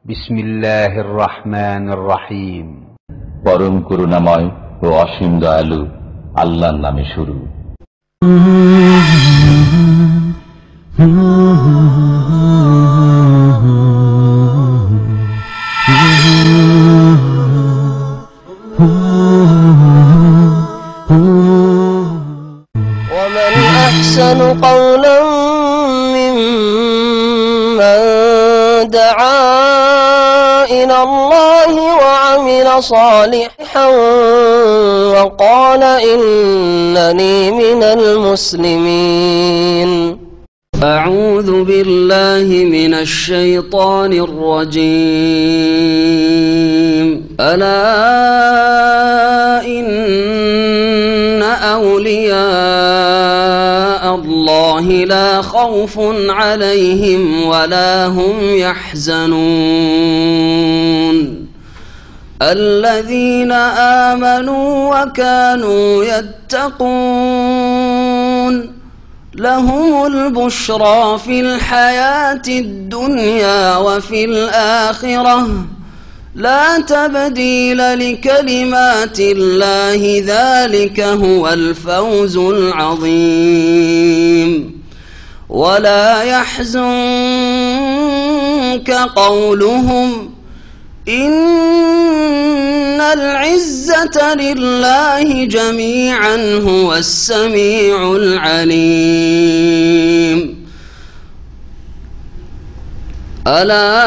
বিসমিল্লাহির রহমানির রহিম। পরম করুণাময় ও অসীম দয়ালু আল্লাহর নামে শুরু। ومن أحسن قولا ممن دعا إلى الله وعمل صالحا وقال إنني من المسلمين. أعوذ بالله من الشيطان الرجيم. ألا إن أولياء الله لا خوف عليهم ولا هم يحزنون الذين آمنوا وكانوا يتقون لهم البشرى في الحياة الدنيا وفي الآخرة لا تبديل لكلمات الله ذلك هو الفوز العظيم. ولا يحزنك قولهم إن العزة لله جميعا هو السميع العليم. ألا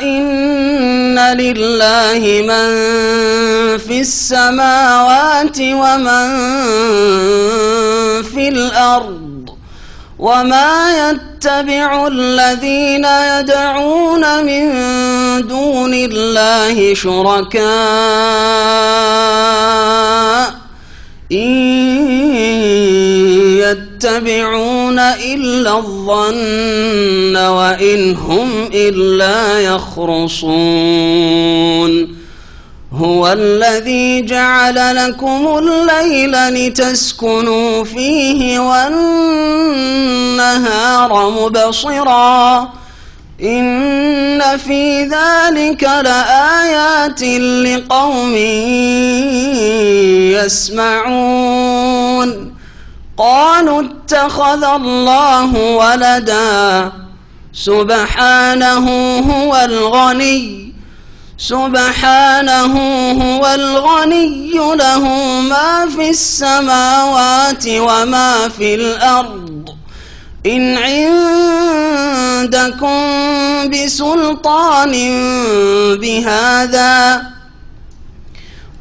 إن لله من في السماوات ومن في الأرض وما يتبع الذين يدعون من دون الله شركاء إن يتبعون إلا الظن وإن هم إلا يخرصون. هو الذي جعل لكم الليل لتسكنوا فيه والنهار مبصرا إن في ذلك لآيات لقوم يسمعون. قالوا اتخذ الله ولدا سبحانه هو الغني له ما في السماوات وما في الأرض إن عندكم بسلطان بهذا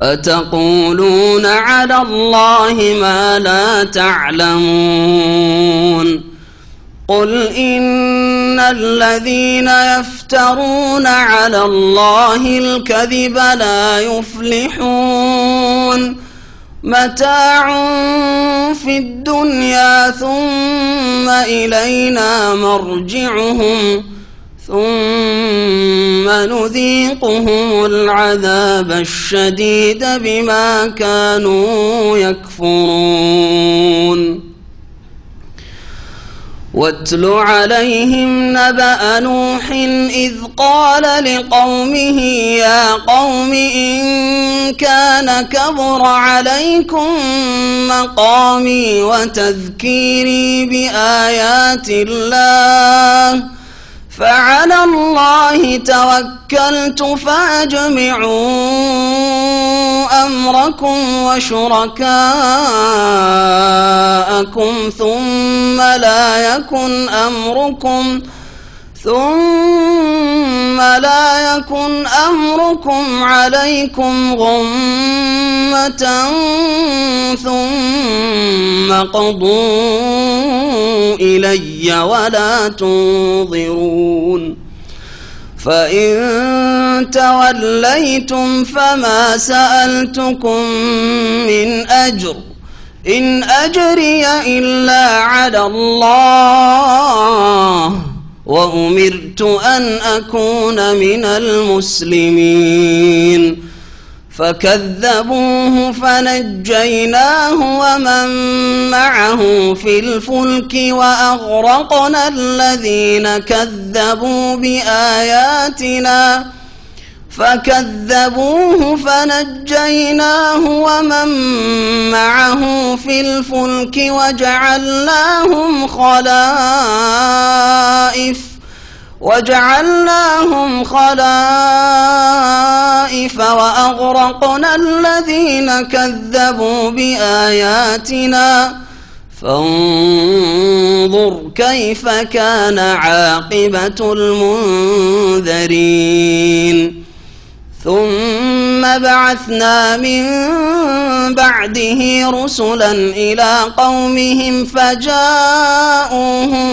أتقولون على الله ما لا تعلمون. قل إن الذين يفترون على الله الكذب لا يفلحون. متاع في الدنيا ثم إلينا مرجعهم ثم نذيقهم العذاب الشديد بما كانوا يكفرون. واتل عليهم نبأ نوح إذ قال لقومه يا قوم إن كان كبر عليكم مقامي وتذكيري بآيات الله فعلى الله توكلت فأجمعوا أمركم وشركاءكم ثم لا يكن أمركم عليكم غمة ثم قضوا إلي ولا تنظرون. فإن توليتم فما سألتكم من أجر إن أجري إلا على الله وأمرت أن أكون من المسلمين. فكذبوه فنجيناه ومن معه في الفلك وأغرقنا الذين كذبوا بآياتنا فكذبوه فنجيناه ومن معه في الفلك وجعلناهم خلائف وأغرقنا الذين كذبوا بآياتنا فانظر كيف كان عاقبة المنذرين ثم بعثنا من بعده رسلا إلى قومهم فجاءوهم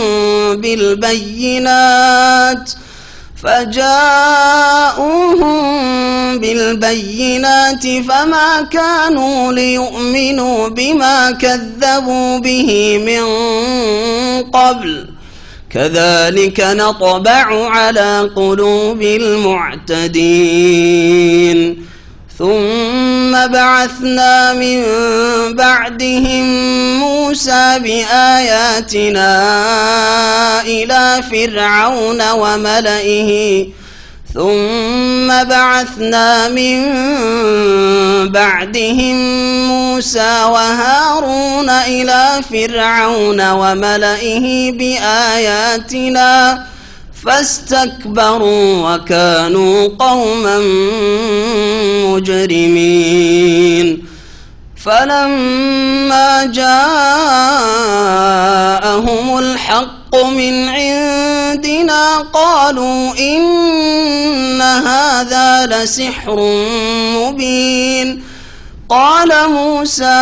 بالبينات فما كانوا ليؤمنوا بما كذبوا به من قبل كذلك نطبع على قلوب المعتدين ثم بعثنا من بعدهم موسى بآياتنا إلى فرعون وملئه ثم بعثنا من بعدهم موسى وهارون إلى فرعون وملئه بآياتنا فاستكبروا وكانوا قوما مجرمين فلما جاءهم الحق من عندنا قالوا إن هذا لسحر مبين قال موسى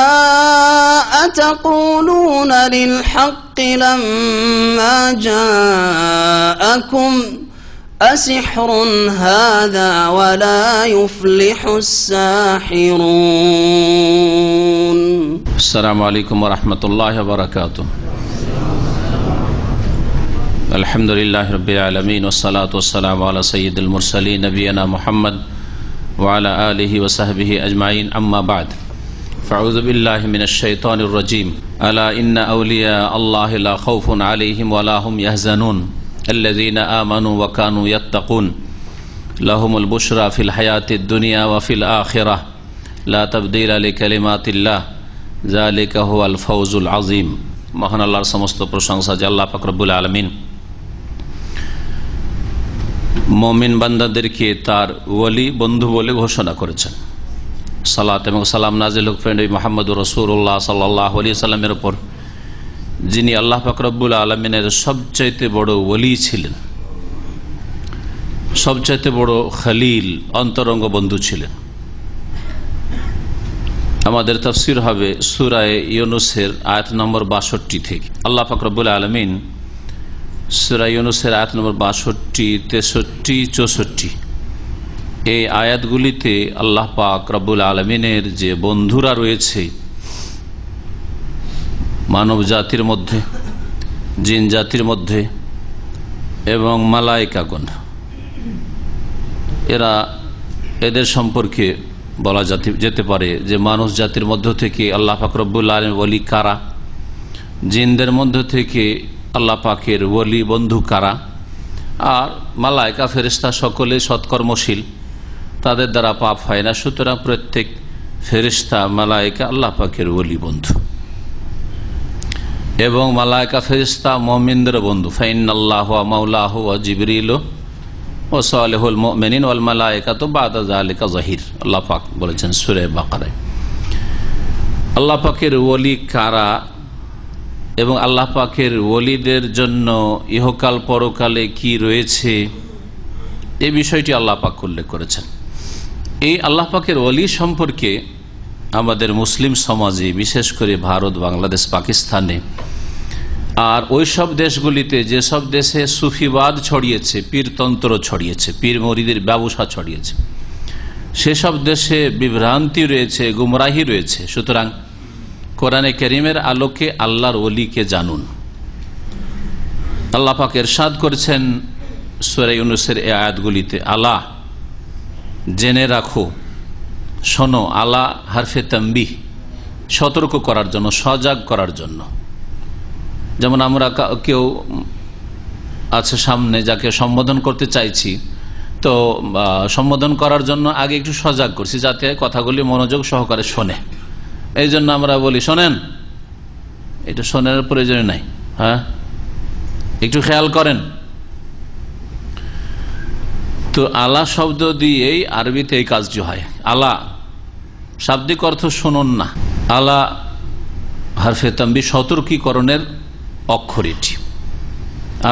أتقولون للحق لما جاءكم أسحر هذا ولا يفلح الساحرون. السلام عليكم ورحمة الله وبركاته. الحمد لله رب العالمين والصلاة والسلام على سيد المرسلين نبينا محمد وعلى آله وصحبه أجمعين أما بعد فأعوذ بالله من الشيطان الرجيم ألا إن أولياء الله لا خوف عليهم ولا هم يحزنون الذين آمنوا وكانوا يتقون لهم البشرى في الحياة الدنيا وفي الآخرة لا تبديل لكلمات الله ذلك هو الفوز العظيم. মহান আল্লাহর সমস্ত প্রশংসা যে আল্লাহ পাক রব্বুল আলামিন মুমিন বান্দাদেরকে তার ওলি বন্ধু বলে ঘোষণা করেছেন। সালাত এবং সালাম নাজিল হোক নবী মুহাম্মদুর রাসূলুল্লাহ সাল্লাল্লাহু আলাইহি সাল্লামের উপর, যিনি আল্লাহ পাক রব্বুল আলামিনের সবচাইতে বড় ওলি ছিলেন, সবচাইতে বড় খলিল অন্তরঙ্গ বন্ধু ছিলেন। আমাদের তাফসীর হবে সূরা ইউনূসের আয়াত নম্বর ৬২ থেকে। আল্লাহ পাক রব্বুল আলামিন সূরা ইউনূসের আয়াত নম্বর ৬২, ৬৩, ৬৪ এই আয়াতগুলিতে আল্লাহ পাক রব্বুল আলামিনের যে বন্ধুরা রয়েছে মানব জাতির মধ্যে, জিন জাতির মধ্যে এবং মালায়েকাগণ, এদের সম্পর্কে বলা যেতে পারে যে মানুষ জাতির মধ্য থেকে আল্লাহ পাক রব্বুল আলামিনের ওলি কারা, জিনদের মধ্য থেকে আল্লাহ পাকের ওলি বন্ধু কারা, আর মালায়েকা ফেরেশতা সকলে সৎকর্মশীল, তাদের দ্বারা পাপ হয় না। সুতরাং প্রত্যেক ফেরেশতা মালায়েকা আল্লাহ পাকের ওলি বন্ধু এবং মালায়েকা ফেরেশতা মুমিনদের বন্ধু। ফাইনাল্লাহু ওয়া মাওলাহু ওয়া জিবরিল ওয়া সালিহুল মুমিনিন ওয়াল মালায়েকাতু বাদা যালিকা যাহির। আল্লাহ পাক বলেছেন সূরা বাকারায়। আল্লাহ পাকের ওলি কারা এবং আল্লাহ পাকের ওলিদের জন্য ইহকাল পরকালে কি রয়েছে এই বিষয়টি আল্লাহ পাক উল্লেখ করেছেন। এই আল্লাহ পাকের ওলি সম্পর্কে আমাদের মুসলিম সমাজে, বিশেষ করে ভারত, বাংলাদেশ, পাকিস্তানে আর ওই সব দেশগুলিতে, যেসব দেশে সুফিবাদ ছড়িয়েছে, পীরতন্ত্র ছড়িয়েছে, পীর মরিদের ব্যবসা ছড়িয়েছে, সেসব দেশে বিভ্রান্তি রয়েছে, গুমরাহি রয়েছে। সুতরাং কোরআনে কারীমের আলোকে আল্লাহর ওলিকে জানুন। আল্লাহ পাক ইরশাদ করেছেন সূরা ইউনূসের এই আয়াতগুলিতে, আলা জেনে রাখো, শোনো, আলা হারফে তাম্বিহ, সতর্ক করার জন্য, সজাগ করার জন্য। যেমন আমরা কেউ আছে সামনে, যাকে সম্বোধন করতে চাইছি, তো সম্বোধন করার জন্য আগে একটু সজাগ করছি যাতে কথাগুলি মনোযোগ সহকারে শোনে। এই জন্য আমরা বলি শোনেন, এটা শোনার প্রয়োজন নাই, হ্যাঁ একটু খেয়াল করেন। তো আলা শব্দ দিয়েই আরবিতে এই কাজটি হয়। আলা শাব্দিক অর্থ শুনুন না, আলা হারফে তাম্বিহ সতর্কীকরণের অক্ষর এটি।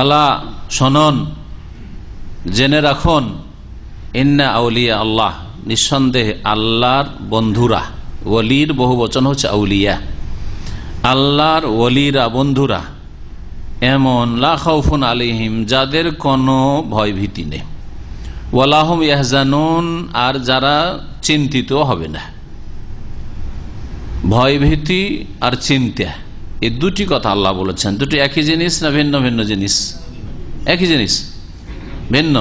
আলা শোনন, জেনে রাখুন, ইন্না আউলিয়া আল্লাহ, নিঃসন্দেহে আল্লাহর বন্ধুরা, ওলির বহু বচন হচ্ছে আউলিয়া, আল্লাহর ওলিরা বন্ধুরা এমন, লা খাউফুন আলাইহিম, যাদের কোনো ভয় ভীতি নেই, ওয়ালা হুম ইয়াহজানুন, আর যারা চিন্তিত হবে না। ভয় ভীতি আর চিন্তা, এই দুটি কথা আল্লাহ বলেছেন। দুটি একই জিনিস না ভিন্ন ভিন্ন জিনিস? একই জিনিস, ভিন্ন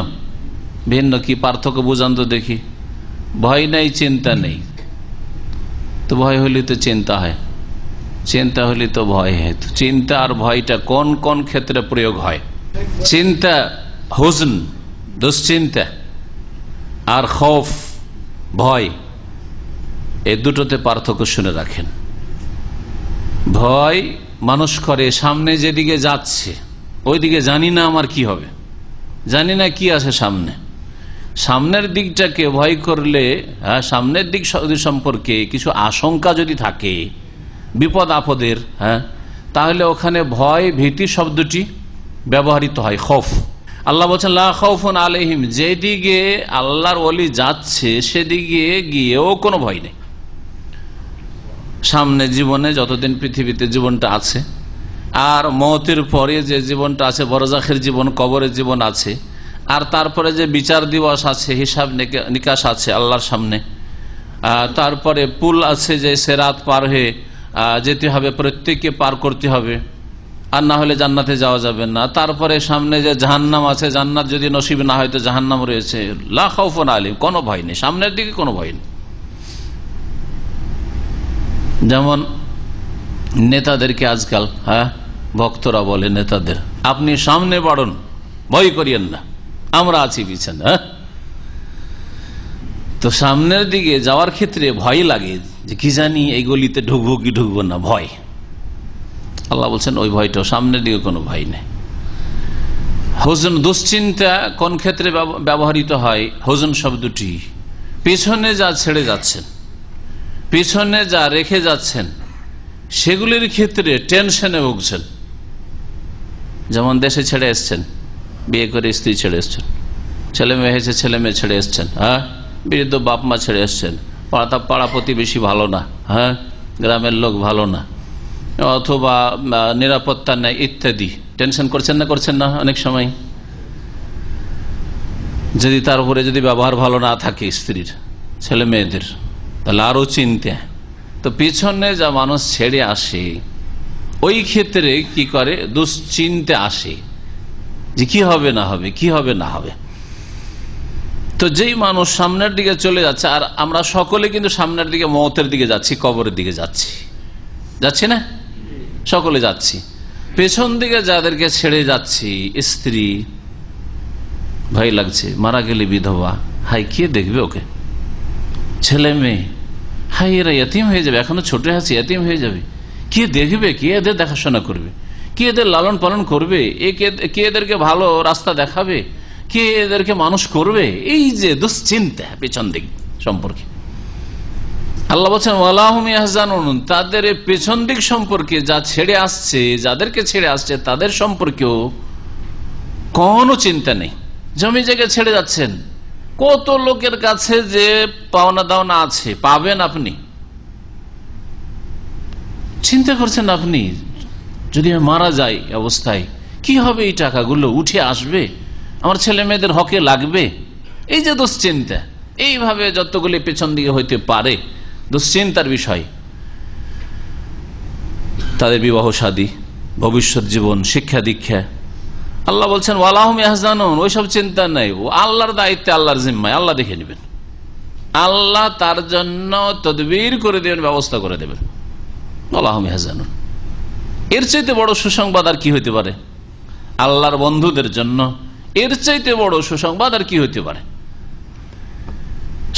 ভিন্ন। কি পার্থক্য বুঝান তো দেখি। ভয় নেই, চিন্তা নেই, তো ভয় হলে তো চিন্তা হয়, চিন্তা হলে তো ভয় হয়। তো চিন্তা আর ভয়টা কোন কোন ক্ষেত্রে প্রয়োগ হয়? চিন্তা, হুজন, দুশ্চিন্তা, আর খৌফ, ভয়, এই দুটোতে পার্থক্য শুনে রাখেন। ভয় মানুষ করে সামনে যেদিকে যাচ্ছে ওইদিকে জানি না আমার কি হবে, জানি না কি আছে সামনে। সামনের দিকটাকে ভয় করলে, সামনের দিক সম্পর্কে কিছু আশঙ্কা যদি থাকে বিপদ আপদের, তাহলে ওখানে ভয় ভীতি শব্দটি ব্যবহৃত হয়, খৌফ। আল্লাহ বলছেন লা খাউফুন আলাইহিম, যেদিকে আল্লাহর ওলি যাচ্ছে সেদিকে গিয়েও কোনো ভয় নেই। সামনে জীবনে যতদিন পৃথিবীতে জীবনটা আছে, আর মওতের পরে যে জীবনটা আছে, বরজাখের জীবন, কবরের জীবন আছে, আর তারপরে যে বিচার দিবস আছে, হিসাব নিকাশ আছে আল্লাহর সামনে, তারপরে পুল আছে যে সেরাত পার হয়ে যেতে হবে, প্রত্যেককে পার করতে হবে, আর না হলে জান্নাতে যাওয়া যাবে না। তারপরে সামনে যে জাহান্নাম আছে, জান্নাত যদি নসিব না হয় তো জাহান্নাম রয়েছে। লা খাউফুন আলাইহিম, কোনো ভয় নেই, সামনের দিকে কোনো ভয় নেই। যেমন নেতাদেরকে আজকাল ভক্তরা বলে নেতাদের, আপনি সামনে বাড়ুন, ভয় করিয়েন না, আমরা আছি পিছনে। তো সামনের দিকে যাওয়ার ক্ষেত্রে ভয় লাগে যে কি জানি এই গলিতে ঢুকবো কি ঢুকবো না, ভয়। আল্লাহ বলছেন ওই ভয়টাও, সামনের দিকে কোনো ভয় নেই। হুজন, দুশ্চিন্তা কোন ক্ষেত্রে ব্যবহৃত হয়? হুজন শব্দটি পিছনে যা ছেড়ে যাচ্ছেন, পিছনে যা রেখে যাচ্ছেন সেগুলির ক্ষেত্রে টেনশনে ভুগছেন। যেমন দেশে ছেড়ে এসছেন, বিয়ে করে স্ত্রী ছেড়ে এসছেন, ছেলে মেয়ে হয়েছে, ছেলে মেয়ে ছেড়ে এসছেন, বৃদ্ধ বাপ মা ছেড়ে এসছেন, পাড়া প্রতিবেশী ভালো না, গ্রামের লোক ভালো না, অথবা নিরাপত্তা নেই ইত্যাদি। টেনশন করছেন না? করছেন না? অনেক সময় যদি তার উপরে যদি ব্যবহার ভালো না থাকে স্ত্রীর, ছেলে মেয়েদের, তাহলে আরো চিন্তা। তো পিছনে যা মানুষ ছেড়ে আসে ওই ক্ষেত্রে কি করে? দুশ্চিন্তা আসে যে কি হবে না হবে, কি হবে না হবে। তো যেই মানুষ সামনের দিকে চলে যাচ্ছে, আর আমরা সকলে কিন্তু সামনের দিকে মওতের দিকে যাচ্ছি, কবরের দিকে যাচ্ছি না? সকলে যাচ্ছি। পেছন দিকে যাদেরকে ছেড়ে যাচ্ছি, স্ত্রী, ভয় লাগছে, মারা গেলে বিধবা, হাই কে দেখবে ওকে, ছেলে মেয়ে, হাই এরা এতিম হয়ে যাবে, এখনো ছোট আছে, এতিম হয়ে যাবে, কে দেখবে, কে এদের দেখাশোনা করবে, কে এদের লালন পালন করবে, কে এদেরকে ভালো রাস্তা দেখাবে, কে এদেরকে মানুষ করবে। এই যে দুশ্চিন্তা পেছন দিক সম্পর্কে আল্লাহ বলছেন ওয়ালা হুম ইয়াহজানুন, তাদের পেছন দিক সম্পর্কে যা ছেড়ে আসছে, যাদেরকে ছেড়ে আসছে তাদের সম্পর্কেও কোনো চিন্তা নেই। জমি জায়গা ছেড়ে যাচ্ছেন, কত লোকের কাছে যে পাওনা দাওনা আছে, পাবেন আপনি, চিন্তা করছেন আপনি যদি মারা যায় অবস্থায় কি হবে, এই টাকাগুলো উঠে আসবে, আমার ছেলে মেয়েদের হকে লাগবে। এই যে দুশ্চিন্তা, এইভাবে যতগুলি পেছন দিকে হইতে পারে দুশ্চিন্তার বিষয়, তাদের বিবাহ শাদী, ভবিষ্যৎ জীবন, শিক্ষা দীক্ষা, আল্লাহ বলছেন ওয়ালা হুম ইয়াহজানুন, ওইসব চিন্তা নাই, ও আল্লাহর দায়িত্বে, আল্লাহর জিম্মায়, আল্লাহ দেখে নেবেন। আল্লাহ তার জন্য তদবির করে দেবেন, ব্যবস্থা করে দেবেন। আল্লাহ হাজানুন। এর চাইতে বড় সুসংবাদ আর কি হইতে পারে আল্লাহর বন্ধুদের জন্য? এর চাইতে বড় সুসংবাদ আর কি হইতে পারে?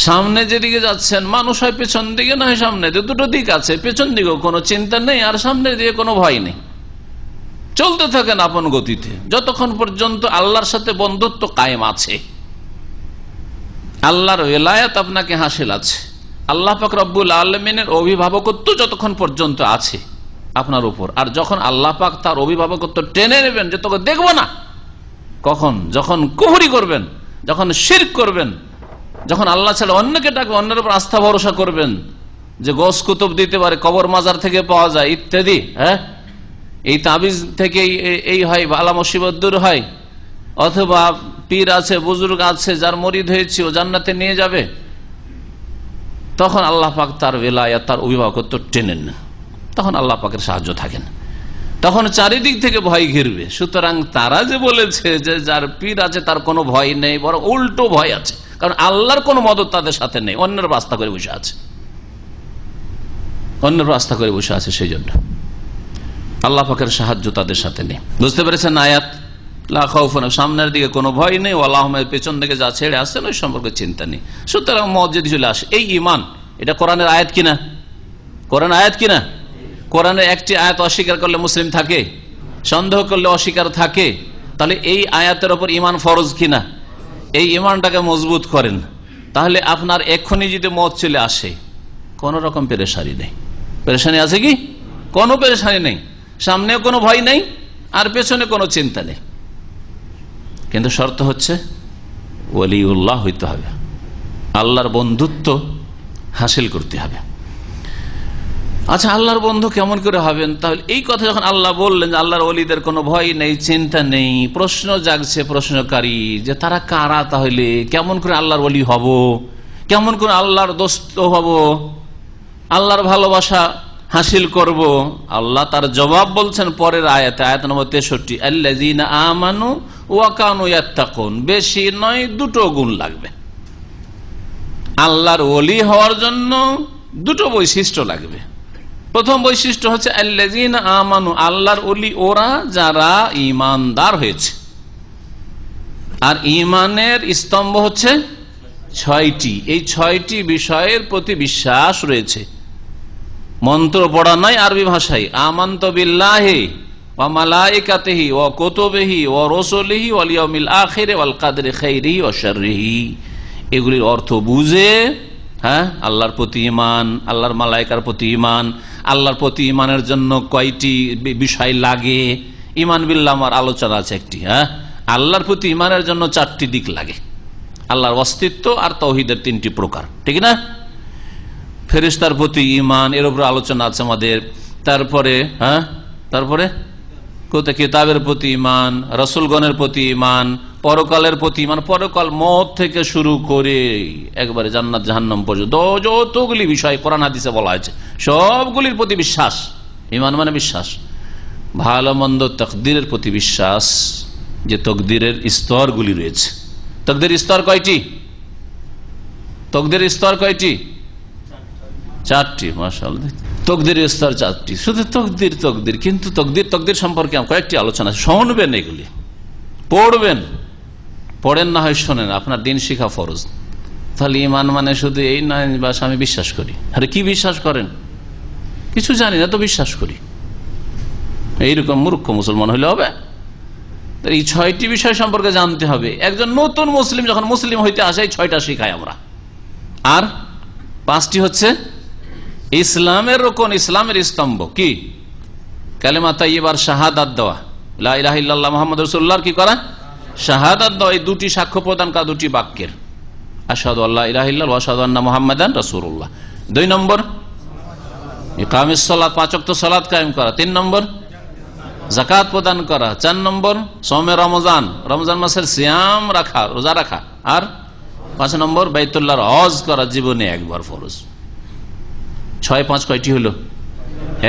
সামনে যেদিকে যাচ্ছেন, মানুষ হয় পেছন দিকে না হয় সামনে, দুটো দিক আছে, পেছন দিকেও কোনো চিন্তা নেই আর সামনের দিকে কোনো ভয় নেই। চলতে থাকেন আপন গতিতে, যতক্ষণ পর্যন্ত আল্লাহর সাথে বন্ধুত্ব কায়েম আছে, আল্লাহর ওয়ালায়াত আপনাকে হাসিল আছে, আল্লাহ পাক রব্বুল আলামিনের অভিভাবকত্ব যতক্ষণ পর্যন্ত আছে আপনার উপর। আর যখন আল্লাহ পাক তার অভিভাবকত্ব টেনে নেবেন যে তোকে দেখবো না, কখন? যখন কুফরি করবেন, যখন শিরক করবেন, যখন আল্লাহ ছাড়া অন্যকে ডাকবেন, অন্যের উপর আস্থা ভরসা করবেন যে গোস কুতুব দিতে পারে, কবর মাজার থেকে পাওয়া যায় ইত্যাদি, হ্যাঁ, এই তাবিজ থেকে এই হয়, বালা মুসিবত দূর হয়, অথবা পীর আছে, বুজুর্গ আছে, যার মরিদ হয়েছে ও জান্নাতে নিয়ে যাবে, তখন আল্লাহ পাক তার ওয়ালায়াত, তার অভিভাবকত্ব টেনেন না, তখন আল্লাহ পাকের সাহায্য থাকেন, তখন চারিদিক থেকে ভয় ঘিরবে। সুতরাং তারা যে বলেছে যে যার পীর আছে তার কোনো ভয় নেই, বরং উল্টো ভয় আছে, কারণ আল্লাহর কোনো মদত তাদের সাথে নেই, অন্যের আস্থা করে বসে আছে, অন্যের আস্থা করে বসে আছে, সেই জন্য আল্লাহ পাকের সাহায্য তাদের সাথে নেই। বুঝতে পেরেছেন আয়াত? লা খাউফুন, সামনের দিকে কোনো ভয় নেই, ওয়ালা হুম, পেছন দিকে যা ছেড়ে আসছেন ওই সম্পর্কে চিন্তা নেই। সুতরাং মত যদি চলে আসে, এই ঈমান, এটা কোরআনের আয়াত কিনা? কোরআন আয়াত কিনা? কোরআনের একটি আয়াত অস্বীকার করলে মুসলিম থাকে, সন্দেহ করলে অস্বীকার থাকে, তাহলে এই আয়াতের উপর ঈমান ফরজ কিনা? এই ঈমানটাকে মজবুত করেন, তাহলে আপনার এক্ষুনি যদি মত চলে আসে, কোন রকম পেরেশানি নেই। পেরেশানি আছে কি? কোনো পেরেশানি নেই, সামনেও কোনো ভয় নেই আর পেছনে কোনো চিন্তা নেই। কিন্তু শর্ত হচ্ছে ওয়ালিউল্লাহ হইতে হবে, আল্লাহর বন্ধুত্ব হাসিল করতে হবে। আচ্ছা, আল্লাহর বন্ধু কেমন করে হবেন? তাহলে এই কথা যখন আল্লাহ বললেন যে আল্লাহর ওলিদের কোনো ভয় নেই, চিন্তা নেই, প্রশ্ন জাগছে প্রশ্নকারী যে তারা কারা, তাহলে কেমন করে আল্লাহর ওলি হব, কেমন করে আল্লাহর দোস্ত হব, আল্লাহর ভালোবাসা হাসিল করব? আল্লাহ তার জবাব বলছেন পরের আয়াতে, আয়াত নম্বর 63, আল্লাযীনা আমানু ওয়া কানু ইয়াত্তাকুন। বেশি নয়, দুটো গুণ লাগবে। আল্লাহর ওলি হওয়ার জন্য দুটো বৈশিষ্ট্য লাগবে। প্রথম বৈশিষ্ট্য হচ্ছে আল্লাযীনা আমানু, আল্লাহর ওলি ওরা যারা ঈমানদার হয়েছে। আর ঈমানের স্তম্ভ হচ্ছে 6টি। এই 6টি বিষয়ের প্রতি বিশ্বাস রয়েছে। মন্ত্র পড়া নাই, আরবি ভাষায় আমানতু বিল্লাহি ওয়া মালাইকাতিহি ওয়া কুতুবিহি ওয়া রাসূলিহি ওয়াল ইয়াউমিল আখির ওয়াল কদরি খাইরিহি ওয়া শাররিহি। এগুলির অর্থ বুঝে, হ্যাঁ, আল্লাহর প্রতি ঈমান, আল্লাহর মালাইকার প্রতি ঈমান, আল্লাহর প্রতি ঈমানের জন্য কয়টি বিষয় লাগে। ঈমান বিল্লাহ আমার আলোচনা আছে একটি, হ্যাঁ, আল্লাহর প্রতি ঈমানের জন্য 4টি দিক লাগে। আল্লাহর অস্তিত্ব আর তাওহীদের 3টি প্রকার, ঠিক না? ফেরেশতার প্রতি ঈমান, এর উপর আলোচনা আছে আমাদের। তারপরে, হ্যাঁ, তারপরে কোথায় কিতাবের প্রতি ঈমান, রাসূলগণের প্রতি ঈমান, পরকালের প্রতি ঈমান। পরকাল মওত থেকে শুরু করে একবারে জান্নাত জাহান্নাম পর্যন্ত যতগুলি বিষয় কোরআন হাদিসে বলা হয়েছে, সবগুলির প্রতি বিশ্বাস। ঈমান মানে বিশ্বাস। ভালো মন্দ তাকদীরের প্রতি বিশ্বাস, যে তাকদীরের স্তরগুলি রয়েছে। তাকদীরের স্তর কয়টি? তাকদীরের স্তর কয়টি? 4টি। মাশাআল্লাহ, তাকদীরের স্তর 4টি। শুধু তাকদীর তাকদীর, কিন্তু তাকদীর সম্পর্কে কয়েকটি আলোচনা। শুনবেন, এগুলি পড়বেন, পড়েন না হয় শোনেন, আপনার দিন শিখা ফরজ। তাহলে ঈমান মানে শুধু এই নয় বাস আমি বিশ্বাস করি। আরে কি বিশ্বাস করেন? কিছু জানি না তো বিশ্বাস করি, এইরকম মূর্খ মুসলমান হইলে হবে? এই 6টি বিষয় সম্পর্কে জানতে হবে। একজন নতুন মুসলিম যখন মুসলিম হইতে আসে, এই 6টা শিখাই আমরা। আর 5টি হচ্ছে ইসলামের রকম, ইসলামের স্তম্ভ। কি? কালেমা তাইয়্যিবার শাহাদাত দেওয়া, লা ইলাহা ইল্লাল্লাহ মুহাম্মাদুর রাসূলুল্লাহর কি করা? শাহাদাত দেওয়া। এই 2টি সাক্ষ্য প্রদান করা, 2টি বাক্যের, আশহাদু আল্লা ইলাহা ইল্লাল্লাহ ওয়া আশহাদু আন্না মুহাম্মাদান রাসূলুল্লাহ। 2 নম্বর ইকামিস সালাত, 5 ওয়াক্ত সালাত কায়েম করা। 3 নম্বর যাকাত প্রদান করা। 4 নম্বর সওমে রমজান, রমজান মাসের সিয়াম রাখা, রোজা রাখা। আর 5 নম্বর বাইতুল্লাহর হজ করা, জীবনে একবার ফরজ। 6 5 কয়টি হলো?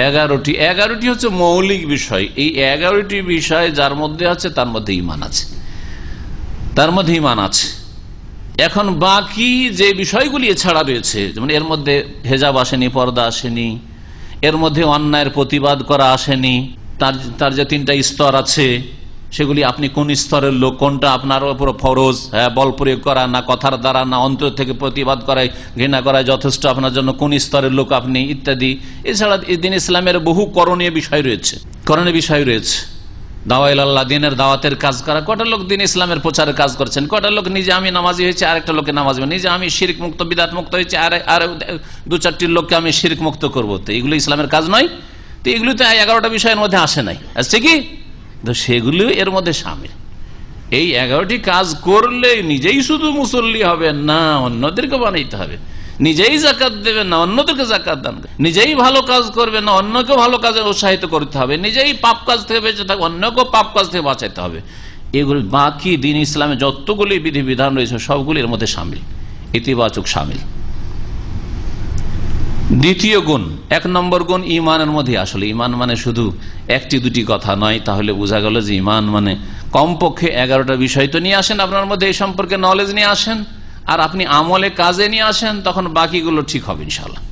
11টি। 11টি হচ্ছে মৌলিক বিষয়। এই 11টি বিষয় যার মধ্যে আছে তার মধ্যে ঈমান আছে, তার মধ্যে ঈমান আছে। এখন বাকি যে বিষয়গুলি এছাড়া রয়েছে, যেমন এর মধ্যে হেজাব আসেনি, পর্দা আসেনি, এর মধ্যে অন্যায়ের প্রতিবাদ করা আসেনি, তার যে 3টা স্তর আছে সেগুলি আপনি কোন স্তরের লোক, কোনটা আপনার উপর ফরজ, বল প্রয়োগ করা না কথার দ্বারা না অন্তর থেকে প্রতিবাদ করায় ঘৃণা করায় যথেষ্ট আপনার জন্য, কোন স্তরের লোক আপনি ইত্যাদি। এছাড়া দিন ইসলামের বহু করণীয় বিষয় রয়েছে। দাওয়াইল আল্লাহ, দিনের দাওয়াতের কাজ করা। কটা লোক দিন ইসলামের প্রচারের কাজ করছেন, কটা লোক নিজে আমি নামাজি হয়েছে আরেকটা লোকে নামাজি, নিজে আমি শিরক মুক্ত বিদাত মুক্ত হয়েছে আর 2-4টি লোককে আমি শিরক মুক্ত করবো। তো এগুলো ইসলামের কাজ নয়? তো এগুলো তো 11টা বিষয়ের মধ্যে আসে নাই, আসছে কি? তো সেগুলো এর মধ্যে শামিল। এই 11টি কাজ করলে নিজেই শুধু মুসল্লি হবে না, অন্যদেরকে বানাইতে হবে। নিজেই জাকাত দেবেন না, অন্যদেরকে জাকাত দান, নিজেই ভালো কাজ করবেন না, অন্যকে ভালো কাজে উৎসাহিত করতে হবে, নিজেই পাপ কাজ থেকে বেঁচে থাকবে, অন্যকে পাপ কাজ থেকে বাঁচাইতে হবে। এগুলি বাকি দিন ইসলামে যতগুলি বিধিবিধান রয়েছে সবগুলি এর মধ্যে শামিল, ইতিবাচক শামিল। দ্বিতীয় গুণ, 1 নম্বর গুণ ইমানের মধ্যে। আসলে ইমান মানে শুধু 1-2টি কথা নয়, তাহলে বোঝা গেল যে ইমান মানে কমপক্ষে 11টা বিষয় তো নিয়ে আসেন আপনার মধ্যে, এই সম্পর্কে নলেজ নিয়ে আসেন, আর আপনি আমলে কাজে নিয়ে আসেন, তখন বাকিগুলো ঠিক হবে ইনশাআল্লাহ।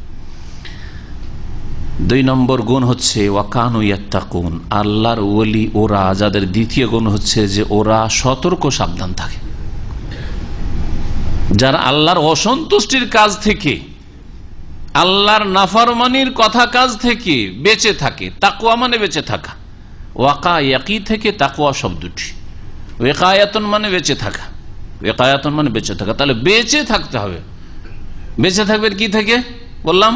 2 নম্বর গুণ হচ্ছে ওয়াকানু ইয়াত্তাকুন, আল্লাহর ওলি ওরা, যাদের দ্বিতীয় গুণ হচ্ছে যে ওরা সতর্ক সাবধান থাকে, যারা আল্লাহর অসন্তুষ্টির কাজ থেকে, আল্লাহর নাফরমানির কথা কাজ থেকে বেঁচে থাকে। তাকওয়া মানে বেঁচে থাকা, ওয়াকায়াকি থেকে তাকওয়া শব্দটি, ওয়াকায়াতুন মানে বেঁচে থাকা, ওয়াকায়াতুন মানে বেঁচে থাকা। তাহলে বেঁচে থাকতে হবে। বেঁচে থাকবেন কি থেকে বললাম?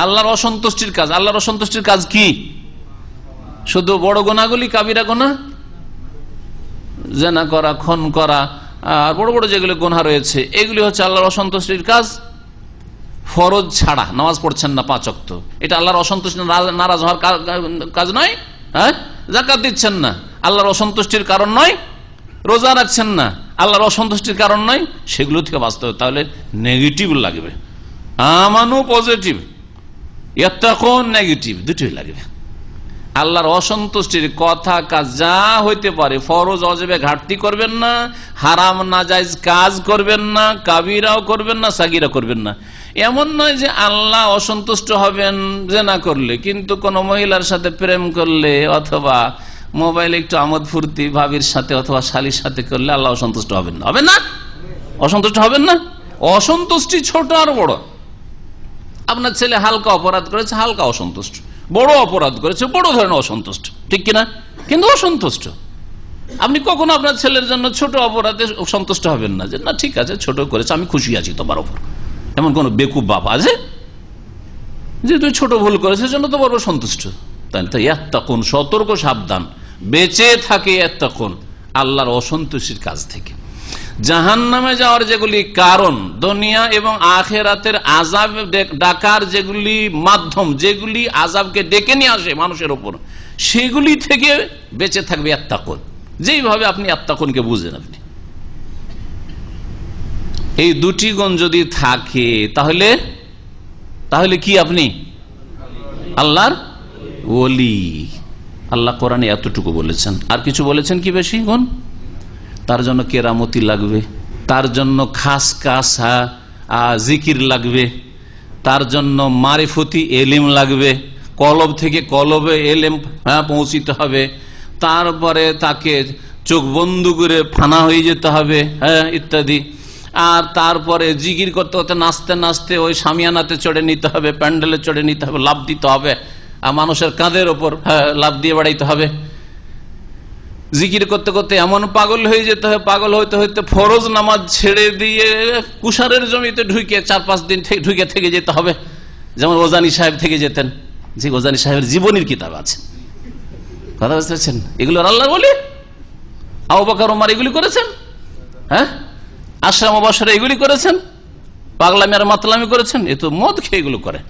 আল্লাহর অসন্তুষ্টির কাজ। আল্লাহর অসন্তুষ্টির কাজ কি? শুধু বড় গুনাহগুলি, কাবিরা গুনাহ, জিনা করা, খুন করা, আর বড় বড় যেগুলো গুনাহ রয়েছে এগুলি হচ্ছে আল্লাহর অসন্তুষ্টির কাজ। ফরজ ছাড়া নামাজ পড়ছেন না 5 ওয়াক্ত, এটা আল্লাহর অসন্তুষ্টি নারাজ হওয়ার কাজ নয়। যাকাত দিচ্ছেন না, আল্লাহর অসন্তুষ্টির কারণ নয়। রোজা রাখছেন না, আল্লাহর অসন্তুষ্টির কারণ নয়। সেগুলো থেকে বাঁচতে হবে। তাহলে নেগেটিভ লাগবে, আমানু পজিটিভ, ইয়াত্তাকুন নেগেটিভ, দুটোই লাগবে। আল্লাহর অসন্তুষ্টির কথা কাজ যা হইতে পারে, ফরজ ওয়াজিবে ঘাটতি করবেন না, হারাম নাজায়েজ কাজ করবেন না, কাবিরাও করবেন না, সাগীরা করবেন না। এমন নয় যে আল্লাহ অসন্তুষ্ট হবেন জিনা করলে, কিন্তু কোন মহিলার সাথে প্রেম করলে অথবা মোবাইলে একটু আমোদ ফুর্তি ভাবির সাথে অথবা শালীর সাথে করলে আল্লাহ অসন্তুষ্ট হবেন না। হবেন না? অসন্তুষ্ট হবেন না? অসন্তুষ্টি ছোট আর বড়। আপনার ছেলে হালকা অপরাধ করেছে, হালকা অসন্তুষ্ট। বড় অপরাধ করেছে, বড় ধরনের অসন্তুষ্ট, ঠিক কিনা? কিন্তু অসন্তুষ্ট। আপনি কখনো আপনার ছেলের জন্য ছোট অপরাধে সন্তুষ্ট হবেন না, যে না ঠিক আছে ছোট করেছে, আমি খুশি আছি তোমার ওপর। এমন কোন বেকুব বাপ আছে যে তুই ছোট ভুল করেছে জন্য তো বড় সন্তুষ্ট? তাই ইয়াত্তাকুন, সতর্ক সাবধান, বেঁচে থাকে ইয়াত্তাকুন আল্লাহর অসন্তুষ্টির কাজ থেকে। জাহান্নামে যাওয়ার যেগুলি কারণ, দুনিয়া এবং আখিরাতের আযাব ডাকার যেগুলি মাধ্যম, যেগুলি আযাবকে ডেকে নিয়ে আসে মানুষের উপর, সেগুলি থেকে বেঁচে থাকবে ইয়াত্তাকুন। যেইভাবে আপনি ইয়াত্তাকুনকে বুঝেন, আপনি এই 2টি গুণ যদি থাকে তাহলে কি আপনি আল্লাহর ওলি। আল্লাহ কোরআনে এতটুকু বলেছেন, আর কিছু বলেছেন কি বেশি গুণ? তার জন্য কেরামতি লাগবে, তার জন্য খাস খাস জিকির লাগবে, তার জন্য মারিফতি এলিম লাগবে, কলব থেকে কলবে এলিম পৌঁছিতে হবে, তারপরে তাকে চোখ বন্ধ করে ফানা হয়ে যেতে হবে, ইত্যাদি। আর তারপরে জিকির করতে করতে নাচতে নাচতে ওই শামিয়ানাতে চড়ে নিতে হবে, প্যান্ডেলে চড়ে নিতে হবে, লাফ দিতে হবে, আর মানুষের কাঁধের ওপর লাফ দিয়ে বেড়াইতে হবে। জিকির করতে করতে এমন পাগল হয়ে যেতে হবে, পাগল হইতে হইতে ফরজ নামাজ ছেড়ে দিয়ে কুষারের জমিতে ঢুকে 4-5 দিন ঢুকে থেকে যেতে হবে, যেমন ওজানি সাহেব থেকে যেতেন। যে ওজানি সাহেবের জীবনীর কিতাব আছে, কথা বুঝতে পারছেন? এগুলো আল্লাহ বলি। আবু বকর ওমর এগুলি করেছেন, আশরা মুবাশশিরা এগুলি করেছেন, পাগলামি আর মাতলামি করেছেন। এ তো মদ খেয়ে এগুলো করে,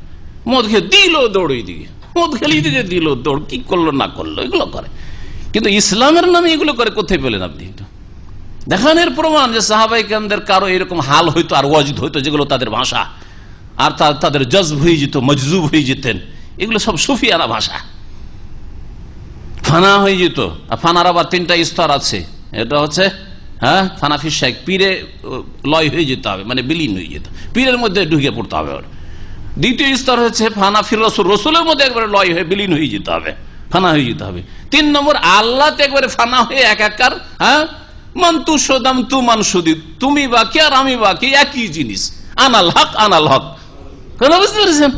মদ খেয়ে দিল দৌড়, দিকে মদ খেলি দিকে দিল দৌড়, কি করলো না করলো এগুলো করে। কিন্তু ইসলামের নামে এগুলো করে কোথায় পেলেন আপনি? দেখানের প্রমাণ যে সাহাবায়ে কেরামদের কারো এরকম হাল হইতো আর ওয়াজিদ হইতো, যেগুলো তাদের ভাষা, আর তাদের জজব হয়ে যেত, মজজুব হয়ে যেতেন। এগুলো সব সুফিয়ানা ভাষা, ফানা হয়ে যেত। আর ফানার আবার 3টা স্তর আছে। এটা হচ্ছে হ্যাঁ, ফানাফি শেখ পীরে লয় হয়ে যেতে হবে, মানে বিলীন হয়ে যেতে, পীরের মধ্যে ঢুকে পড়তে হবে। দ্বিতীয় স্তর হচ্ছে ফানাফির রসুল, রসুলের মধ্যে একবারে লয় হয়ে বিলীন হয়ে যেতে হবে, ফানা হয়ে যেতে হবে। 3 নম্বর আল্লাহতে একবারে ফানা হয়ে একাকার। হ্যাঁ, মান তু সদাম তু মান সুদি, তুমি বাকি আর আমি বাকি, একই জিনিস, আনাল হক আনাল হক। বুঝতে পেরেছেন?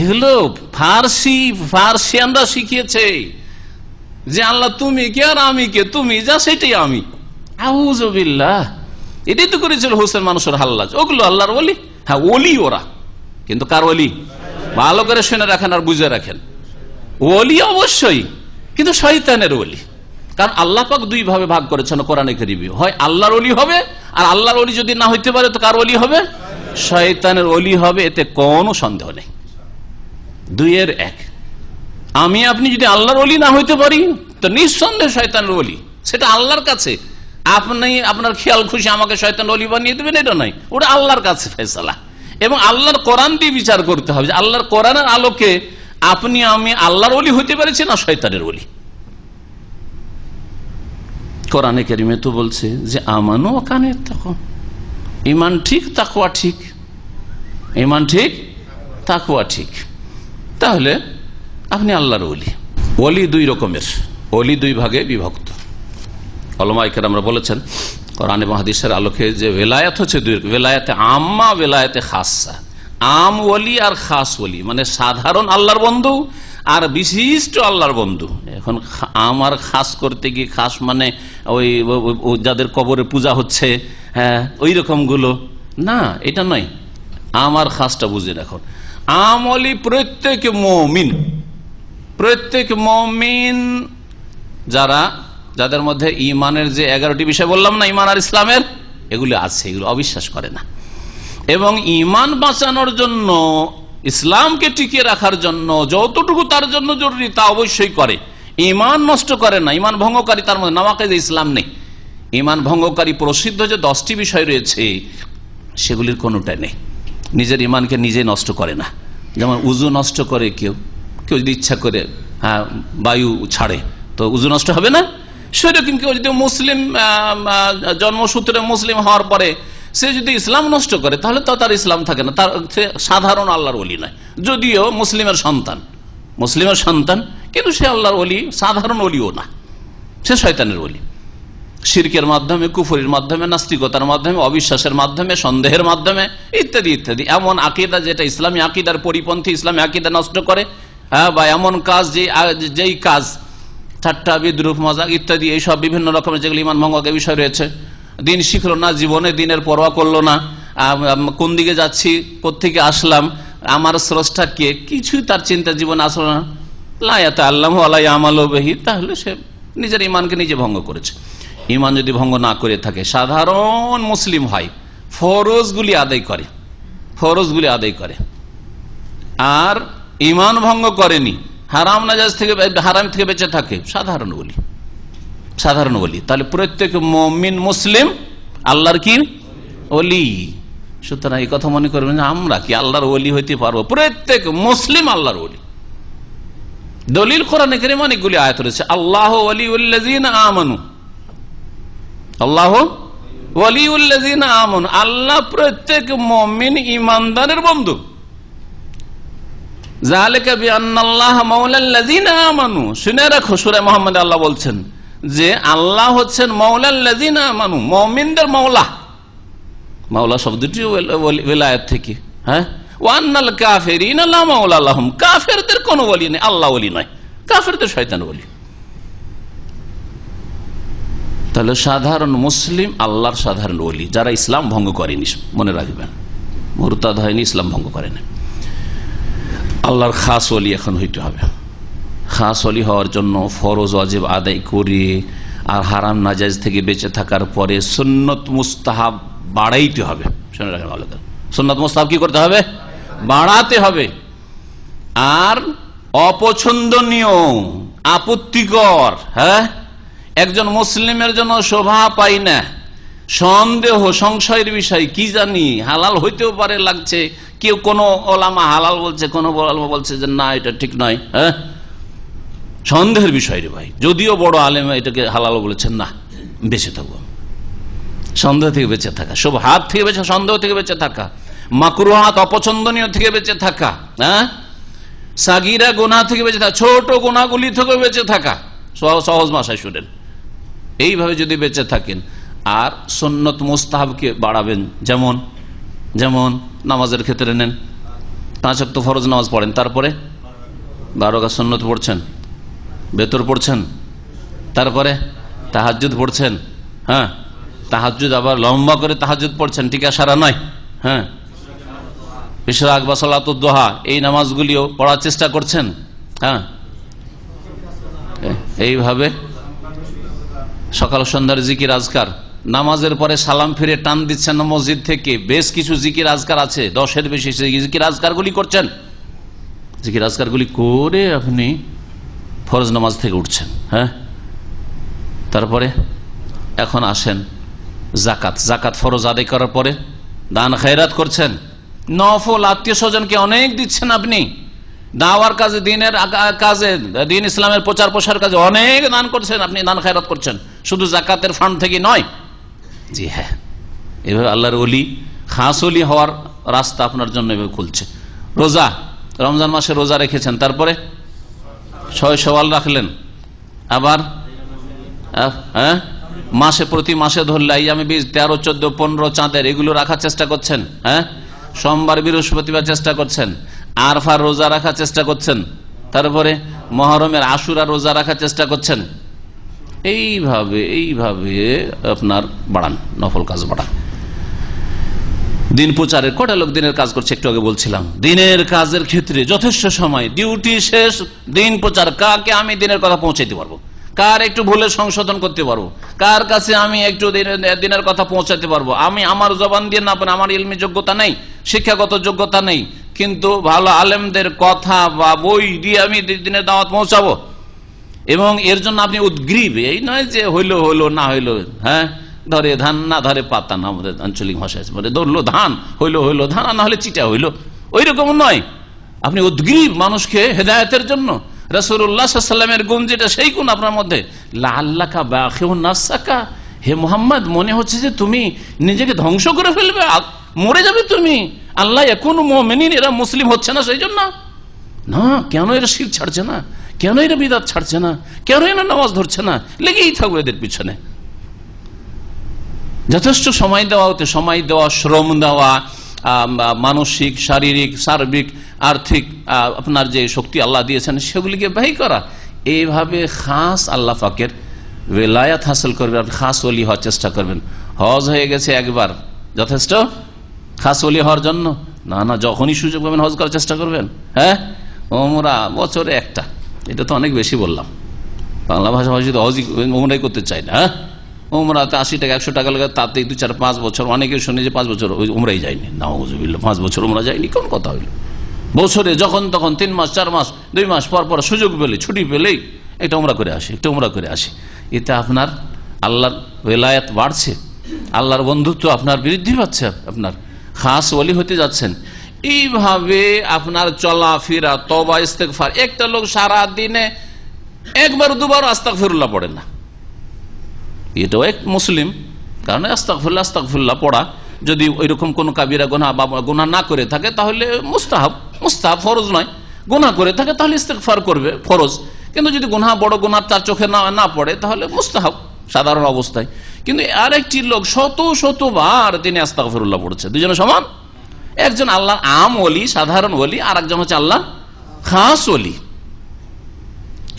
এগুলো ফার্সিয়ানরা শিখিয়েছে যে আল্লাহ তুমি কে আর আমি কে, তুমি যা সেটাই আমি। আউযুবিল্লাহ, এটাই তো করেছিল হোসেন মানুষের হাল্লাজ। ওগুলো আল্লাহর ওলি, হ্যাঁ ওলি ওরা, কিন্তু কার ওলি? ভালো করে শুনে রাখেন আর বুঝে রাখেন, ওলি অবশ্যই, কিন্তু শয়তানের ওলি। কারণ আল্লাহ পাক 2 ভাবে ভাগ করেছেন কোরআনে কারিমে, হয় আল্লাহর ওলি হবে, আর আল্লাহর ওলি যদি না হইতে পারে তো কার ওলি হবে? শয়তানের ওলি হবে, এতে কোনো সন্দেহ নেই। 2 এর 1। আমি আপনি যদি আল্লাহর ওলি না হইতে পারি তো নিঃসন্দেহে শয়তানের ওলি, সেটা আল্লাহর কাছে। আপনি আপনার খেয়াল খুশি আমাকে শয়তান ওলি বানিয়ে দেবেন, এটা নয়, ওটা আল্লাহর কাছে ফয়সালা। এবং আল্লাহর কোরআন দিয়ে বিচার করতে হবে যে আল্লাহর কোরআনের আলোকে আপনি আমি আল্লাহর ওলি হইতে পারছি না শয়তানের ওলি। কোরআনে কারিমে তো বলছে যে আমানু ওয়া কানু ইয়াত্তাকুন, ঈমান ঠিক তাকওয়া ঠিক, ঈমান ঠিক তাকওয়া ঠিক। তাহলে আপনি আল্লাহর ওলি। ওলি 2 রকমের, ওলি 2 ভাগে বিভক্ত। উলামায়ে কেরামরা বলেছেন কোরআন এবং হাদিসের আলোকে যে বেলায়েত হচ্ছে 2, বেলায়েতে আম্মা, বেলায়েতে খাসা। আম ওলি আর খাস ওলি, মানে সাধারণ আল্লাহর বন্ধু আর বিশিষ্ট আল্লাহর বন্ধু। এখন আম আর খাস করতে গিয়ে, খাস মানে ওই যাদের কবরে পূজা হচ্ছে, হ্যাঁ ওই রকম গুলো না, এটা নয়। আমার খাসটা বুঝে রাখুন। আম ওলি প্রত্যেক মুমিন, প্রত্যেক মুমিন যাদের মধ্যে ইমানের যে 11টি বিষয় বললাম না, ইমান আর ইসলামের, এগুলো আছে, এগুলো অবিশ্বাস করে না। এবং ইমান বাঁচানোর জন্য, ইসলামকে টিকিয়ে রাখার জন্য যতটুকু তার জন্য জরুরি তা অবশ্যই করে, ইমান নষ্ট করে না। ইমান ভঙ্গকারী তার মধ্যে নাওয়াকিদ ইসলাম নেই। ইমান ভঙ্গকারী প্রসিদ্ধ যে 10টি বিষয় রয়েছে সেগুলির কোনোটাই নেই। নিজের ইমানকে নিজে নষ্ট করে না। যেমন উযু নষ্ট করে কেউ যদি ইচ্ছা করে বায়ু ছাড়ে তো উযু নষ্ট হবে না। সেরকম কেউ যদি মুসলিম জন্মসূত্রে মুসলিম হওয়ার পরে সে যদি ইসলাম নষ্ট করে তাহলে তো তার ইসলাম থাকে না, তার সাধারণ আল্লাহর ওলি নয়। যদিও মুসলিমের সন্তান, কিন্তু সে আল্লাহর ওলি, সাধারণ ওলিও না, সে শয়তানের ওলি। শিরকের মাধ্যমে, কুফরির মাধ্যমে, নাস্তিকতার মাধ্যমে, অবিশ্বাসের মাধ্যমে, সন্দেহের মাধ্যমে, ইত্যাদি ইত্যাদি। এমন আকীদা যেটা ইসলামী আকীদার পরিপন্থী, ইসলামী আকীদা নষ্ট করে, বা এমন কাজ যেই কাজ ঠাট্টা, বিদ্রুপ, মজাক ইত্যাদি, এইসব বিভিন্ন রকমের যেগুলো ইমান ভঙ্গকের বিষয় রয়েছে। দিন শিখলো না, জীবনে দিনের পরোয়া করলো না, কোন দিকে যাচ্ছি, কোত্থেকে আসলাম, আমার স্রষ্টা কে, কিছুই তার চিন্তা জীবনে আসলো না, লা ইয়াতাআল্লামু ওয়া লা ইয়ামালু বিহি, তাহলে সে নিজের ইমানকে নিজে ভঙ্গ করেছে। ইমান যদি ভঙ্গ না করে থাকে, সাধারণ মুসলিম হয়, ফরজগুলি আদায় করে, আর ইমান ভঙ্গ করেনি, হারাম নাজায়েজ থেকে, হারাম থেকে বেঁচে থাকে, সাধারণ ওলি। তাহলে প্রত্যেক মুমিন মুসলিম আল্লাহর কি ওলি। সুতরাং এই কথা মনে করবেন যে আমরা কি আল্লাহর ওলি হইতে পারবো? প্রত্যেক মুসলিম আল্লাহর ওলি। দলিল কোরআনে কারীমে অনেকগুলি আয়াত রয়েছে। আল্লাহু ওয়ালিউল্লাযিনা আমানু, আল্লাহু ওয়ালিউল্লাযিনা আমানু, আল্লাহ প্রত্যেক মুমিন ঈমানদারের বন্ধু। যালিকা বিআন্নাল্লাহা মাওলাল্লাযিনা আমানু, শুনে রাখো, সূরা মুহাম্মদে আল্লাহ বলছেন যে আল্লাহ হচ্ছেন মাওলাল্লাযিনা আমানু, মুমিনদের মাওলা। মাওলা শব্দটি ওলায়াত থেকে, হ্যাঁ। ওয়ান্নাল কাফিরিনা লা মাওলা লাহুম, কাফেরদের কোনো ওলি নেই, আল্লাহ ওলি নয়, কাফেরদের শয়তান ওলি। তাহলে সাধারণ মুসলিম আল্লাহর সাধারণ ওলি, যারা ইসলাম ভঙ্গ করেনি, মনে রাখবেন, মুরতাদ হয়নি, ইসলাম ভঙ্গ করেনি। আল্লাহর খাস ওলি এখন হইতে হবে। খাস ওলি হওয়ার জন্য ফরজ ওয়াজিব আদায় করে আর হারাম নাজায়েজ থেকে বেঁচে থাকার পরে সুন্নত মুস্তাহাব বাড়াইতে হবে। শুনে রাখেন ভালো করে, সুন্নত মুস্তাহাব কি করতে হবে? বাড়াতে হবে। আর অপছন্দনীয়, আপত্তিকর, হ্যাঁ, একজন মুসলিমের জন্য শোভা পাই না, সন্দেহ, সংশয়ের বিষয়, কি জানি হালাল হইতেও পারে লাগছে, কেউ কোনো ওলামা হালাল বলছে, কোনো ওলামা বলছে যে না এটা ঠিক নয়, হ্যাঁ, সন্দেহের বিষয় রে ভাই। যদিও বড় আলেম এটাকে হালাল বলেছেন, না বেঁচে থাকবো, সন্দেহ থেকে বেঁচে থাকা, শুবহাত থেকে বেঁচে, সন্দেহ থেকে বেঁচে থাকা, মাকরুহাত অপছন্দনীয় থেকে বেঁচে থাকা, হ্যাঁ, সাগিরা গুনাহ থেকে বেঁচে থাকা, ছোট গুনাহগুলি থেকে বেঁচে থাকা, সহজ ভাষায় শুনেন। এইভাবে যদি বেঁচে থাকেন আর সুন্নত মুস্তাহাবকে বাড়াবেন, যেমন যেমন নামাজের ক্ষেত্রে নেন, 5 ওয়াক্ত ফরজ নামাজ পড়েন, তারপরে 12 রাকাত সুন্নত পড়ছেন, বেতর পড়ছেন, তারপরে তাহাজ্জুদ পড়ছেন, হ্যাঁ, তাহাজ্জুদ আবার লম্বা করে তাহাজ্জুদ পড়ছেন, ঠিক আছে, সারা নয়, হ্যাঁ, ইশরাক বা সালাতুদ দুহা এই নামাজগুলিও পড়ার চেষ্টা করছেন, হ্যাঁ, এইভাবে সকাল সন্ধ্যার জিকির আজকার, নামাজের পরে সালাম ফিরে টান দিচ্ছেন না মসজিদ থেকে, বেশ কিছু জিকির আজকার আছে, 10-এর বেশি জিকির আজকারগুলি করছেন, জিকির আজকারগুলি করে আপনি ফরজ নামাজ থেকে উঠছেন, হ্যাঁ। তারপরে এখন আসেন জাকাত, জাকাত ফরজ আদায় করার পরে দান খায়রাত করছেন, নফল আত্মীয় স্বজনকে অনেক দিচ্ছেন, আপনি দাওয়ার কাজে, দিনের কাজে, দিন ইসলামের প্রচার প্রসার কাজে অনেক দান করছেন, আপনি দান খায়রাত করছেন, শুধু জাকাতের ফান্ড থেকে নয়। জি হ্যাঁ, এভাবে আল্লাহর ওলি, খাস ওলি হওয়ার রাস্তা আপনার জন্য এভাবে খুলছে। রোজা, রমজান মাসে রোজা রেখেছেন, তারপরে 6 শাওয়াল রাখলেন, আবার হ্যাঁ মাসে, প্রতি মাসে ধরলে আইয়ামে 20, 13, 14, 15 চাঁদের এগুলো রাখার চেষ্টা করছেন, হ্যাঁ, সোমবার বৃহস্পতিবার চেষ্টা করছেন, আরফার রোজা রাখার চেষ্টা করছেন, তারপরে মুহররমের আশুরা রোজা রাখার চেষ্টা করছেন। এইভাবে এইভাবে আপনার বাড়ান, নফল কাজ বাড়ান। দিন প্রচারের কটা লোক দিনের কাজ করছে, একটু আগে বলছিলাম, দিনের কাজের ক্ষেত্রে যথেষ্ট সময়, ডিউটি শেষ, দিন প্রচার, কাকে আমি দিনের কথা পৌঁছাইতে পারবো, কার একটু ভুলে সংশোধন করতে পারবো, কার কাছে আমি একটু দিনের কথা পৌঁছাতে পারবো। আমি আমার জবান দিয়ে না পারি, আমার ইলমি যোগ্যতা নেই, শিক্ষাগত যোগ্যতা নেই, কিন্তু ভালো আলেমদের কথা বা বই দিয়ে আমি দিনের দাওয়াত পৌঁছাবো। এবং এর জন্য আপনি উদ্গ্রীব, এই নয় যে হইলো হইলো, না হইলো, হ্যাঁ, ধরে ধান না ধরে পাতা না, আমাদের আঞ্চলিক ভাষায় বলে, ধরলো ধান, হইলো হইলো ধান, না হলে চিটা হইলো, ওই রকম নয়। আপনি উদ্গ্রীব মানুষকে হেদায়েতের জন্য। রাসূলুল্লাহ সাল্লাল্লাহু আলাইহি ওয়াসাল্লামের গুণ যেটা, সেই গুণ আপনার মধ্যে, লাআল্লাকা বাখিউন নাফসাকা, হে মুহাম্মদ, মনে হচ্ছে যে তুমি নিজেকে ধ্বংস করে ফেলবে, মরে যাবে তুমি, আল্লাহ ইয়াকুনু মুমিনিন, এরা মুসলিম হচ্ছে না সেই জন্য না, কেন এরা শিরক ছাড়ছে না, কেন এরা বিদআত ছাড়ছে না, কেন এরা নামাজ ধরছে না, লেগেই থাকবে এদের পিছনে। যথেষ্ট সময় দেওয়া, হতে সময় দেওয়া, শ্রম দেওয়া, মানসিক, শারীরিক, সার্বিক, আর্থিক আপনার যে শক্তি আল্লাহ দিয়েছেন সেগুলিকে ব্যয় করা, এইভাবে খাস আল্লাহ পাকের ওয়ালায়াত হাসিল করবেন, খাস ওলি হওয়ার চেষ্টা করবেন। হজ হয়ে গেছে একবার, যথেষ্ট খাস ওলি হওয়ার জন্য না, না, যখনই সুযোগ পাবেন হজ করার চেষ্টা করবেন, হ্যাঁ। ওমরা বছরে একটা, এটা তো অনেক বেশি বললাম, বাংলা ভাষা ভাষী হজ ওমরাই করতে চাই না, হ্যাঁ, ওমরাতে 80 টাকা 100 টাকা লাগে, তাতে 2, 4, 5 বছর, অনেকে শুনে যে 5 বছর ওমরাই যায়নি, না, 5 বছর ওমরা যায়নি, কোন কথা হইল? বছরে যখন তখন 3 মাস 4 মাস 2 মাস পর পর সুযোগ পেলে, ছুটি পেলেই একটা ওমরা করে আসি, একটা ওমরা করে আসি, এতে আপনার আল্লাহর ওয়ালায়াত বাড়ছে, আল্লাহর বন্ধুত্ব আপনার বৃদ্ধি পাচ্ছে, আপনার খাস ওলি হতে যাচ্ছেন। এইভাবে আপনার চলাফেরা, তওবা, ইস্তেগফার। একটা লোক সারা দিনে 1বার 2বার আস্তাগফিরুল্লাহ পড়ে না, এটাও এক মুসলিম, কারণ আস্তাগফিরুল্লাহ আস্তাগফিরুল্লাহ পড়া যদি ওইরকম কোন কাবিরা গুনাহ বা গুনাহ না করে থাকে তাহলে মুস্তাহাব, ফরজ নয়। গুনাহ করে থাকে তাহলে ইস্তেগফার করবে, ফরজ। কিন্তু যদি গুনাহ, বড় গুনাহ তার চোখে না পড়ে তাহলে মুস্তাহাব সাধারণ অবস্থায়। কিন্তু আরেকটি লোক শতবার তিনি আস্তাগফিরুল্লাহ পড়ছে, দুজনে সমান। একজন আল্লাহ আম ওলি, সাধারণ ওলি, আর একজন হচ্ছে আল্লাহ খাস ওলি।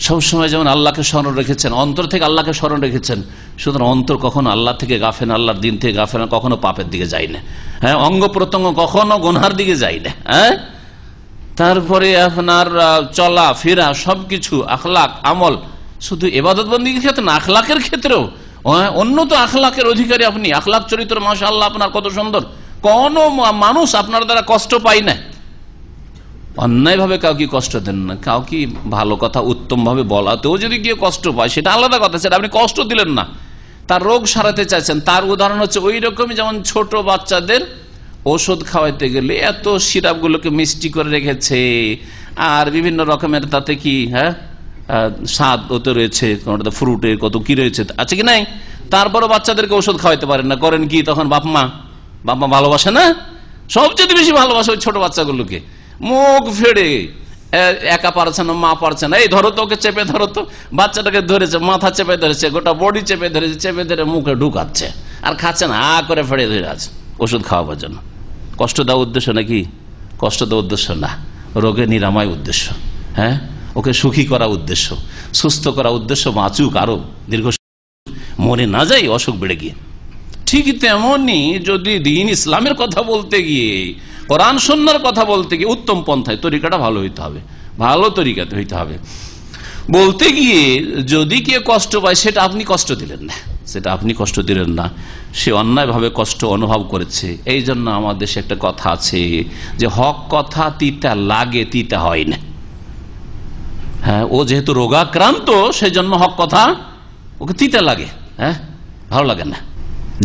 সবসময় যেমন আল্লাহকে স্মরণ রেখেছেন, অন্তর থেকে আল্লাহকে স্মরণ রেখেছেন, সুতরাং অন্তর কখনো আল্লাহ থেকে গাফেল, আল্লাহর দিন থেকে গাফেল, কখনো পাপের দিকে যায় না, হ্যাঁ, অঙ্গ প্রত্যঙ্গ কখনো গুনহার দিকে যায় না, হ্যাঁ। তারপরে আপনার চলা ফেরা সবকিছু, আখলাক, আমল, শুধু ইবাদত বন্দেগীর ক্ষেত্রে না, আখলাকের ক্ষেত্রেও উন্নত আখলাকের অধিকারী আপনি। আখলাক চরিত্র মাশাআল্লাহ আপনার কত সুন্দর, কোন মানুষ আপনার দ্বারা কষ্ট পায় না, অন্যায় ভাবে কাউকে কষ্ট দেন না, কাউকে ভালো কথা উত্তম ভাবে বলাতেও যদি গিয়ে কষ্ট পায় সেটা আলাদা কথা, সেটা আপনি কষ্ট দিলেন না, তার রোগ সারাতে চাইছেন। তার উদাহরণ হচ্ছে ওই রকমই যেমন ছোট বাচ্চাদের ওষুধ খাওয়াইতে গেলে এত সিরাপ গুলোকে মিষ্টি করে রেখেছে, আর বিভিন্ন রকমের তাতে কি, হ্যাঁ, স্বাদ ওতে রয়েছে, ফ্রুটের কত কি রয়েছে, আছে কি নাই, তারপরে বাচ্চাদেরকে ওষুধ খাওয়াইতে পারেন না, করেন কি তখন? বাপ মা ভালোবাসে না, সবচেয়ে বেশি ভালোবাসে ওই ছোট বাচ্চাগুলোকে। মুখ ফেড়ে, একা পারছে না, মা পারছে না, এই ধরো তো, ওকে চেপে ধরো তো। বাচ্চাটাকে ধরেছে, মাথা চেপে ধরেছে, গোটা বডি চেপে ধরেছে, চেপে ধরে মুখে ঢুকাচ্ছে আর খাচ্ছে না, করে ফেড়ে ধরে আছে ওষুধ খাওয়াবার জন্য। কষ্ট দেওয়া উদ্দেশ্য নাকি? কষ্ট দেওয়া উদ্দেশ্য না, রোগে নিরাময় উদ্দেশ্য। হ্যাঁ, ওকে সুখী করা উদ্দেশ্য, সুস্থ করা উদ্দেশ্য, বাঁচুক আরো দীর্ঘ, মরে না যায় অসুখ বেড়ে গিয়ে। ঠিক তেমনি যদি দিন ইসলামের কথা বলতে গিয়ে, কোরআন সুন্নাহর কথা বলতে গিয়ে উত্তম পন্থায়, তরিকাটা ভালো হইতে হবে, ভালো তরিকাতে হইতে হবে। বলতে গিয়ে যদি কেউ কষ্ট পায়, সেটা আপনি কষ্ট দিলেন না, সেটা আপনি কষ্ট দিলেন না, সে অন্যায়ভাবে কষ্ট অনুভব করেছে। এই জন্য আমাদের দেশে একটা কথা আছে যে হক কথা তিতা লাগে, তিতা হয় না। হ্যাঁ, ও যেহেতু রোগাক্রান্ত, সেই জন্য হক কথা ওকে তিতা লাগে, হ্যাঁ, ভালো লাগে না।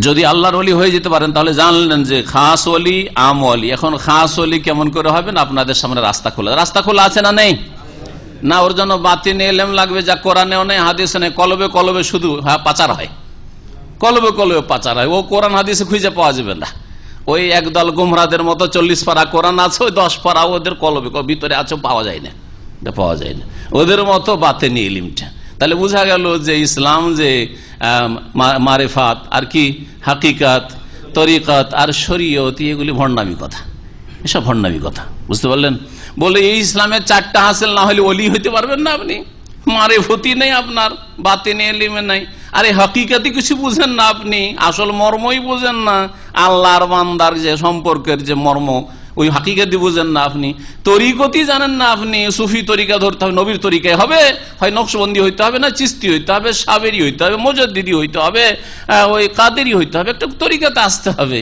যদি আল্লাহর ওলি হয়ে যেতে পারেন, তাহলে জানলেন যে খাস ওলি, আম ওলি। এখন খাস ওলি কেমন করে হবেন? আপনাদের সামনে রাস্তা খোলা, রাস্তা খোলা আছে না নেই? না, ওর জন্য বাতিন এলেম লাগবে, যা কোরআনেও নেই, হাদিসে নেই। কলবে কলবে শুধু পাচার হয়, কলবে কলবে পাচার হয়। ও কোরআন হাদিসে খুঁজে পাওয়া যাবে না। ওই একদল গুমরাদের মতো 40 পারা কোরআন আছে, ওই 10 পারা ওদের কলবে ভিতরে আছে, পাওয়া যায় না, পাওয়া যায় না। ওদের মতো বাতিনি ইলমটা। তাহলে বোঝা গেল যে ইসলাম যে মারেফাত আর কি হাকিকাত, তরিকাত আর শরীয়ত, এগুলি ভণ্ডামি কথা, এসব ভণ্ডামি কথা। বুঝতে পারলেন? বলে এই ইসলামের 4টা হাসিল না হলে ওলি হইতে পারবেন না আপনি। মারেফতি নেই আপনার, বাতিনি ইলমে নাই, আরে হাকিকাতি কিছু বুঝেন না আপনি, আসল মর্মই বুঝেন না। আল্লাহর বান্দার যে সম্পর্কের যে মর্ম, ওই হাকিকাতি বুঝেন না আপনি। তরিকতি জানেন না আপনি। সুফি তরিকা ধরতে হবে, নবীর তরিকায় হবে, হয় নকশবন্দি হইতে হবে, না চিস্তি হইতে হবে, সাবেরি হইতে হবে, মুজাদ্দিদি হইতে হবে, ওই কাদেরি হইতে হবে, একটা তরিকাতে আসতে হবে।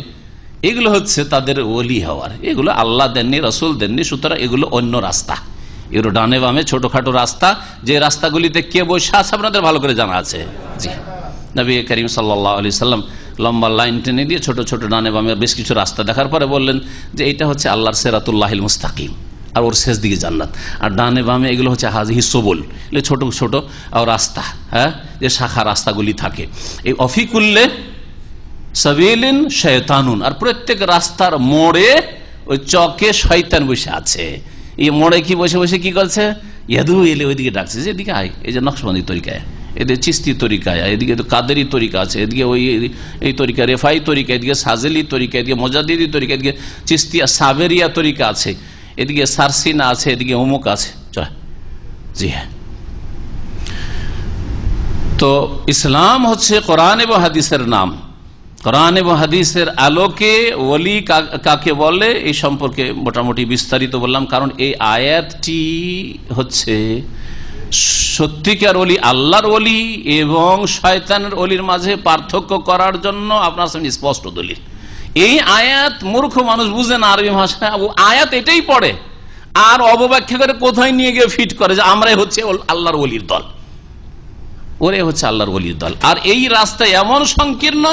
এগুলো হচ্ছে তাদের ওলি হওয়ার। এগুলো আল্লাহ দেননি, রসুল দেননি, সুতরাং এগুলো অন্য রাস্তা। এগুলো ডানে বামে ছোটখাটো রাস্তা, যে রাস্তাগুলিতে কে বসে আছে আপনাদের ভালো করে জানা আছে। জি, নবী করিম সাল্লাল্লাহু আলাইহি সাল্লাম লম্বা লাইন টেনে দিয়ে ছোট ছোট ডানে বামে বেশ কিছু রাস্তা দেখার পরে বললেন যে এটা হচ্ছে আল্লাহর সিরাতুল্লাহিল মুস্তাকিম, আর ওর শেষ দিকে জান্নাত, আর ডানে বামে এগুলো হচ্ছে হাজিহি সবুল, ছোট ছোট রাস্তা, হ্যাঁ, যে শাখা রাস্তাগুলি থাকে। এই অফিকুল্লে সাবিলিন শয়তানুন, আর প্রত্যেক রাস্তার মোড়ে ওই চকে শয়তান বসে আছে। এই মোড়ে কি বসে বসে কি করছে? ইয়াদু এলে ওইদিকে ডাকছে, যে এদিকে আয়, এই যে নকশবন্দি তরিকায়, এদের চিস্তি তরিকায়, এদিকে তো কাদেরি তরিকা আছে, এদিকে ওই এই তরিকা রেফাই তরিকা, এদিকে সাজেলি তরিকা, এদিকে মোজাদ্দিদি তরিকা, এদিকে চিস্তিয়া সাবেরিয়া তরিকা আছে, এদিকে সারসিনা আছে, এদিকে অমুক আছে। জি হ্যাঁ, তো ইসলাম হচ্ছে কোরআন এবং হাদিসের নাম। কোরআন এবং হাদিসের আলোকে ওলি কাকে বলে এই সম্পর্কে মোটামুটি বিস্তারিত বললাম, কারণ এই আয়াতটি হচ্ছে সত্যিকার ওলি, আল্লাহর ওলি এবং শয়তানের ওলির মাঝে পার্থক্য করার জন্য আপনার সামনে স্পষ্ট দলিল। এই আয়াত মূর্খ মানুষ বুঝে না আরবি ভাষা, আয়াত এটাই পড়ে আর অবব্যাখ্যা করে কোথায় নিয়ে গিয়ে ফিট করে যে আমরাই হচ্ছে আল্লাহর ওলির দল, ওরে হচ্ছে আল্লাহর ওলির দল। আর এই রাস্তা এমন সংকীর্ণ,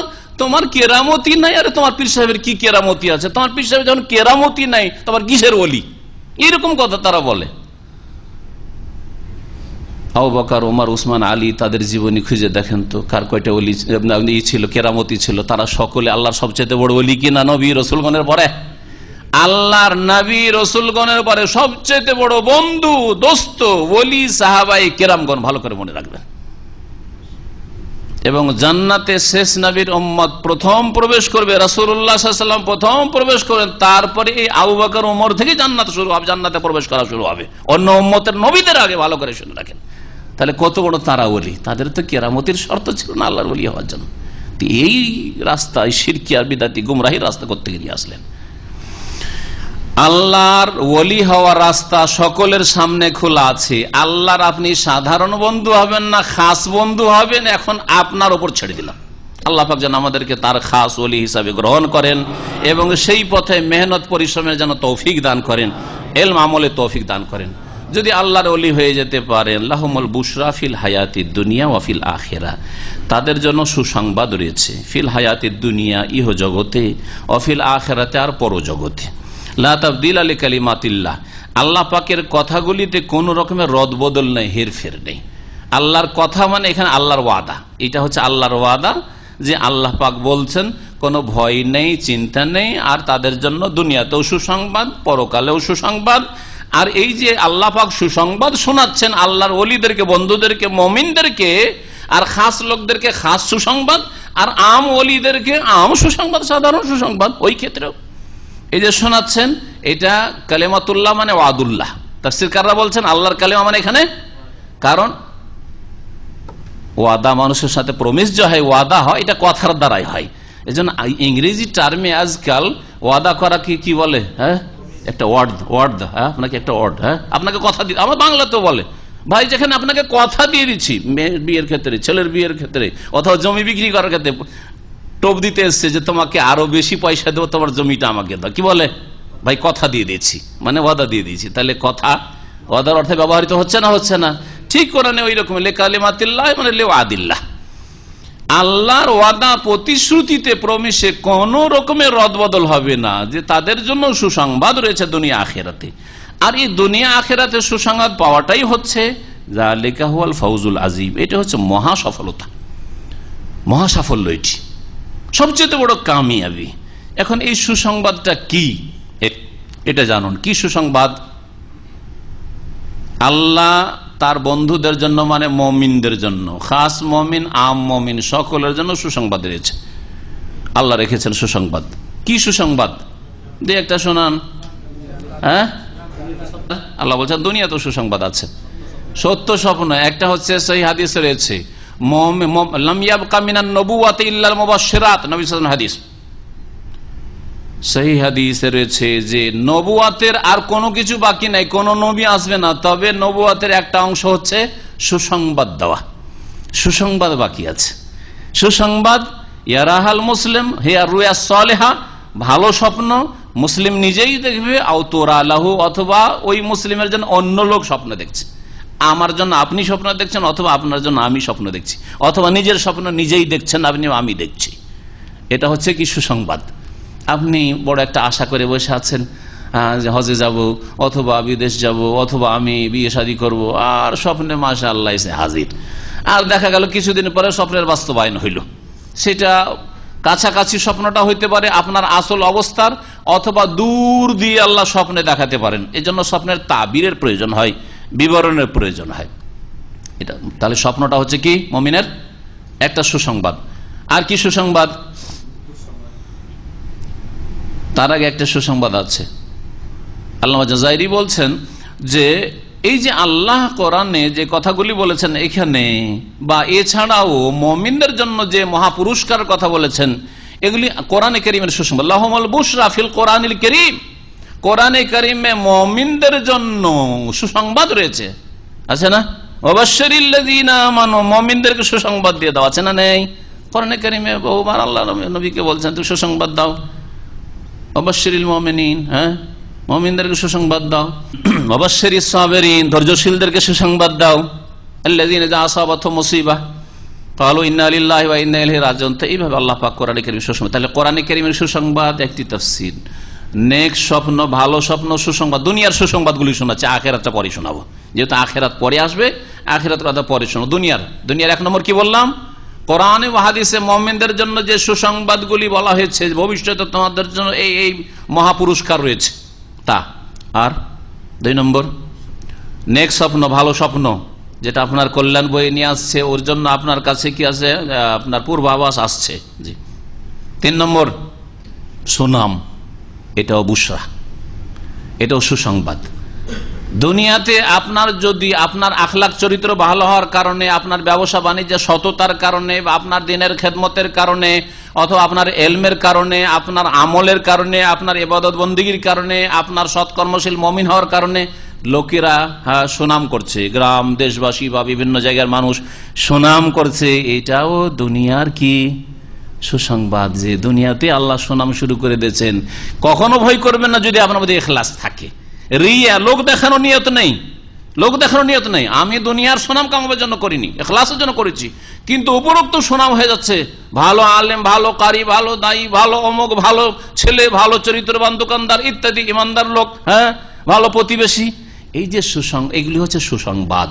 তোমার কেরামতি নাই, আরে তোমার পীর সাহেবের কি কেরামতি আছে? তোমার পীর সাহেব যখন কেরামতি নাই, তোমার কিসের ওলি? এরকম কথা তারা বলে। আবু বকর, ওমর, উসমান, আলী, তাদের জীবনী খুঁজে দেখেন তো কার কয়টা ওলি ছিল, কেরামতি ছিল। তারা সকলে আল্লাহর সবচেয়ে বড় ওলি কিনা নবী রসুলগণের পরে? আল্লাহর নবী রসুলগণের পরে সবচেয়ে বড় বন্ধু, দোস্ত, ওলি সাহাবাই কেরামগণ, ভালো করে মনে রাখবেন। এবং জান্নাতে শেষ নবীর উম্মত প্রথম প্রবেশ করবে, রাসূলুল্লাহ সাল্লাল্লাহু আলাইহি ওয়াসাল্লাম প্রথম প্রবেশ করবেন, তারপরে এই আবু বকর, ওমর থেকে জান্নাত শুরু হবে, জান্নাতে প্রবেশ করা শুরু হবে অন্য উম্মতের নবীদের আগে। ভালো করে শুনে রাখেন, তাহলে কত বড় তারা ওলি। তাদের তো কেরামতির শর্ত ছিল না আল্লাহর ওলি হওয়ার জন্য। এই রাস্তায় শিরকি আর বিদাতি গুমরাহির রাস্তা করতে গিয়ে আসলেন। আল্লাহর ওলি হওয়ার রাস্তা সকলের সামনে খোলা আছে। আল্লাহর আপনি সাধারণ বন্ধু হবেন না খাস বন্ধু হবেন, এখন আপনার উপর ছেড়ে দিলাম। আল্লাহ পাক যেন আমাদেরকে তার খাস ওলি হিসাবে গ্রহণ করেন এবং সেই পথে মেহনত পরিশ্রমের যেন তৌফিক দান করেন, ইলম আমলে তৌফিক দান করেন। যদি আল্লাহর ওলি হয়ে যেতে পারেন, লাহুমুল বুশরা ফিল হায়াতিদ দুনিয়া ওয়া ফিল আখিরা, তাদের জন্য সুসংবাদ রয়েছে। ফিল হায়াতিদ দুনিয়া, ইহ জগতে, ওয়া ফিল আখিরাতে, আর পরজগতে। লা তাবদিলা লিকালিমাতিল্লাহ, আল্লাহ পাকের কথাগুলিতে কোন রকমের রদবদল নেই, হেরফের নেই। আল্লাহর কথা মানে এখানে আল্লাহর ওয়াদা, এটা হচ্ছে আল্লাহর ওয়াদা যে আল্লাহ পাক বলছেন কোনো ভয় নেই, চিন্তা নেই, আর তাদের জন্য দুনিয়াতেও সুসংবাদ, পরকালেও সুসংবাদ। আর এই যে আল্লাহ পাক সুসংবাদ শোনাচ্ছেন আল্লাহর ওলিদেরকে, বন্ধুদেরকে, মুমিনদেরকে, আর খাস লোকদেরকে খাস সুসংবাদ, আর আম ওলিদেরকে আম সুসংবাদ, সাধারণ সুসংবাদ। ওই ক্ষেত্রেও এই যে শোনাচ্ছেন, এটা কালেমাতুল্লাহ মানে ওয়াদুল্লাহ। তাফসীরকাররা বলছেন আল্লাহর কালেমা মানে এখানে, কারণ ওয়াদা মানুষের সাথে প্রমিস যে হয়, ওয়াদা হয়, এটা কথার দ্বারাই হয়। এই জন্য ইংরেজি টার্মে আজকাল ওয়াদা করা কি বলে, হ্যাঁ একটা ওয়ার্ড, হ্যাঁ আপনাকে একটা ওয়ার্ড, হ্যাঁ আপনাকে কথা দিই, আমার বাংলাতেও বলে ভাই যেখানে আপনাকে কথা দিয়ে দিচ্ছি, মেয়ের বিয়ের ক্ষেত্রে, ছেলের বিয়ের ক্ষেত্রে, অথবা জমি বিক্রি করার ক্ষেত্রে টোপ দিতে এসছে যে তোমাকে আরো বেশি পয়সা দেবো, তোমার জমিটা আমাকে দাও, কি বলে ভাই কথা দিয়ে দিয়েছি, মানে ওয়াদা দিয়ে দিয়েছি। তাহলে কথা ওয়াদার অর্থে ব্যবহৃত হচ্ছে না, হচ্ছে না? ঠিক করে নেই ওই রকম, লেকালিমাতিল্লাহ মানে লেওয়াদিল্লাহ, আল্লাহর ওয়াদা প্রতিশ্রুতিতে, প্রমিসে কোন রকমের রদবদল হবে না, যে তাদের জন্য সুসংবাদ রয়েছে দুনিয়া আখেরাতে। আর এই দুনিয়া আখেরাতে সুসংবাদ পাওয়াটাই হচ্ছে যালিকা হুয়াল ফাউজুল আজিম, এটা হচ্ছে মহা সফলতা, মহা সাফল্য, এটি সবচেয়ে বড় কামিয়াবি। এখন এই সুসংবাদটা কি, এটা জানুন। কি সুসংবাদ? আল্লাহ তার বন্ধুদের জন্য, মানে মমিনদের জন্য, খাস মমিন, আম মমিন, সকলের জন্য সুসংবাদ রয়েছে। আল্লাহ রেখেছেন সুসংবাদ। কি সুসংবাদ দিয়ে একটা শোনান। হ্যাঁ, আল্লাহ বলছেন দুনিয়াতেও সুসংবাদ আছে, সত্য স্বপ্ন। একটা হচ্ছে সহিহ হাদিসে রয়েছে, লাম ইয়াবকা মিনান নবুওয়াতি ইল্লাল মুবাশশিরাত, নবী সাল্লাল্লাহু আলাইহি ওয়াসাল্লাম হাদিস। সহিহ হাদিসে রয়েছে যে নবুয়াতের আর কোনো কিছু বাকি নাই, কোন নবী আসবে না, তবে নবুয়াতের একটা অংশ হচ্ছে সুসংবাদ দেওয়া। সুসংবাদ বাকি আছে। সুসংবাদ ইয়ারাহাল মুসলিম হিয়া রুয়া সালেহা, ভালো স্বপ্ন মুসলিম নিজেই দেখবে, আউতুরা লাহু, অথবা ওই মুসলিমের জন্য অন্য লোক স্বপ্ন দেখছে। আমার জন্য আপনি স্বপ্ন দেখছেন, অথবা আপনার জন্য আমি স্বপ্ন দেখছি, অথবা নিজের স্বপ্ন নিজেই দেখছেন আপনি, আমি দেখছি। এটা হচ্ছে কি সুসংবাদ। আপনি বড় একটা আশা করে বসে আছেন যে হজে যাব, অথবা বিদেশ যাব, অথবা আমি বিয়ে শাদী করবো, আর স্বপ্নে মাশাআল্লাহ এসে হাজির। আর দেখা গেল কিছুদিন পরে স্বপ্নের বাস্তবায়ন হইল। সেটা কাছাকাছি স্বপ্নটা হইতে পারে আপনার আসল অবস্থার, অথবা দূর দিয়ে আল্লাহ স্বপ্নে দেখাতে পারেন। এজন্য স্বপ্নের তাবিরের প্রয়োজন হয়, বিবরণের প্রয়োজন হয়। এটা তাহলে স্বপ্নটা হচ্ছে কি মুমিনের একটা সুসংবাদ। আর কি সুসংবাদ? তার আগে একটা সুসংবাদ আছে। আল্লামা জাযাইরি বলছেন যে এই যে আল্লাহ কোরআনে যে কথাগুলি বলেছেন এখানে, বা এছাড়াও মুমিনদের জন্য যে মহাপুরস্কার কথা বলেছেন, এগুলি কোরআনে কারীমের সুসংবাদ। লাহুমুল বুশরা ফিল কোরআনিল কারীম, কোরআনে কারীমে মুমিনদের জন্য সুসংবাদ রয়েছে, আছে না? ওয়াবাশশিরিল লাযিনা আমানু, মুমিনদেরকে সুসংবাদ দিয়ে দাও, আছে না নেই? কোরআনে কারীমে বহুবার আল্লাহ নবীকে বলছেন তুমি সুসংবাদ দাও, ওয়াবাশশিরিল মুমিনিন, হ্যাঁ মুমিনদেরকে সুসংবাদ দাও। ওয়াবাশশিরিস সাবিরিন, ধৈর্যশীলদেরকে সুসংবাদ দাও। আল্লাযিনা ইযা আসাবাতহুম মুসিবা ক্বালু ইন্না লিল্লাহি ওয়া ইন্না ইলাইহি রাজিউন। তো এইভাবে আল্লাহ পাক কোরআনে কারীম সুসংবাদ। তাহলে কোরআনে কারীমের সুসংবাদ একটি তাফসীর। নেক স্বপ্ন, ভালো স্বপ্ন, সুসংবাদ। দুনিয়ার সুসংবাদগুলি শোনাচ্ছে, আখিরাতটা পরে শোনাবো, যেহেতু আখিরাত পরে আসবে, আখিরাতের কথা পরে শোনো। দুনিয়ার এক নম্বর কি বললাম? কোরআনে ও হাদিসে মুমিনদের জন্য যে সুসংবাদগুলি বলা হয়েছে, ভবিষ্যতে তোমাদের জন্য এই মহাপুরস্কার রয়েছে তা। আর দুই নম্বর নেক স্বপ্ন, ভালো স্বপ্ন, যেটা আপনার কল্যাণ বয়ে নিয়ে আসছে, ওর জন্য আপনার কাছে কি আছে? আপনার পূর্বাভাস আসছে। জি। তিন নম্বর সুনাম, এটাও বুশরা, এটাও সুসংবাদ। দুনিয়াতে আপনার যদি আপনার আখলাক চরিত্র ভালো হওয়ার কারণে, আপনার ব্যবসা বাণিজ্য সততার কারণে, আপনার দিনের খেদমতের কারণে, অথবা আপনার এলমের কারণে, আপনার আমলের কারণে, আপনার ইবাদত বন্দেগীর কারণে, আপনার সৎকর্মশীল মুমিন হওয়ার কারণে লোকেরা সুনাম করছে, গ্রাম দেশবাসী বা বিভিন্ন জায়গার মানুষ সুনাম করছে, এটাও দুনিয়ার কি সুসংবাদ, যে দুনিয়াতে আল্লাহ সুনাম শুরু করে দিয়েছেন। কখনো ভয় করবেন না যদি আপনার মধ্যে ইখলাস থাকে। রিয়া, লোক দেখানো নিয়ত নেই, লোক দেখানো নিয়ত নেই। আমি দুনিয়ার সুনাম কামাবার জন্য করিনি, ইখলাসের জন্য করেছি, কিন্তু উপরোক্ত সুনাম হয়ে যাচ্ছে, ভালো আলেম, ভালো কারি, ভালো দায়ী, ভালো অমুক, ভালো ছেলে, ভালো চরিত্রবান দোকানদার ইত্যাদি, ইমানদার লোক, হ্যাঁ ভালো প্রতিবেশী। এই যে এগুলি হচ্ছে সুসংবাদ।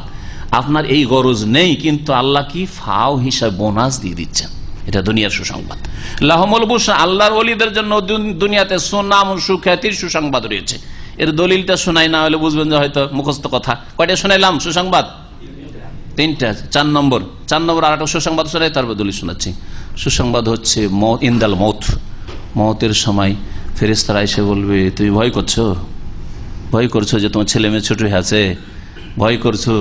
আপনার এই গরজ নেই, কিন্তু আল্লাহ কি ফাও হিসাবে বোনাস দিয়ে দিচ্ছেন। এটা দুনিয়ার সুসংবাদ। লাহমুল বুশরা, আল্লাহর ওলিদের জন্য দুনিয়াতে সুনাম সুখ্যাতির সুসংবাদ রয়েছে। এর দলিলটা শোনাই না হলে বুঝবেন যে হয়তো মুখস্থ কথা। কয়টা শোনাইলাম সুসংবাদ? 3টা। 4 নম্বর আর একটা সুসংবাদ শোনাই, তারপর দলিল শোনাচ্ছি। সুসংবাদ হচ্ছে ইন্দাল মৌত, মৌতের সময় ফেরেশতারা এসে বলবে, তুমি ভয় করছো যে তোমার ছেলে মেয়ে ছোট হয়ে আছে, ভয় করছো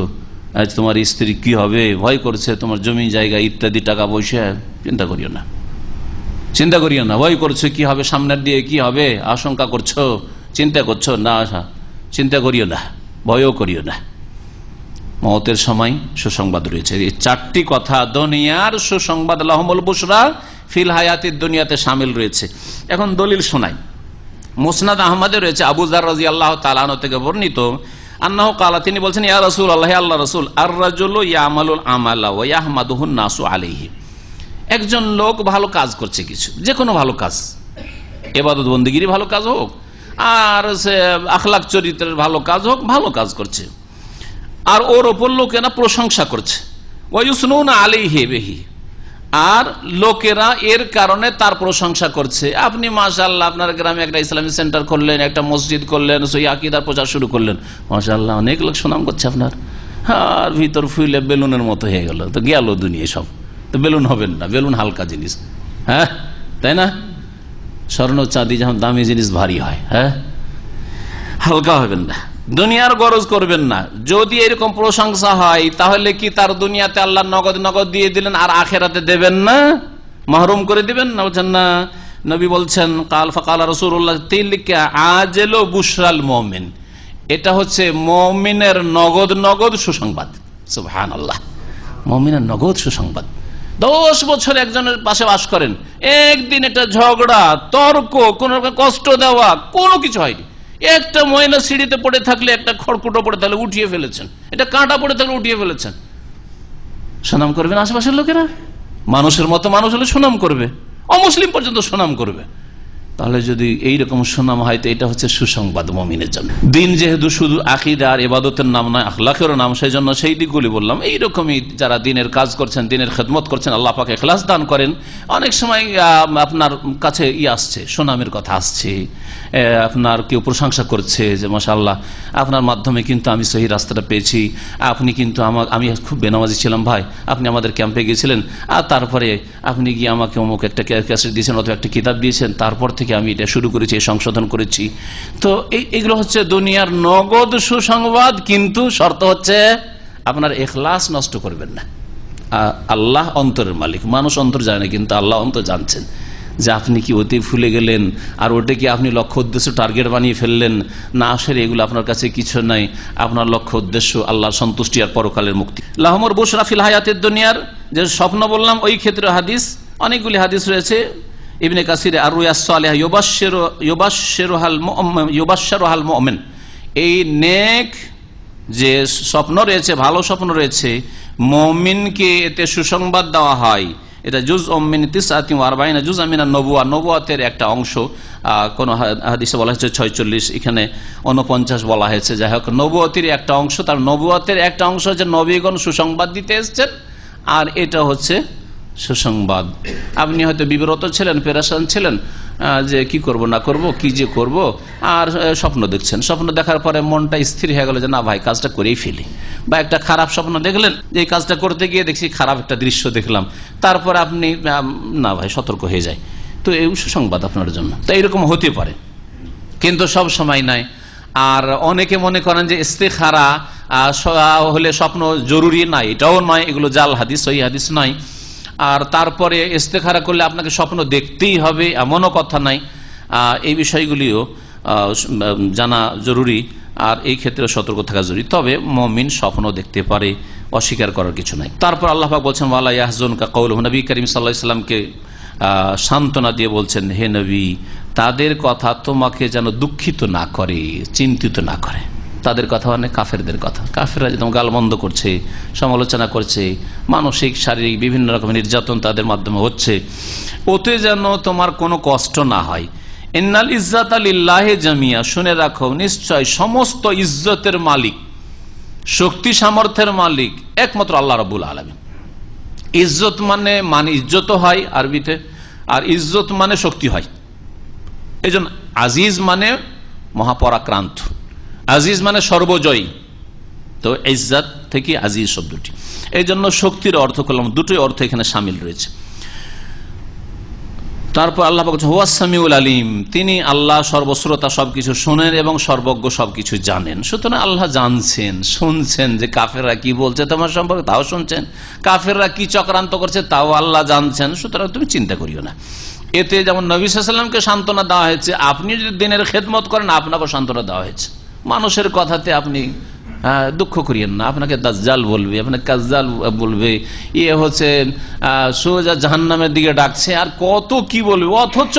আজ তোমার স্ত্রী কি হবে, ভয় করছে তোমার জমি জায়গা ইত্যাদি টাকা পয়সা, চিন্তা করিও না। ভয় করছো কি হবে, সামনের দিয়ে কি হবে আশঙ্কা করছো, চিন্তা করছো না, চিন্তা করিও না, ভয়ও করিও না। মওতের সময় সুসংবাদ রয়েছে। এই 4টি কথা দুনিয়ার সুসংবাদ লাহমুল বুশরা ফিল হায়াতিদ দুনিয়াতে শামিল রয়েছে। এখন দলিল শোনাই। মুসনাদ আহমদে রয়েছে আবু যার রাদিয়াল্লাহু তাআলা আনহু থেকে বর্ণিত, আন্নাহু ক্বালা, তিনি বলছেন, ইয়া রাসূলুল্লাহ, হে আল্লাহর রাসূল, আর রাজুলু ইয়ামালুল আমালা ওয়া ইয়াহমাদুহুন নাসু আলাইহি। একজন লোক ভালো কাজ করছে, কিছু যে কোনো ভালো কাজ, ইবাদত বন্দেগীর ভালো কাজ হোক আর সে আখলাক চরিত্রের ভালো কাজ হোক, ভালো কাজ করছে, আর ওর ওপর লোকেরা প্রশংসা করছে, ওয়া ইউসনুনা আলাইহি বিহি, আর লোকেরা এর কারণে তার প্রশংসা করছে। আপনি মাশাআল্লাহ আপনার গ্রামে একটা ইসলামিক সেন্টার করলেন, একটা মসজিদ করলেন, সহি আকীদার প্রচার শুরু করলেন, মাশাআল্লাহ অনেক লোক সুনাম করছে আপনার, আর ভিতর ফুলে বেলুনের মতো হয়ে গেল, তো গেল দুনিয়া সব। তো বেলুন হবেন না, বেলুন হালকা জিনিস, হ্যাঁ তাই না? স্বর্ণ চাঁদি যখন দামি জিনিস ভারী হয়, হ্যাঁ হালকা হবেন না, দুনিয়ার গরজ করবেন না। যদি এরকম প্রশংসা হয় তাহলে কি তার দুনিয়াতে আল্লাহ নগদ দিয়ে দিলেন আর আখেরাতে দেবেন না, মাহরুম করে দিবেন না? বলছেন না, নবী বলছেন কাল ফাকাল রাসূলুল্লাহ তিলকা আজেল বুশরাল মুমিন, এটা হচ্ছে মুমিনের নগদ সুসংবাদ। সুবহানাল্লাহ, মুমিনের নগদ সুসংবাদ। 10 বছর একজনের পাশে বাস করেন, একদিন একটা ঝগড়া তর্ক কোন কষ্ট দেওয়া কোনো কিছু হয়নি, একটা ময়লা সিঁড়িতে পড়ে থাকলে, একটা খড়কুটো পড়ে থাকলে উঠিয়ে ফেলেছেন, এটা কাঁটা পড়ে থাকলে উঠিয়ে ফেলেছেন, সুনাম করবেন আশেপাশের লোকেরা? মানুষের মতো মানুষ হলে সুনাম করবে, অমুসলিম পর্যন্ত সুনাম করবে। তাহলে যদি এইরকম সুনাম হয় তো এটা হচ্ছে সুসংবাদ মুমিনের জন্য। দিন যেহেতু শুধু আকীদা আর ইবাদতের নাম নয়, আখলাকেরও নাম, সেই জন্য সেই দিকগুলি বললাম। এইরকমই যারা দিনের কাজ করছেন, দিনের খেদমত করছেন, আল্লাহ পাক ইখলাস দান করেন। অনেক সময় আপনার কাছে আসছে, সুনামের কথা আসছে, আপনার কেউ প্রশংসা করছে যে মাশাআল্লাহ আপনার মাধ্যমে কিন্তু আমি সহি রাস্তাটা পেয়েছি, আপনি কিন্তু আমি খুব বেনামাজি ছিলাম ভাই, আপনি আমাদের ক্যাম্পে গিয়েছিলেন, আর তারপরে আপনি গিয়ে আমাকে অমুক একটা ক্যাসেট দিয়েছেন অথবা একটা কিতাব দিয়েছেন, তারপর থেকে আমি এটা শুরু করেছি, সংশোধন করেছি। তো এইগুলো হচ্ছে দুনিয়ার নগদ সুসংবাদ, কিন্তু শর্ত হচ্ছে আপনার ইখলাস নষ্ট করবেন না। আল্লাহ অন্তরের মালিক, মানুষ অন্তর জানে, কিন্তু আল্লাহ অন্তর জানছেন যে আপনি কি অতি ভুলে গেলেন, আর ওটা কি আপনি লক্ষ্য উদ্দেশ্য টার্গেট বানিয়ে ফেললেন না, আসলে এগুলো আপনার কাছে কিছু নাই, আপনার লক্ষ্য উদ্দেশ্য আল্লাহর সন্তুষ্টি আর পরকালের মুক্তি। লাহমুল বুশরা ফিল হায়াতিদ দুনিয়ার যে স্বপ্ন বললাম, ওই ক্ষেত্রে হাদিস, অনেকগুলি হাদিস রয়েছে। ইবনে কাসির আর রুয়াস সালেহা ইউবাশশিরুহাল মুমিন, এই নেক যে স্বপ্ন রয়েছে, ভালো স্বপ্ন রয়েছে, মুমিনকে এতে সুসংবাদ দেওয়া হয়। এটা জুজ মিন 49 জুজ মিনান নবুয়া, নবুয়াতের একটা অংশ। কোন হাদিসে বলা হয়েছে 46, এখানে 49 বলা হয়েছে। যাই হোক, নবুয়াতের একটা অংশ, তার নবুয়াতের একটা অংশ হচ্ছে নবীগণ সুসংবাদ দিতে এসেছেন, আর এটা হচ্ছে সুসংবাদ। আপনি হয়তো বিব্রত ছিলেন, পেরেশান ছিলেন যে কি করব না করব, কি যে করব, আর স্বপ্ন দেখছেন, স্বপ্ন দেখার পরে মনটা স্থির হয়ে গেল যে না ভাই কাজটা করেই ফেলি, বা একটা খারাপ স্বপ্ন দেখলেন যে এই কাজটা করতে গিয়ে দেখছি খারাপ একটা দৃশ্য দেখলাম, তারপর আপনি না ভাই সতর্ক হয়ে যায়, তো এই সুসংবাদ আপনার জন্য। তো এইরকম হতে পারে, কিন্তু সব সময় নাই। আর অনেকে মনে করেন যে ইস্তেখারা হলে স্বপ্ন জরুরি নাই, এটাও নয়, এগুলো জাল হাদিস, সহিহ হাদিস নয়। আর তারপরে ইস্তেখারা করলে আপনাকে স্বপ্ন দেখতেই হবে এমনও কথা নাই। এই বিষয়গুলিও জানা জরুরি, আর এই ক্ষেত্রে সতর্ক থাকা জরুরি। তবে মুমিন স্বপ্ন দেখতে পারে, অস্বীকার করার কিছু নাই। তারপর আল্লাহ পাক বলছেন ওয়ালা ইয়াহজুনকা কাউলুহুম, নবী করিম সাল্লাল্লাহু আলাইহি ওয়াসাল্লামকে সান্ত্বনা দিয়ে বলছেন, হে নবী তাদের কথা তোমাকে যেন দুঃখিত না করে, চিন্তিত না করে। তাদের কথা মানে কাফেরদের কথা, কাফেররা যেমন গালমন্দ করছে, সমালোচনা করছে, মানসিক শারীরিক বিভিন্ন রকমের নির্যাতন তাদের মাধ্যমে হচ্ছে, ওতে যেন তোমার কোনো কষ্ট না হয়। ইন্নাল ইজ্জাতা লিল্লাহি জামিয়া, শুনে রাখো নিশ্চয় সমস্ত ইজ্জতের মালিক, শক্তি সামর্থ্যের মালিক একমাত্র আল্লাহ রাব্বুল আলামিন। ইজ্জত মানে ইজ্জত হয় আরবিতে, আর ইজ্জত মানে শক্তি হয়। এই জন্য আজিজ মানে মহাপরাক্রান্ত, আজিজ মানে সর্বজয়ী। তো ইজ্জত থেকে আজিজ শব্দটি, এই জন্য শক্তির অর্থ করলাম, দুটোই অর্থ এখানে সামিল রয়েছে। তারপর আল্লাহ বলছেন হুয়াস সামিউল আলিম, তিনি আল্লাহ সর্বশ্রোতা, সবকিছু শোনেন এবং সর্বজ্ঞ, সবকিছু জানেন। সুতরাং আল্লাহ জানছেন, শুনছেন যে কাফেররা কি বলছে তোমার সম্পর্কে, তাও শুনছেন। কাফেররা কি চক্রান্ত করছে তাও আল্লাহ জানছেন। সুতরাং তুমি চিন্তা করিও না। এতে যেমন নবী সাল্লাল্লাহু আলাইহি ওয়াসাল্লামকে সান্ত্বনা দেওয়া হয়েছে, আপনি যদি দিনের খেদমত করেন আপনাকেও সান্ত্বনা দেওয়া হয়েছে। মানুষের কথাতে আপনি দুঃখ করিয়েন না, আপনাকে দাজ্জাল বলবে, আপনাকে কাজ্জাল বলবে, ইয়ে হচ্ছে সোজা জাহান্নামের দিকে ডাকছে, আর কত কি বলবে, অথচ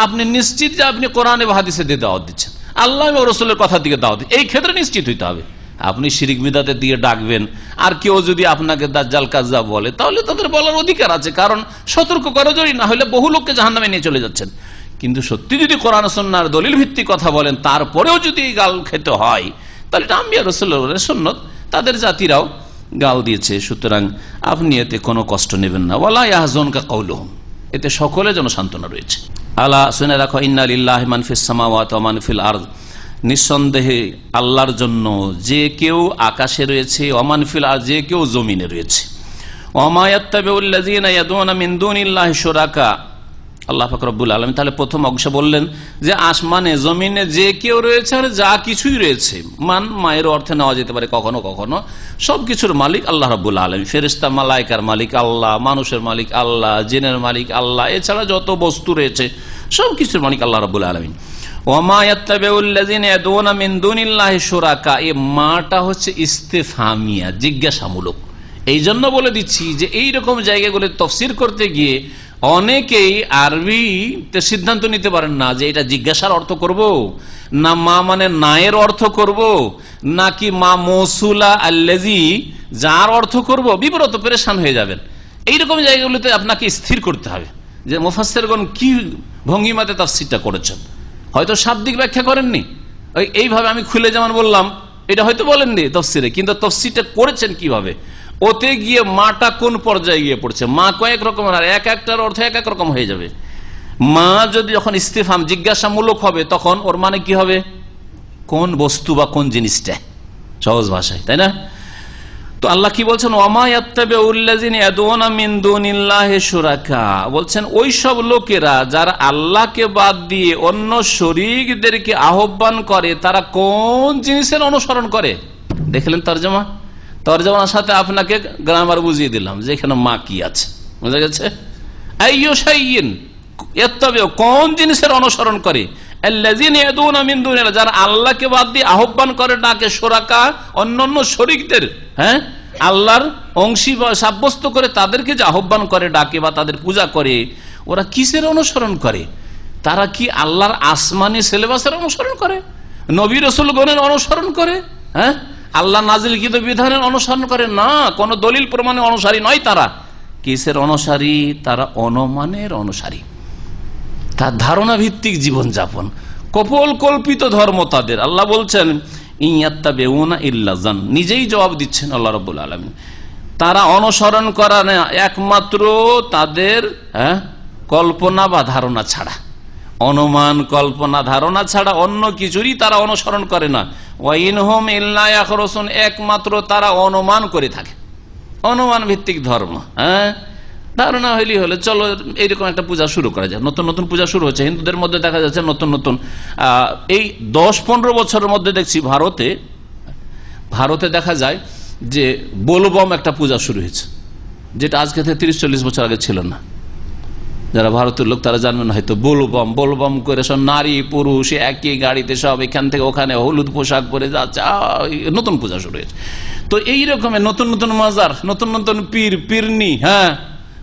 আপনি নিশ্চিত যে আপনি কোরআন এবং হাদিসে দিয়ে দাওয়াত দিচ্ছেন, আল্লাহ এবং রাসূলের কথার দিকে দাওয়াত। এই ক্ষেত্রে নিশ্চিত হইতে হবে। আপনি শিরিক বিদআতের দিকে ডাকবেন, আর কেউ যদি আপনাকে দাজ্জাল কাজ্জাব বলে, তাহলে তাদের বলার অধিকার আছে, কারণ সতর্ক করা জরুরি, না হলে বহু লোককে জাহান্নামে নিয়ে চলে যাচ্ছেন। কিন্তু সত্যি যদি কোরআন সুন্নাহর দলিল ভিত্তিক কথা বলেন, তারপরেও যদি গাল খেতে হয়, তাহলে এটা আম্বিয়া রাসূলুল্লাহর সুন্নাত, তাদের জাতিরাও গাল দিয়েছে। সুতরাং আপনি এতে কোনো কষ্ট নেবেন না। ওয়ালা ইয়াহজুনকা কাউলুহুম, এতে সকলের জন্য সান্ত্বনা রয়েছে। আলা শুনে রাখো, ইন্না লিল্লাহি মান ফিস সামাওয়াতি ওয়া মান ফিল আরদ, নিঃসন্দেহে আল্লাহর জন্য যে কেউ আকাশে রয়েছে, ওয়া মান ফিল আরদ, যে কেউ জমিনে রয়েছে। ওয়া মা ইয়াত্তাবিউল্লাযিনা ইয়াদউনা মিন দুনিল্লাহি শুরাকা, আল্লাহ পাক রব্বুল আলামিন তাহলে প্রথম অংশ বললেন যে আসমানে জমিনে যে কেউ রয়েছে আর যা কিছুই রয়েছে, মায়ের অর্থে নেওয়া যেতে পারে কখনো কখনো, সবকিছুর মালিক আল্লাহ রব্বুল আলামিন। ফেরেশতা মালায়েকার মালিক আল্লাহ, মানুষের মালিক আল্লাহ, জিনের মালিক আল্লাহ, এছাড়া যত বস্তু রয়েছে সবকিছুর মালিক আল্লাহ রব্বুল আলামিন। ওয়া মা ইয়াত্তাবিউল্লাযিনা ইয়াদউনা মিন দুনিল্লাহি শুরাকা, এই মাটা হচ্ছে ইস্তিফহামিয়া, জিজ্ঞাসামূলক। এই জন্য বলে দিচ্ছি যে এইরকম জায়গাগুলো তাফসীর করতে গিয়ে অনেকেই আরবিতে সিদ্ধান্ত নিতে পারেন না যে এটা জিজ্ঞাসার অর্থ করব, না মা মানে নায়ের অর্থ করব, নাকি মা মৌসুলা আল্লাযী যার অর্থ করব, বিব্রত পেরেশান হয়ে যাবেন। এইরকম জায়গাগুলোতে আপনাকে স্থির করতে হবে যে মুফাসসিরগণ কি ভঙ্গিমাতে তাফসীরটা করেছেন। হয়তো শাব্দিক ব্যাখ্যা করেননি, এইভাবে আমি খুলে যেমন বললাম এটা হয়তো বলেননি তফসিরে, কিন্তু তফসিরটা করেছেন কিভাবে, ওতে গিয়ে মাটা কোন পর্যায়ে গিয়ে পড়ছে। মা কয়েক রকম, আর এক একটার অর্থ এক এক রকম হয়ে যাবে। মা যদি যখন ইস্তিফহাম জিজ্ঞাসামূলক হবে, তখন ওর মানে কি হবে, কোন বস্তু বা কোন জিনিসটা, সহজ ভাষায়, তাই না? তো আল্লাহ কি বলছেন, ওয়ামা ইয়াত্তাবিউল্লাযিনা ইয়াদউনা মিন দুনিল্লাহি শুরাকা, বলছেন ওই সব লোকেরা যারা আল্লাহকে বাদ দিয়ে অন্য শরীকদেরকে আহ্বান করে, তারা কোন জিনিসের অনুসরণ করে। দেখলেন তরজমা, তরজমার সাথে আপনাকে গ্রামার বুঝিয়ে দিলাম যে এখানে মা কি আছে, বুঝা গেছে। আইয়ু শাইইন ইয়াত্তাবিউ, কোন জিনিসের অনুসরণ করে, আল্লাযিনা ইয়াদউনা মিন দুনিল্লাহ, যারা আল্লাহকে বাদ দিয়ে আহ্বান করে, ডাকে, শুরাকা অন্যান্য শরীকদের, হ্যাঁ, আল্লাহর অংশী সাব্যস্ত করে তাদেরকে যে আহ্বান করে, ডাকে বা তাদের পূজা করে, ওরা কিসের অনুসরণ করে? তারা কি আল্লাহর আসমানি সিলেবাসের অনুসরণ করে, নবী রাসূলগণের অনুসরণ করে, হ্যাঁ, আল্লাহ নাজিলকৃত বিধানের অনুসরণ করে? না, কোন দলিল প্রমাণের অনুসারী নয় তারা। কিসের অনুসারী? তারা অনুমানের অনুসারী, তার ধারণা ভিত্তিক জীবনযাপন, কপোল কল্পিত ধর্ম তাদের। আল্লাহ বলছেন ইয়াত্তাবিউনা ইল্লা যান, নিজেই জবাব দিচ্ছেন আল্লাহ রাব্বুল আলামিন। তারা অনুসরণ করা না একমাত্র তাদের কল্পনা বা ধারণা ছাড়া, অনুমান, কল্পনা, ধারণা ছাড়া অন্য কিছুরই তারা অনুসরণ করে না। ওয়া ইনহুম ইল্লা ইয়াখরুসুন, একমাত্র তারা অনুমান করে থাকে, অনুমান ভিত্তিক ধর্ম। হ্যাঁ, ধারণা হইলি হলে চলো এইরকম একটা পূজা শুরু করা যায়। নতুন নতুন পূজা শুরু হচ্ছে হিন্দুদের মধ্যে, দেখা যাচ্ছে নতুন নতুন এই 10-15 বছরের মধ্যে দেখছি ভারতে দেখা যায় যে বোলবম একটা পূজা শুরু হয়েছে, যেটা আজকে থেকে 30-40 বছর আগে ছিল না। যারা ভারতের লোক তারা জানবেন হয়তো, বোলবম করে সব নারী পুরুষ একই গাড়িতে সব এখান থেকে ওখানে হলুদ পোশাক পরে যাচ্ছে, নতুন পূজা শুরু হয়েছে। তো এই রকমের নতুন নতুন মাজার, নতুন নতুন পীর পীরনি, হ্যাঁ,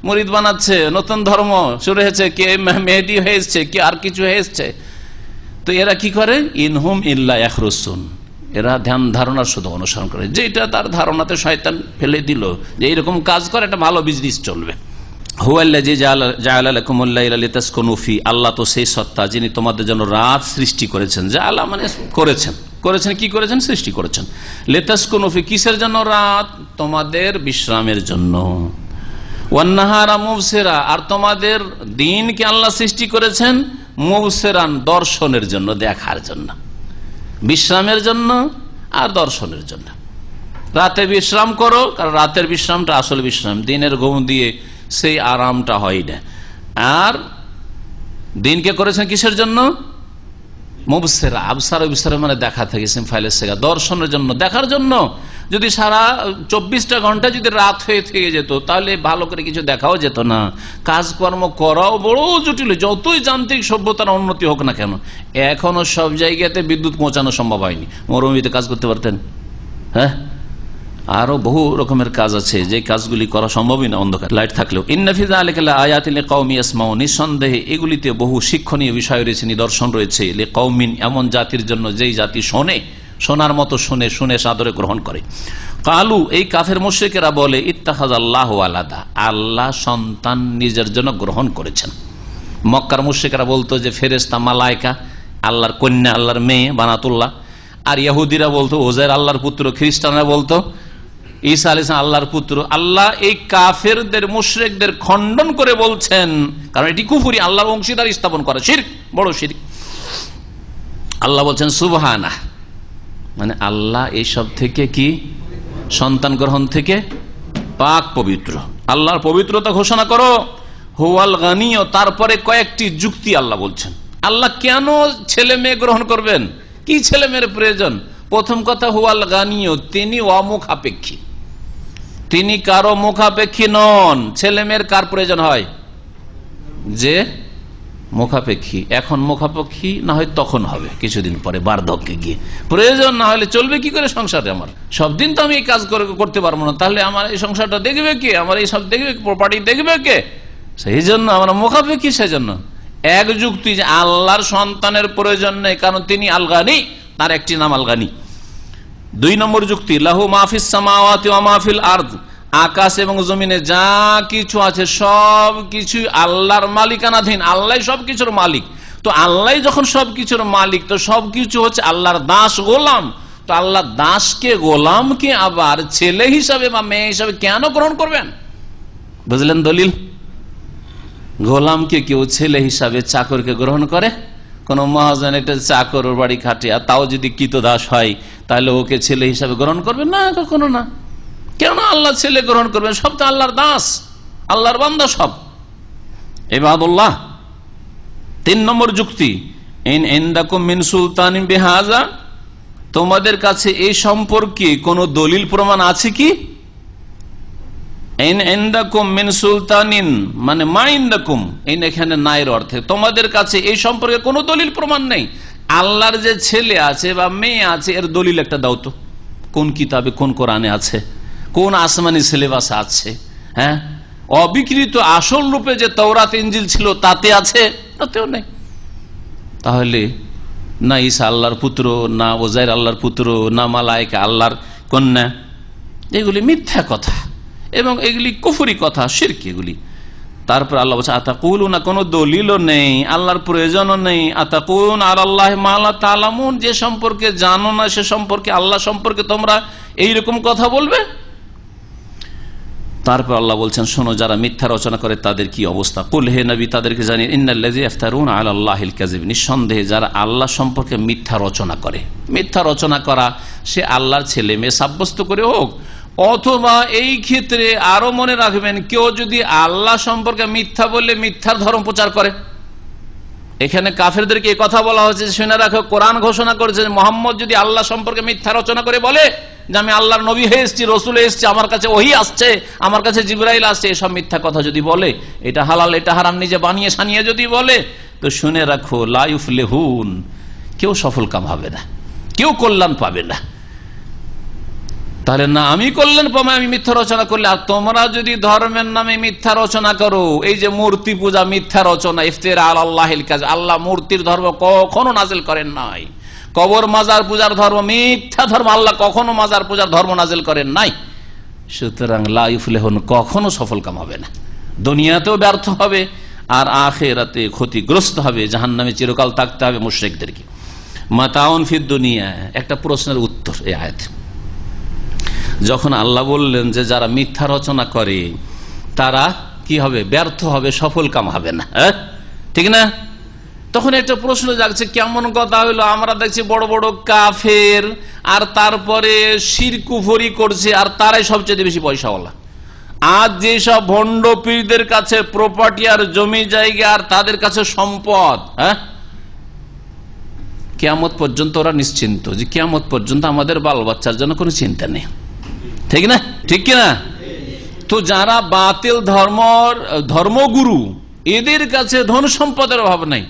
মুরিদ বানাচ্ছে, নতুন ধর্ম শুরু হয়েছে, কে মেহেদি হয়ে এসছে, কে আর কিছু হয়ে এসছে। তো এরা কি করে, ইনহুম ইল্লা ইয়াখরুসুন, এরা ধ্যান ধারণার শুধু অনুসরণ করে, যেটা তার ধারণাতে শয়তান ফেলে দিল যে এইরকম কাজ করে একটা ভালো বিজনেস চলবে। হুয়াল্লাযী জাআলা লাকুমুল লাইলা লিতাসকুনু ফি, আল্লাহ তো সেই সত্তা যিনি তোমাদের জন্য রাত সৃষ্টি করেছেন। জাআলা মানে করেছেন, কি করেছেন, সৃষ্টি করেছেন। লিতাসকুনু ফি, কিসের জন্য রাত? তোমাদের বিশ্রামের জন্য। ওয়ান্নাহারা মুবসিরা, আর তোমাদের দিনকে আল্লাহ সৃষ্টি করেছেন মুবসিরান, দর্শনের জন্য, দেখার জন্য, বিশ্রামের জন্য আর দর্শনের জন্য। রাতে বিশ্রাম করো, কারণ রাতের বিশ্রামটা আসল বিশ্রাম, দিনের ঘুম দিয়ে সেই আরামটা হয় না। আর দিনকে করেছেন কিসের জন্য? মুবসিরা, আবসার বিস্তার মানে দেখা থেকে ফাইলের সেগা, দর্শনের জন্য, দেখার জন্য। যদি সারা 24টা ঘন্টা যদি রাত হয়ে থেকে যেত তাহলে ভালো করে কিছু দেখাও যেত না, কাজকর্ম করাও বড় জটিল। যতই যান্ত্রিক সভ্যতার উন্নতি হোক না কেন, এখনো সব জায়গাতে বিদ্যুৎ পৌঁছানো সম্ভব হয়নি। মরুভূমিতে কাজ করতে পারতেন? হ্যাঁ, আরো বহু রকমের কাজ আছে যে কাজগুলি করা সম্ভবই না অন্ধকার লাইট থাকলেও। ইন্নাফি যালিকা লাআয়াতিন লিকাওমিন ইয়াসমাউন, নিঃসন্দেহে এগুলিতে বহু শিক্ষণীয় বিষয় রয়েছে, নিদর্শন রয়েছে। লিকাওমিন, এমন জাতির জন্য যেই জাতি শোনে, শোনার মতো শুনে, শুনে সাদরে গ্রহণ করে। কালু, এই কাফের মুশরিকেরা বলে, ইত্তাখাযাল্লাহু ওয়ালাদা, আল্লাহ সন্তান নিজের জন্য গ্রহণ করেছেন। মক্কার মুশরিকেরা বলতো যে ফেরেশতা, মালায়েকা আল্লাহর কন্যা, আল্লাহর মেয়ে, বানাতুল্লাহ। আর ইহুদিরা বলতো ওজাইর আল্লাহর পুত্র, খ্রিস্টানরা বলতো ঈসা আলাইহিস সালাম আল্লাহর পুত্র। আল্লাহ এই কাফেরদের, মুশরিকদের খণ্ডন করে বলছেন, কারণ এটি কুফরি, আল্লাহর অংশীদার স্থাপন করা, শিরক, বড় শিরক। আল্লাহ বলছেন সুবহানাহু, মানে আল্লাহ এইসব থেকে কি, সন্তান গ্রহণ থেকে পাক পবিত্র। আল্লাহর পবিত্রতা ঘোষণা করো। হুয়াল গানিয়, তারপরে কয়েকটি যুক্তি আল্লাহ বলছেন। আল্লাহ কেন ছেলে মেয়ে গ্রহণ করবেন, কি ছেলে মেয়ের প্রয়োজন? প্রথম কথা, হুয়াল গানিয়, তিনি অমুখাপেক্ষী, তিনি কারো মুখাপেক্ষী নন। ছেলে মেয়ের কার প্রয়োজন হয়? যে মুখাপেক্ষী। এখন মুখাপেক্ষী না হয় তখন হবে কিছুদিন পরে, বার্ধক্যে গিয়ে। প্রয়োজন না হলে চলবে কি করে সংসারে? আমার সব দিন তো আমি এই কাজ করতে পারবো না, তাহলে আমার এই সংসারটা দেখবে কে? আমার এই সব দেখবে, প্রপার্টি দেখবে কে? সেই জন্য আমরা মুখাপেক্ষী। সেজন্য এক যুক্তি যে আল্লাহর সন্তানের প্রয়োজন নেই, কারণ তিনি আল গানি, তার একটি নাম আল গানি। 2 নম্বর যুক্তি, লাহু মাহফিস সামাওয়াতি ওয়া মাহফিল আরদ, আকাশ এবং জমিনে যা কিছু আছে সব কিছু আল্লাহর মালিকানাধীন, আল্লাহ সবকিছুর মালিক। তো আল্লাহ যখন সবকিছুর মালিক, তো সবকিছু হচ্ছে আল্লাহর দাস, গোলাম। তো আল্লাহ দাসকে, গোলামকে আবার ছেলে হিসাবে বা মেয়ে হিসাবে কেন গ্রহণ করবেন? বুঝলেন দলিল? গোলামকে কেউ ছেলে হিসাবে, চাকরকে গ্রহণ করে? কোন মহাজন একটা চাকর ওর বাড়ি খাটে, আর তাও যদি কৃতদাস হয়, তাহলে ওকে ছেলে হিসাবে গ্রহণ করবে না? কখনো না। কেন আল্লাহ ছেলে গ্রহণ করবেন? সব তো আল্লাহর দাস, আল্লাহর বান্দা সব, ইবাদুল্লাহ। 3 নম্বর যুক্তি, ইন ইনদাকুম মিন সুলতানিন বিহাযা, তোমাদের কাছে এই সম্পর্কে কোন দলিল প্রমাণ আছে কি? ইন ইনদাকুম মিন সুলতানিন মানে মা ইনদাকুম, এই এখানে নাইর অর্থে, তোমাদের কাছে এই সম্পর্কে কোনো দলিল প্রমাণ নেই। আল্লাহর যে ছেলে আছে বা মেয়ে আছে, এর দলিল একটা দাও তো। কোন কিতাবে, কোন কোরআনে আছে? কোন আসমানি সিলেবাসে আছে? হ্যাঁ, অবিকৃত আসল রূপে যে তাওরাত ইনজিল ছিল তাতে আছে? তাতেও নেই। তাহলে না ঈসা আল্লাহর পুত্র, না ওজাইর আল্লাহর পুত্র, না মালায়েকা আল্লাহর কন্যা, এগুলি মিথ্যা কথা এবং এগুলি কুফরি কথা, শিরক এগুলি। তারপর আল্লাহ বলছে আতাকুলুনা, কোনো দলিলও নেই, আল্লাহর প্রয়োজনও নেই। আতাকুলুন আলাল্লাহি মা লা তা'লামুন, যে সম্পর্কে জানো না সে সম্পর্কে, আল্লাহ সম্পর্কে তোমরা এইরকম কথা বলবে? তারপর আল্লাহ বলছেন, শোনো যারা মিথ্যা রচনা করে তাদের কি অবস্থা। কুল, হে নবী তাদেরকে জানিয়ে, ইন্নাল্লাযী ইফতারুনা আলাল্লাহিল কাযিব, নিঃসন্দেহে যারা আল্লাহ সম্পর্কে মিথ্যা রচনা করে। মিথ্যা রচনা করা সে আল্লাহর ছেলে মেয়ে সাব্যস্ত করে হোক, অথবা এই ক্ষেত্রে আরো মনে রাখবেন, কেউ যদি আল্লাহ সম্পর্কে মিথ্যা বললে মিথ্যার ধর্ম প্রচার করে। এখানে কাফেরদেরকে এই কথা বলা হচ্ছে, শুনে রাখো, কোরআন ঘোষণা করেছে মুহাম্মদ যদি আল্লাহ সম্পর্কে মিথ্যা রচনা করে বলে যে আমি আল্লাহর নবী হয়ে এসেছি, রসুল এসেছি, আমার কাছে ওহী আসছে, আমার কাছে জিবরাইল আসছে, এসব মিথ্যা কথা যদি বলে, এটা হালাল এটা হারাম নিজে বানিয়ে সানিয়ে যদি বলে, তো শুনে রাখো লা ইউফলিহুন, কেউ সফল কাম হবে না, কেউ কল্যাণ পাবে না। তাহলে না আমি কল্যাণ পাবো আমি মিথ্যা রচনা করলে, আর তোমরা যদি ধর্মের নামে মিথ্যা রচনা করো, এই যে মূর্তি পূজা মিথ্যা রচনা, ইফতিরা আলাল্লাহিল কাযিব, আল্লাহ মূর্তির ধর্ম কখনো নাজিল করেন নাই। কবর মাজার পূজার ধর্ম মিথ্যা ধর্ম, আল্লাহ কখনো মাজার পূজার ধর্ম নাজিল করেন নাই। সুতরাং লা ইউফলিহুন, কখনো সফল কাম হবে না, দুনিয়াতেও ব্যর্থ হবে আর আখিরাতে ক্ষতিগ্রস্ত হবে, জাহান্নামে চিরকাল থাকতে হবে মুশরিকদেরকে। মাতাউন ফিদ দুনিয়া, একটা প্রশ্নের উত্তর এই আয়াত। যখন আল্লাহ বললেন যে যারা মিথ্যা রচনা করে তারা কি হবে? ব্যর্থ হবে, সফল কাম হবে না, ঠিক না? তখন একটা প্রশ্ন জাগছে, কেমন কথা হইলো? আমরা দেখছি বড় বড় কাফের, আর তারপরে শিরক কুফরি করছে, আর তারাই সবচেয়ে বেশি পয়সাওয়ালা। আজ যেসব ভণ্ড পীরদের কাছে প্রপার্টি আর জমি জায়গা আর তাদের কাছে সম্পদ, কিয়ামত পর্যন্ত ওরা নিশ্চিন্ত যে কিয়ামত পর্যন্ত আমাদের বাল বাচ্চার জন্য কোনো চিন্তা নেই, ঠিক না? ঠিক কিনা? তো যারা বাতিল ধর্মগুরু, এদের কাছে ধন সম্পদের অভাব নাই।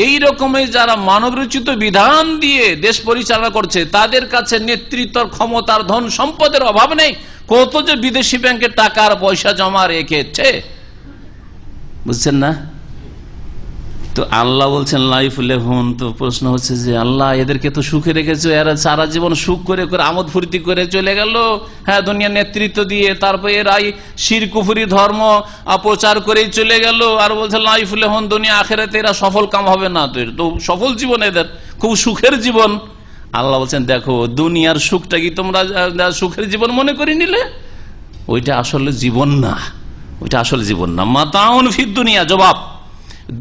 এই রকমের যারা মানব রচিত বিধান দিয়ে দেশ পরিচালনা করছে, তাদের কাছে নেতৃত্ব ক্ষমতার ধন সম্পদের অভাব নেই। কত যে বিদেশি ব্যাংকে টাকার পয়সা জমা রেখেছে, বুঝছেন না? তো আল্লাহ বলছেন লাইফ লেহুন। তো প্রশ্ন হচ্ছে যে আল্লাহ এদেরকে তো সুখে রেখেছে, এরা সারা জীবন সুখ করে করে আমোদ ফুর্তি করে চলে গেল, হ্যাঁ, দুনিয়ার নেতৃত্ব দিয়ে, তারপর এরাই শিরক কুফরি ধর্ম প্রচার করেই চলে গেল, আর বলছে লাইফ লেহুন, দুনিয়া আখিরাতে এরা সফল কাম হবে না। তো সফল জীবন এদের, খুব সুখের জীবন। আল্লাহ বলছেন দেখো, দুনিয়ার সুখটা কি তোমরা সুখের জীবন মনে করে নিলে? ওইটা আসলে জীবন না, ওইটা আসলে জীবন না। মাতাউন ফিদ দুনিয়া, জবাব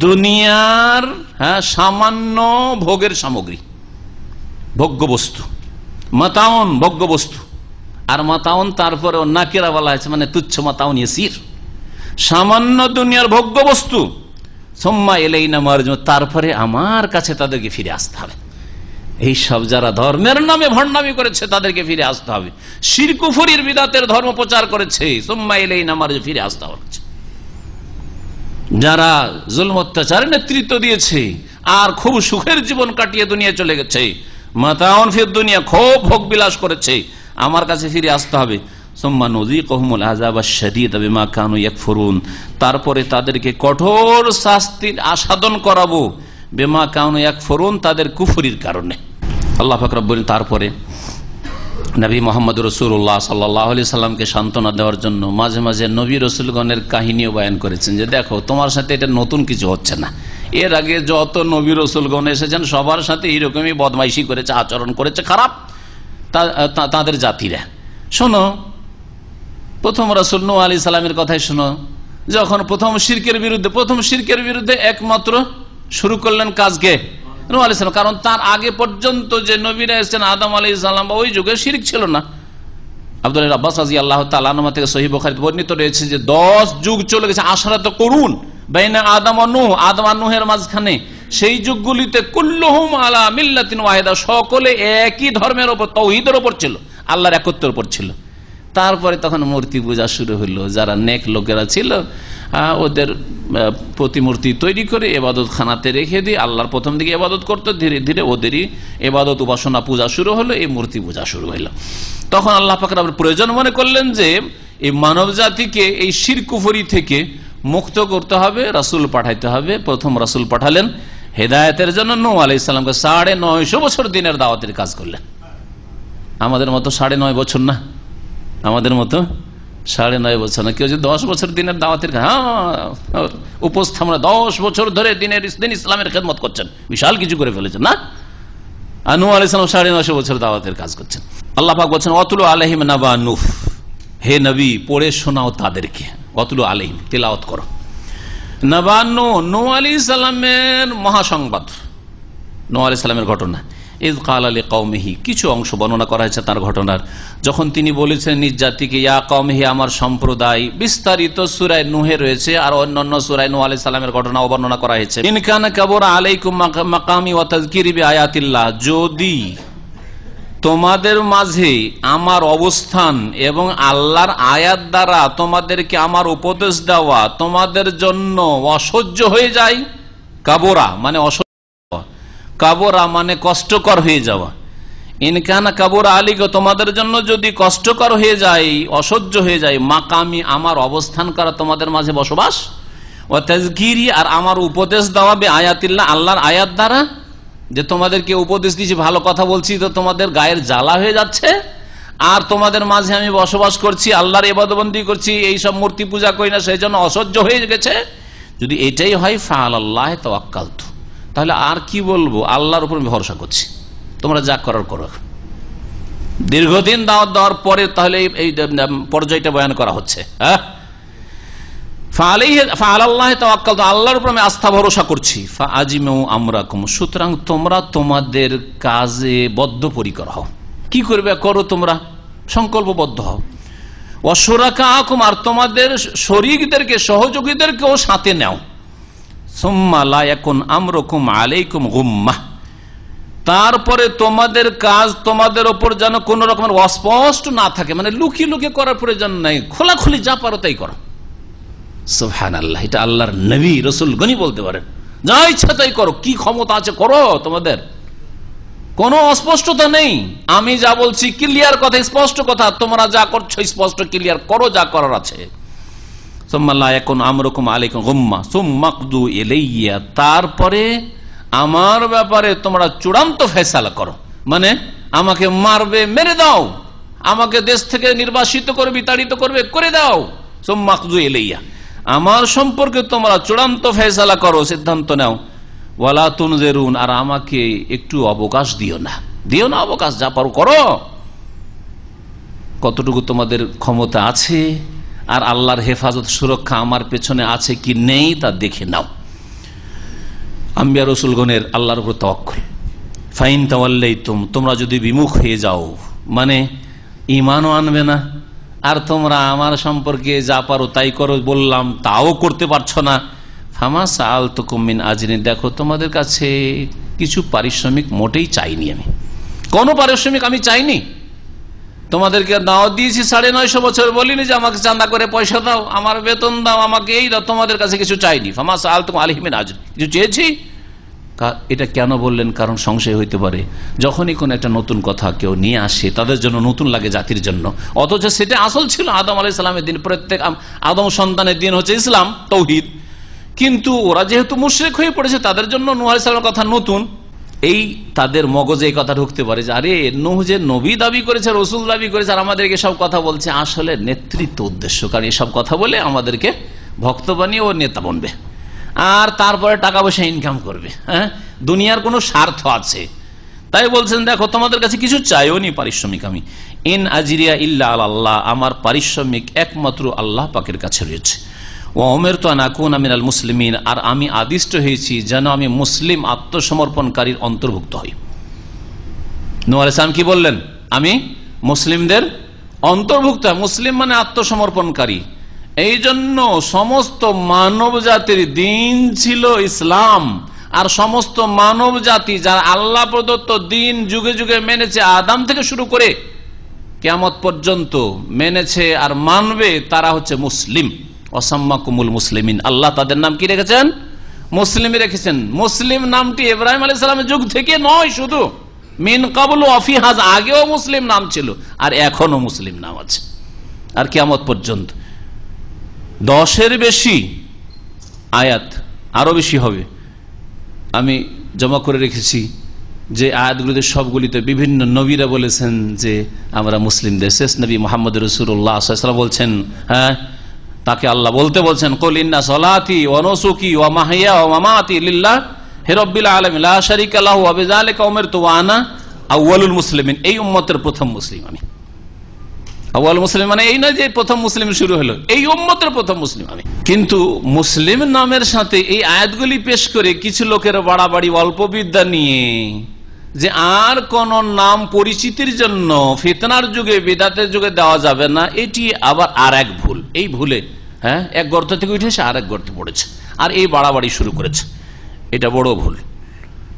দুনিয়ার সামান্য ভোগের সামগ্রী, ভোগ্য বস্তু। মাতাউন ভোগ্য বস্তু, আর মাতাউন তারপরে নাকিরা বলা হয়েছে, মানে তুচ্ছ। মাতাউন ইয়াসির, সামান্য দুনিয়ার ভোগ্য বস্তু। সুম্মা ইলাইনা মারজিউন, তারপরে আমার কাছে তাদেরকে ফিরে আসতে হবে। এই সব যারা ধর্মের নামে ভণ্ডামি করেছে তাদেরকে ফিরে আসতে হবে। শিরক কুফরির বিদআতের ধর্ম প্রচার করেছে, সুম্মা ইলাইনা মারজিউন, ফিরে আসতে হবে। যারা জুলম অত্যাচারের নেতৃত্ব দিয়েছে আর খুব সুখের জীবন কাটিয়ে দুনিয়া চলে গেছে, মাতাউন ফিদ দুনিয়া, খুব ভোগ বিলাস করেছে, আমার কাছে ফিরে আসতে হবে। সুম্মা নুযিকুহুমুল আযাব আশ-শাদীদ বিমা কানু ইয়াকফুরুন, তারপরে তাদেরকে কঠোর শাস্তির আস্বাদন করাবো, বিমা কানু ইয়াকফুরুন, তাদের কুফরির কারণে। আল্লাহ পাক রব্বুল তারপরে নবী মুহাম্মদ রাসূলুল্লাহ সাল্লাল্লাহু আলাইহি সাল্লামকে সান্ত্বনা দেওয়ার জন্য মাঝে মাঝে নবী রাসূলগণের কাহিনীও বয়ান করেছেন, যে দেখো তোমার সাথে এটা নতুন কিছু হচ্ছে না। এর আগে যত নবী রাসূলগণ এসেছেন সবার সাথে এইরকমই বদমাইশি করেছে, আচরণ করেছে খারাপ তাদের জাতিরা। শোনো, প্রথম রাসূল নূহ আলাইহিস সালামের কথাই শোনো, যখন প্রথম শিরকের বিরুদ্ধে একমাত্র শুরু করলেন কাজকে নূহ আলাইহিস সালাম। কারণ তার আগে পর্যন্ত যে নবীরা এসেছেন আদম আলাইহিস সালাম, ওই যুগে শিরক ছিল না। আব্দুল্লাহ আব্বাস রাদিয়াল্লাহু তাআলা আনহু থেকে সহিহ বুখারীতে বর্ণিত রয়েছে যে 10 যুগ চলে গেছে, আশরাত কুরুন বাইনা আদম ও নূহ, আদম আর নূহের মাঝখানে। সেই যুগগুলিতে কুল্লুহুম আলা মিল্লাতিন ওয়াহিদা, সকলে একই ধর্মের উপর, তাওহীদের উপর ছিল, আল্লাহর একত্বের উপর ছিল। তারপরে তখন মূর্তি পূজা শুরু হইলো। যারা নেক লোকেরা ছিল ওদের প্রতিমূর্তি তৈরি করে এবাদত খানাতে রেখে দিয়ে আল্লাহর প্রথম দিকে এবাদত করতো, ধীরে ধীরে ওদেরই এবাদত উপাসনা পূজা শুরু হলো, এই মূর্তি পূজা শুরু হইলো। তখন আল্লাহ পাক রব্বুল প্রয়োজন মনে করলেন যে এই মানব জাতিকে এই শিরক কুফরি থেকে মুক্ত করতে হবে, রাসূল পাঠাইতে হবে। প্রথম রাসূল পাঠালেন হেদায়েতের জন্য, নূহ আলাইহিস সালামকে 950 বছর দিনের দাওয়াতের কাজ করলেন। আমাদের মতো 9.5 বছর না, আমাদের মতো 9.5 বছর না। কেউ যে 10 বছর দিনের দাওয়াতের, উপস্থাপনা 10 বছর ধরে দিন ইসলামের খেদমত করছেন, বিশাল কিছু করে ফেলেছেন না। আর নূহ আলাইহিস সালাম 950 বছর দাওয়াতের কাজ করছেন। আল্লাহ পাক বলছেন ওয়াতুলু আলাইহিম নাবা নূহ, হে নবী পড়ে শোনাও তাদেরকে, ওয়াতুলু আলাইহিম, তিলাওয়াত করো। নাবা নূহ আলাইহিস সালামের মহাসংবাদ, নূহ আলাইহিস সালামের ঘটনা। ইয ক্বালা লিকওমিহি, কিছু অংশ বর্ণনা করা হয়েছে তার ঘটনার, যখন তিনি বলেছেন নিজ জাতিকে, ইয়া কওমিহি, আমার সম্প্রদায়। বিস্তারিত সূরা নূহে রয়েছে, আর অন্যান্য সূরায় নূহ আলাইহিস সালামের ঘটনাও বর্ণনা করা হয়েছে। ইন কানা কাবুরা আলাইকুম মাকামি ওয়া তাযকিরি বিআয়াতিল্লাহ, যদি তোমাদের মাঝে আমার অবস্থান এবং আল্লাহর আয়াত দ্বারা তোমাদেরকে আমার উপদেশ দেওয়া তোমাদের জন্য অসহ্য হয়ে যায়। কাবুরা মানে কাবরা মানে কষ্টকর হয়ে যাওয়া। ইনকানা কাবুরা আলিকা, তোমাদের জন্য যদি কষ্টকর হয়ে যায়, অসহ্য হয়ে যায়, মাকামি, আমার অবস্থান করা, তোমাদের মাঝে বসবাস, ও তাযকিরি, আর আমার উপদেশ দেওয়া, বে আয়াতিল্লাহ, আল্লাহর আয়াত দ্বারা, যে তোমাদেরকে উপদেশ দিয়েছি, ভালো কথা বলছি, তো তোমাদের গায়ের জ্বালা হয়ে যাচ্ছে, আর তোমাদের মাঝে আমি বসবাস করছি, আল্লাহর ইবাদতবন্দি করছি, এই সব মূর্তি পূজা করি না, সেই জন্য অসহ্য হয়ে গেছে। যদি এটাই হয় ফাআলাল্লাহ তাওয়াক্কালতু, তাহলে আর কি বলবো, আল্লাহর উপর ভরসা করছি, তোমরা যা করার করো। দীর্ঘদিন দাওয়াত দেওয়ার পরে তাহলে এই পর্যায়টা বয়ান করা হচ্ছে। আল্লাহর উপর আমি আস্থা ভরসা করছি। ফাআজিমু আমরাকুম, সুতরাং তোমরা তোমাদের কাজে বদ্ধপরিকর হও। কি করবে করো, তোমরা সংকল্পবদ্ধ হও। ওয়াশুরাকাকুম, আর তোমাদের শরীকদেরকে সহযোগীদেরকেও সাথে নাও। সুম্মা লা ইয়াকুন আমরুকুম আলাইকুম গুম্মাহ, তারপরে তোমাদের কাজ তোমাদের ওপর যেন কোন রকমের অস্পষ্ট না থাকে, মানে লুকিয়ে লুকিয়ে করার প্রয়োজন নাই, খোলাখুলি যা পারো তাই করো। সুবহানাল্লাহ, এটা আল্লাহর নবী রাসূলগণই বলতে পারেন, যা ইচ্ছা তাই করো, কি ক্ষমতা আছে করো, তোমাদের কোনো অস্পষ্টতা নেই। আমি যা বলছি ক্লিয়ার কথা, স্পষ্ট কথা, তোমরা যা করছো স্পষ্ট ক্লিয়ার করো, যা করার আছে। সুম্মা লা ইয়াকুন আমরুকুম আলাইকুম গুম্মা সুম্মা কদু ইলাইয়া, তারপরে আমার ব্যাপারে তোমরা চূড়ান্ত ফয়সালা করো, মানে আমাকে মারবে মেরে দাও, আমাকে দেশ থেকে নির্বাসিত করবে বিতাড়িত করবে করে দাও। সুম্মা কদু ইলাইয়া, আমার সম্পর্কে তোমরা চূড়ান্ত ফয়সালা করো, সিদ্ধান্ত নাও। ওয়ালা তুনজিরুন, আর আমাকে একটু অবকাশ দিও না অবকাশ, যা পারো করো। কতটুকু তোমাদের ক্ষমতা আছে আর আল্লাহর হেফাজত সুরক্ষা আমার পেছনে আছে কি নেই তা দেখে নাও। আম্বিয়া রাসূলগণের আল্লাহর উপর তাওয়াক্কুল। ফাইন তাওয়াল্লাইতুম, তোমরা যদি বিমুখ হয়ে যাও, মানে ঈমানও আনবে না, আর তোমরা আমার সম্পর্কে যা পারো তাই করো বললাম তাও করতে পারছো না। ফামা সাআলতুকুম মিন আজরিন, দেখো তোমাদের কাছে কিছু পারিশ্রমিক মোটেই চাইনি, আমি কোনো পারিশ্রমিক আমি চাইনি। তোমাদেরকে দাওয়াত দিয়েছি 950 বছর, বলিনি যে আমাকে চাঁদা করে পয়সা দাও, আমার বেতন দাও, আমাকে এই দাও, তোমাদের কাছে কিছু চাইনি। ফামা সাআলতুকুম আলাইহি মিন আজর, কিছু চেয়েছি। এটা কেন বললেন? কারণ সংশয় হইতে পারে, যখনই কোন একটা নতুন কথা কেউ নিয়ে আসে তাদের জন্য নতুন লাগে, জাতির জন্য, অথচ সেটা আসল ছিল আদম আলাইহিস সালামের দিন। প্রত্যেক আদম সন্তানের দিন হচ্ছে ইসলাম, তাওহীদ, কিন্তু ওরা যেহেতু মুশরিক হয়ে পড়েছে তাদের জন্য নূহ আলাইহিস সালামের কথা নতুন। এই তাদের মগজে এই কথা ঢুকতে পারে যে আরে নূহ যে নবী দাবি করেছে, রসুল দাবি করেছে, আর আমাদেরকে সব কথা বলছে, আসলে নেতৃত্ব উদ্দেশ্য, কারণ এসব কথা বলে আমাদেরকে ভক্ত বানিয়ে ও নেতা বনবে, আর তারপরে টাকা পয়সা ইনকাম করবে। হ্যাঁ, দুনিয়ার কোনো স্বার্থ আছে, তাই বলছেন দেখো তোমাদের কাছে কিছু চাইও নি পারিশ্রমিক আমি। ইন আজরিয়া ইল্লা আল্লাহ, আমার পারিশ্রমিক একমাত্র আল্লাহ পাকের কাছে রয়েছে। ওয়াউমিরতু আন আকুনা মিনাল মুসলিমিন, আর আমি আদিষ্ট হয়েছি যেন আমি মুসলিম আত্মসমর্পণকারীর অন্তর্ভুক্ত হই। নূহ আলাইহিস সালাম কি বললেন? আমি মুসলিমদের অন্তর্ভুক্ত। মুসলিম মানে আত্মসমর্পণকারী। এই জন্য সমস্ত মানব জাতির দিন ছিল ইসলাম, আর সমস্ত মানব জাতি যারা আল্লাহ প্রদত্ত দিন যুগে যুগে মেনেছে, আদম থেকে শুরু করে কিয়ামত পর্যন্ত মেনেছে আর মানবে, তারা হচ্ছে মুসলিম। ওয়াসাম্মাকুমুল মুসলিমিন, আল্লাহ তাদের নাম কি রেখেছেন? মুসলিম রেখেছেন। মুসলিম নামটি ইব্রাহিম আলাইহিস সালামের যুগ থেকে নয়, শুধু মিন ক্বাবলু ওয়া ফি হাযা, আগেও মুসলিম নাম ছিল আর এখনো মুসলিম নাম আছে, আর কিয়ামত পর্যন্ত। 10-এর বেশি আয়াত, আরো বেশি হবে, আমি জমা করে রেখেছি, যে আয়াতগুলিতে সবগুলিতে বিভিন্ন নবীরা বলেছেন যে আমরা মুসলিমদের। শেষ নবী মুহাম্মদ রাসূলুল্লাহ সাল্লাল্লাহু আলাইহি ওয়াসাল্লাম বলছেন, হ্যাঁ, তাকে আল্লাহ বলছেন কুল ইন্না সলাতি ওয়া নুসুকি ওয়া মাহইয়া ওয়া মামাতি লিল্লাহি রাব্বিল আলামিন লা শারীকা লাহু ওয়া বিযালিকা উমিরতু ওয়া আনা আউয়ালুল মুসলিমিন। এই উম্মতের প্রথম মুসলিম আমি। আউয়াল মুসলিম মানে এই নয় যে প্রথম মুসলিম শুরু হলো, এই উম্মতের প্রথম মুসলিম আমি। কিন্তু মুসলিম নামের সাথে এই আয়াতগুলি পেশ করে কিছু লোকের বাড়াবাড়ি অল্প বিদ্যা নিয়ে যে আর কোন নাম পরিচিতির জন্য ফিতনার যুগে বিদআতের যুগে দেওয়া যাবে না, এটি আবার আর এক ভুল। এই ভুলে হ্যাঁ, এক গর্ত থেকে উঠেছে আর এক গর্তে পড়েছে, আর এই বাড়াবাড়ি শুরু করেছে, এটা বড় ভুল।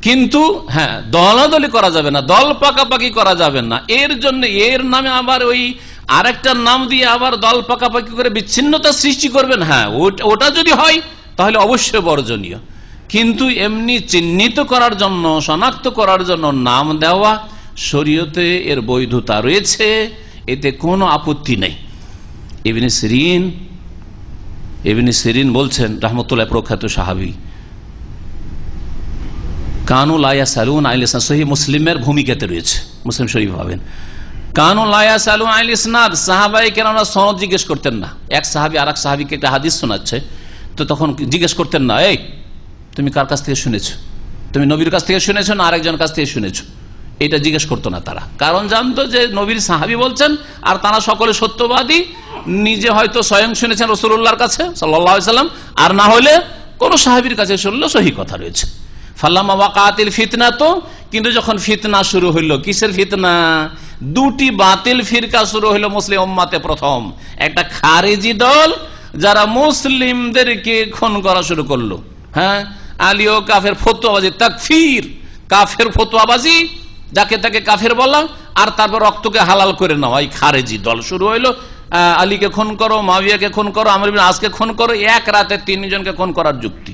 কিন্তু হ্যাঁ, দলাদলি করা যাবে না, দল পাকাপাকি করা যাবে না। এর জন্য এর নামে আবার ওই আরেকটা নাম দিয়ে আবার দল পাকাপাকি করে বিচ্ছিন্নতা সৃষ্টি করবেন, হ্যাঁ, ওটা যদি হয় তাহলে অবশ্যই বর্জনীয়। কিন্তু এমনি চিহ্নিত করার জন্য, শনাক্ত করার জন্য নাম দেওয়া শরীয়তে এর বৈধতা রয়েছে, এতে কোনো আপত্তি নেই। ইবনে সিরিন বলছেন রাহমাতুল্লাহ, প্রখ্যাত সাহাবী, কানু লা ইয়াসালুনা আনিল ইসনাদ, সহিহ মুসলিমের ভূমিকাতে রয়েছে, মুসলিম শরীফ পাবেন। কানু লা ইয়াসালুনা আনিল ইসনাদ, সাহাবায়ে কেরামরা সনদ জিজ্ঞেস করতেন না। এক সাহাবী আরেক সাহাবীকে একটা হাদিস শোনাচ্ছে, তো তখন জিজ্ঞেস করতেন না, এই তুমি কার কাছ থেকে শুনেছো, তুমি নবীর কাছ থেকে শুনেছো না আরেকজনের কাছ থেকে শুনেছো, এটা জিজ্ঞেস করতো না তারা। কারণ জানতো যে নবীর সাহাবী বলছেন আর তারা সকলে সত্যবাদী, নিজে হয়তো স্বয়ং শুনেছেন রাসূলুল্লাহর কাছে সাল্লাল্লাহু আলাইহি সাল্লাম, আর না হলে কোন সাহাবীর কাছে শুনলে সহি কথা রয়েছে। ফালাম্মা ওয়াকাতিল ফিতনা, তো কিন্তু যখন ফিতনা শুরু হইল, কিসের ফিতনা? দুটি বাতিল ফিরকা শুরু হইল মুসলিম উম্মাতে। প্রথম একটা খারেজি দল, যারা মুসলিমদেরকে খুন করা শুরু করলো। হ্যাঁ, আলীও কাফের, ফতোয়াবাজি, তাকফির, কাফের ফতোয়াবাজি, যাকে তাকে কাফের বলা, আর তারপর রক্তকে হালাল করে নেওয়া, এই খারেজি দল শুরু হইলো। আলীকে খুন করো, মাওয়াইয়াকে খুন করো, আমর ইবনে আসকে খুন করো, এক রাতে 3 জনকে খুন করার যুক্তি।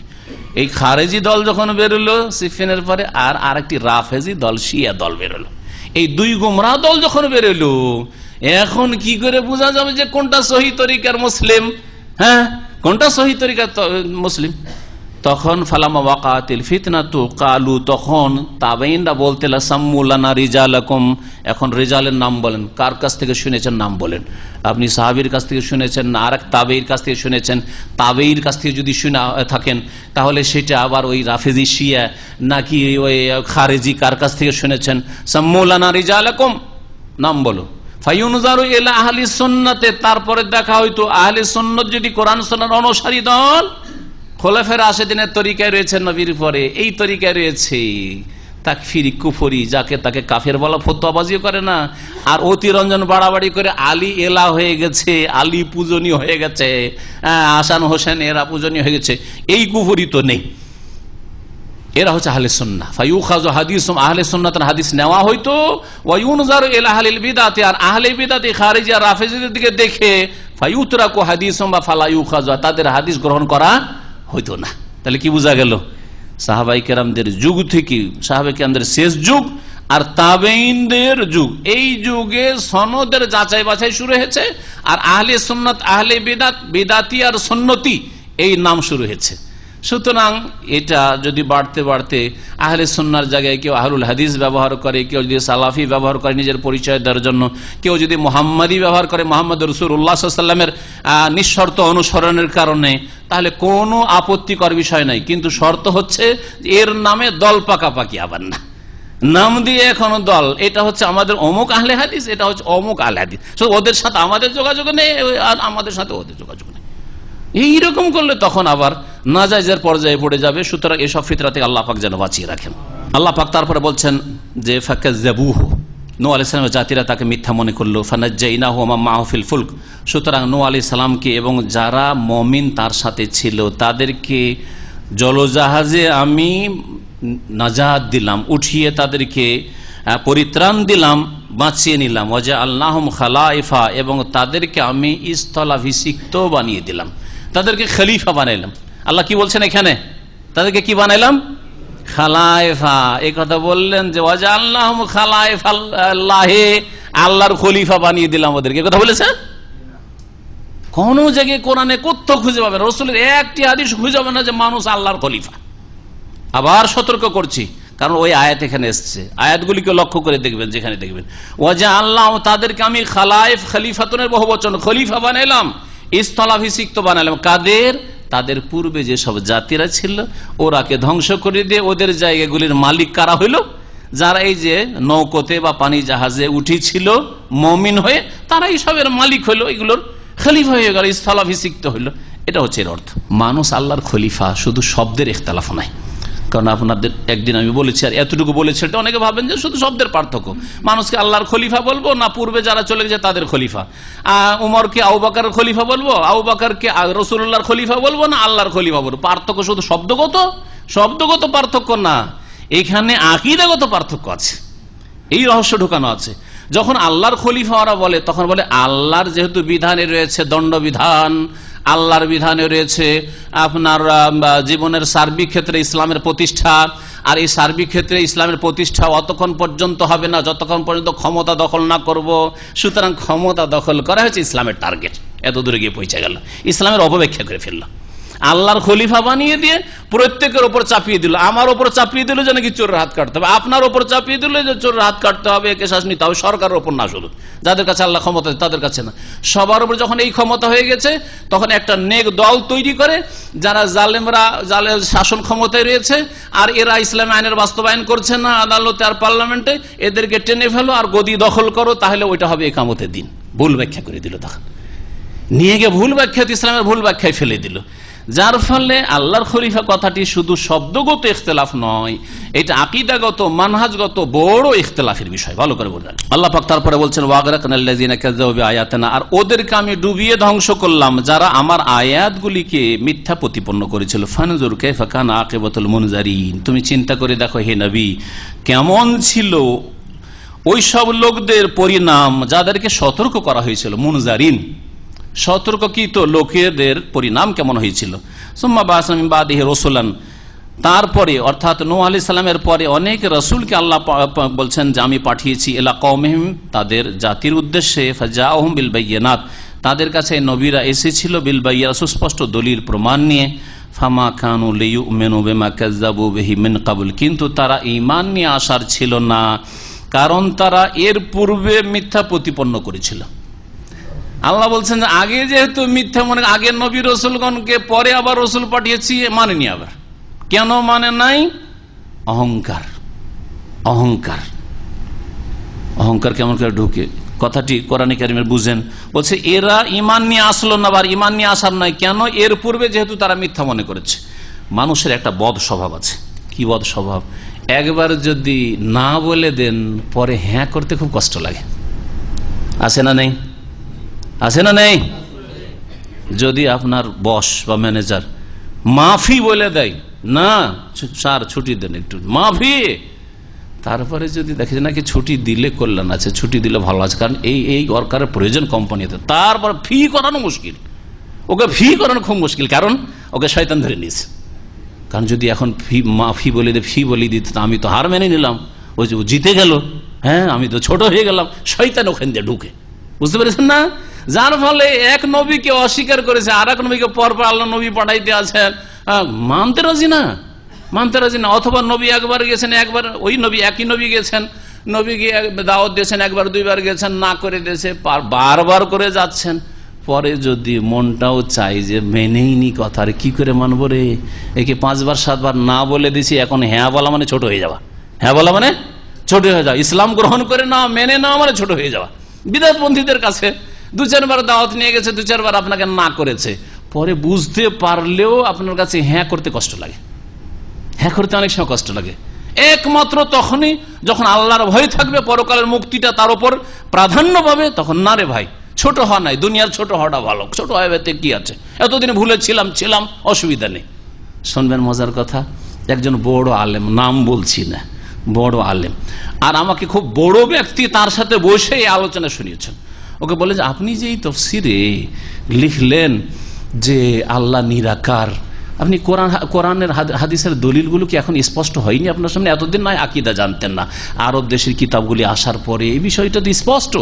এই খারেজি দল যখন বেরোলো সিফিনের পরে, আর আরেকটি রাফেজি দল, শিয়া দল বেরোলো। এই দুই গুমরাহ দল যখন বেরোলো, এখন কি করে বোঝা যাবে যে কোনটা সহি তরিকার মুসলিম? হ্যাঁ, কোনটা সহি তরিকার মুসলিম? তখন ফালামা ওয়াকাতিল ফিতনাতু কালু, তখন তাবেঈনরা বলতে সাম্মু লানা রিজালাকুম, এখন রিজালের নাম বলেন। কার কাছ থেকে শুনেছেন নাম বলেন। আপনি সাহাবীর কাছ থেকে শুনেছেন না আরেক তাবেঈর কাছ থেকে শুনেছেন? তাবেঈর কাছ থেকে যদি শুনে থাকেন তাহলে সেটা আবার ওই রাফেজি শিয়া নাকি ওই খারেজি, কার কাছ থেকে শুনেছেন? সাম্মু লানা রিজালাকুম, নাম বলো। ফায়ুনজারু ইলা আহলি সুন্নাতে, তারপরে দেখা হয়তো আহলে সুন্নাত যদি কোরআন সুন্নাহর অনুসারী দল, খোলাফায়ে রাশিদিনের তরিকায় রয়েছে, নবীর পরে এই তরিকায় রয়েছে তাকফিরি কুফরি, যাকে তাকে কাফের বলা, ফতোয়াবাজিও করে না, আর অতিরঞ্জন বাড়াবাড়ি করে আলী এলা হয়ে গেছে, আলী পূজনীয় হয়ে গেছে, হাসান হোসেন এরা পূজনীয় হয়ে গেছে, এই কুফরি তো নেই। এরা হচ্ছে আহলে সুন্নাহ। ফায়ুখাযু হাদিসুম, আহলে সুন্নাতের হাদিস নেওয়া হইতো। ওয়ায়ুনজারু ইলা আহলিল বিদআতি, আর আহলে বিদআতি খারিজি আর রাফেজিদের দিকে দেখে ফায়ুতরাকু হাদিসুম বা ফালা ইউখাযু, তাদের হাদিস গ্রহণ করা হইতো না। তাহলে কি বোঝা গেল? সাহাবায়ে কেরামদের যুগ থেকে, সাহাবায়ে কেরামদের শেষ যুগ আর তাবেঈনদের যুগ, এই যুগে সনদের যাচাই বাছাই শুরু হয়েছে, আর আহলে সুন্নাত, আহলে বিদআত, বিদআতি আর সুন্নতি এই নাম শুরু হয়েছে। সুতরাং এটা যদি বাড়তে বাড়তে আহলে সুন্নাহর জায়গায় কেউ আহলুল হাদিস ব্যবহার করে, কেউ যদি সালাফি ব্যবহার করে নিজের পরিচয় দেওয়ার জন্য, কেউ যদি মুহাম্মাদি ব্যবহার করে, মুহাম্মদ রাসূলুল্লাহ সাল্লাল্লাহু আলাইহি ওয়াসাল্লামের নিঃশর্ত অনুসরণের কারণে, তাহলে কোনো আপত্তিকর বিষয় নাই। কিন্তু শর্ত হচ্ছে এর নামে দল পাকাপাকি আবার না, নাম দিয়ে এখনো দল, এটা হচ্ছে আমাদের অমুক আহলে হাদিস, এটা হচ্ছে অমুক আহলে হাদিস, ওদের সাথে আমাদের যোগাযোগ নেই আর আমাদের সাথে ওদের যোগাযোগ নেই। এইরকম করলে তখন আবার নাজায়েজের পর্যায়ে পড়ে যাবে। সুতরাং এসব ফিতরা থেকে আল্লাহ পাক যেন বাঁচিয়ে রাখেন। আল্লাহ পাক তারপরে বলছেন যে ফাকাজ্জাবুহু, নূহ আলাইহিস সালামের জাতিরা তাকে মিথ্যা মনে করলো। ফানাজ্জাইনাহু ওয়া মা'আহু ফিল ফুলক, সুতরাং নূহ আলাইহিস সালামকে এবং যারা মুমিন তার সাথে ছিল তাদেরকে জলজাহাজে আমি নাজাত দিলাম, উঠিয়ে তাদেরকে পরিত্রাণ দিলাম, বাঁচিয়ে নিলাম। ওয়াজআলনাহুম খালাইফা, এবং তাদেরকে আমি স্থলাভিষিক্ত বানিয়ে দিলাম, তাদেরকে খলিফা বানাইলাম। আল্লাহ কি বলছেন এখানে? তাদেরকে কি বানাইলাম? খালাইফা। এই কথা বললেন যে ওয়াজআলনাহুম খালাইফা আল্লাহে, আল্লাহর খলিফা বানিয়ে দিলাম ওদেরকে, কথা বলেছেন? কোন জায়গায় কোরআনে কোথাও খুঁজে পাবেন, রাসূলের একটি হাদিস খুঁজে পাবেন না যে মানুষ আল্লাহর খলিফা। আবার সতর্ক করছি, কারণ ওই আয়াত এখানে এসছে, আয়াতগুলিকে লক্ষ্য করে দেখবেন, যেখানে দেখবেন ওয়াজআলনাহু, তাদেরকে আমি খালাইফ, খলিফাতুনের বহুবচন, খলিফা বানাইলাম, স্থলাভিষিক্ত বানাইলাম। কাদের? তাদের পূর্বে যে সব জাতিরা ছিল ওরাকে ধ্বংস করে দিয়ে ওদের জায়গাগুলির মালিক কারা হইল? যারা এই যে নৌকোতে বা পানি জাহাজে উঠেছিল মুমিন হয়ে, তারা এই সবের মালিক হইল, এগুলোর খলিফা হয়ে গেল, স্থলাভিষিক্ত হইল। এটা হচ্ছে এর অর্থ। মানুষ আল্লাহর খলিফা, শুধু শব্দের ইখতিলাফ নাই। কারণ আপনাদের একদিন আমি বলেছি, আর এতটুকু বলেছি, এটা অনেকে ভাবেন যে শুধু শব্দের পার্থক্য, মানুষকে আল্লাহর খলিফা বলবো না পূর্বে যারা চলে গেছে তাদের খলিফা, উমরকে আবু বকরের খলিফা বলবো, আবু বকরকে রাসূলুল্লাহর খলিফা বলবো না আল্লাহর খলিফা বলবো। পার্থক্য শুধু শব্দগত পার্থক্য না, এখানে আকীদাগত পার্থক্য আছে, এই রহস্য ঢোকানো আছে। যখন আল্লাহর খলিফা ওরা বলে, তখন বলে আল্লাহর যেহেতু বিধানে রয়েছে দণ্ডবিধান, আল্লাহর বিধানে রয়েছে আপনার জীবনের সার্বিক ক্ষেত্রে ইসলামের প্রতিষ্ঠা, আর এই সার্বিক ক্ষেত্রে ইসলামের প্রতিষ্ঠা অতক্ষণ পর্যন্ত হবে না যতক্ষণ পর্যন্ত ক্ষমতা দখল না করব। সুতরাং ক্ষমতা দখল করা হচ্ছে ইসলামের টার্গেট, এত দূরে গিয়ে পৌঁছে গেল, ইসলামের অপব্যাখ্যা করে ফেলল। আল্লাহর খলিফা বানিয়ে দিয়ে প্রত্যেকের ওপর চাপিয়ে দিল, আমার ওপর চাপিয়ে দিল যে নাকি চোরের হাত কাটতে হবে, আপনার ওপর চাপিয়ে দিল যে চোরের হাত কাটতে হবে, একে শ্বাস নিতে হবে, সরকারের ওপর না, শুধু যাদের কাছে আল্লাহ ক্ষমতা তাদের কাছে না, সবার উপর যখন এই ক্ষমতা হয়ে গেছে, তখন একটা নেক দল তৈরি করে যারা জালেমরা শাসন ক্ষমতায় রয়েছে, আর এরা ইসলামী আইনের বাস্তবায়ন করছে না আদালতে আর পার্লামেন্টে, এদেরকে টেনে ফেলো আর গদি দখল করো, তাহলে ওইটা হবে ইকামতের দিন। ভুল ব্যাখ্যা করে দিল। তখন নিয়ে গিয়ে ভুল ব্যাখ্যা, ইসলামের ভুল ব্যাখ্যায় ফেলে দিল। যার ফলে আল্লাহর খলিফা কথাটি শুধু শব্দগত ইখতিলাফ নয়, এটা আকীদাগত মানহাজগত বড় ইখতিলাফের বিষয়। ভালো করে বললেন আল্লাহ পাক। তারপরে বলছেন ওয়াগরাকনাল্লাযিনা কাযাবু বিআয়াতিনা, আর ওদেরকে আমি ডুবিয়ে ধ্বংস করলাম যারা আমার আয়াতগুলিকে মিথ্যা প্রতিপন্ন করেছিল। ফানজুর কাইফা কানা আকিবাতুল মুনজারিন, তুমি চিন্তা করে দেখো হে নবী, কেমন ছিল ওই সব লোকদের পরিণাম যাদেরকে সতর্ক করা হয়েছিল। মুনজারিন সতর্ককৃত লোকেদের পরিণাম কেমন হয়েছিল। সুম্মা বা'আসনা মিন বাদিহি রাসূলান, তারপরে অর্থাৎ নূহ আলাইহিস সালামের পরে অনেক রাসূলকে আল্লাহ বলছেন যে আমি পাঠিয়েছি ইলা কওমিহিম, তাদের জাতির উদ্দেশ্যে। ফাজাআহুম বিল বায়িনাত, তাদের কাছে নবীরা এসেছিল বিল বায়িনাত, সুস্পষ্ট দলিল প্রমাণ নিয়ে। ফামা কানু লিয়ুমিনু বিমা কাযাবু বিহি মিন ক্বাবল, কিন্তু তারা ঈমান নিয়ে আসার ছিল না, কারণ তারা এর পূর্বে মিথ্যা প্রতিপন্ন করেছিল। আল্লাহ বলছেন যে আগে যেহেতু মিথ্যা মনে, আগে নবী রসুলগণকে, পরে আবার রসুল পাঠিয়েছি, মানেনি। আবার কেন মানে নাই? অহংকার। অহংকার অহংকার কেমন করে ঢুকে, কথাটি কোরআনে কারিমের বুঝেন। বলছে এরা ঈমান নিয়ে আসলো না, আবার ঈমান নিয়ে আসার নয়, কেন? এর পূর্বে যেহেতু তারা মিথ্যা মনে করেছে। মানুষের একটা বদ স্বভাব আছে। কি বদ স্বভাব? একবার যদি না বলে দেন, পরে হ্যাঁ করতে খুব কষ্ট লাগে। আছে না নেই? আছে না নেই? যদি আপনার বস বা ম্যানেজার মাফি বলে দেয়, না স্যার ছুটি দেন একটু, মাফি, তারপরে যদি দেখে নাকি ছুটি দিলে কল্যাণ আছে, ছুটি দিলে ভালো আছে, কারণ এই দরকারের প্রয়োজন কোম্পানিতে, তারপর ফি করানো মুশকিল, ওকে ফি করানো খুব মুশকিল, কারণ ওকে শয়তান ধরে নিয়েছে। কারণ যদি এখন ফি বলে দিত, আমি তো হার মেনে নিলাম, ওই যে জিতে গেল, হ্যাঁ আমি তো ছোট হয়ে গেলাম, শয়তান ওখান দিয়ে ঢুকে, বুঝতে পেরেছেন না? যার ফলে এক নবীকে অস্বীকার করেছে, আর এক নবীকে পরপর আল্লাহ নবী পাঠাইতে আছেন, মানতে রাজি না, মানতে রাজি না। অথবা নবী একবার গেছেন, একবার ওই নবী একই নবী গেছেন, নবী গিয়ে দাওয়াত দিয়েছেন, একবার দুইবার গেছেন, না করে দিয়েছে, বারবার করে যাচ্ছেন, পরে যদি মনটাও চাই যে মেনেই নি কথা, আর কি করে মানবো রে, একে 5 বার 7 বার না বলে দিছি, এখন হ্যাঁ বলা মানে ছোট হয়ে যাওয়া, হ্যাঁ বলা মানে ছোট হয়ে যাওয়া, ইসলাম গ্রহণ করে না মেনে নেওয়া মানে ছোট হয়ে যাওয়া। বিদআতপন্থীদের কাছে 2-4 বার দাওয়াত নিয়ে গেছে, 2-4 বার আপনাকে না করেছে, পরে বুঝতে পারলেও আপনার কাছে হ্যাঁ করতে কষ্ট লাগে, হ্যাঁ করতে অনেক সময় কষ্ট লাগে। একমাত্র তখনই যখন আল্লাহর ভয় থাকবে, পরকালের মুক্তিটা তার উপর প্রাধান্য পাবে, তখন না রে ভাই ছোট হওয়া নাই, দুনিয়ার ছোট হওয়াটা ভালো, ছোট হওয়াতে কি আছে, এতদিন ভুলে ছিলাম অসুবিধা নেই। শুনবেন মজার কথা, একজন বড় আলেম, নাম বলছি না, বড় আলেম, আর আমাকে খুব বড় ব্যক্তি তার সাথে বসে এই আলোচনা শুনিয়েছেন। ওকে বলে যে আপনি যে এই তাফসীরে লিখলেন যে আল্লাহ নিরাকার, আপনি কোরআনের হাদিসের দলিলগুলো কি এখন স্পষ্ট হয়নি আপনার সামনে? এতদিন নয় আকীদা জানতেন না, আরব দেশের কিতাবগুলি আসার পরে এই বিষয়টা তো স্পষ্ট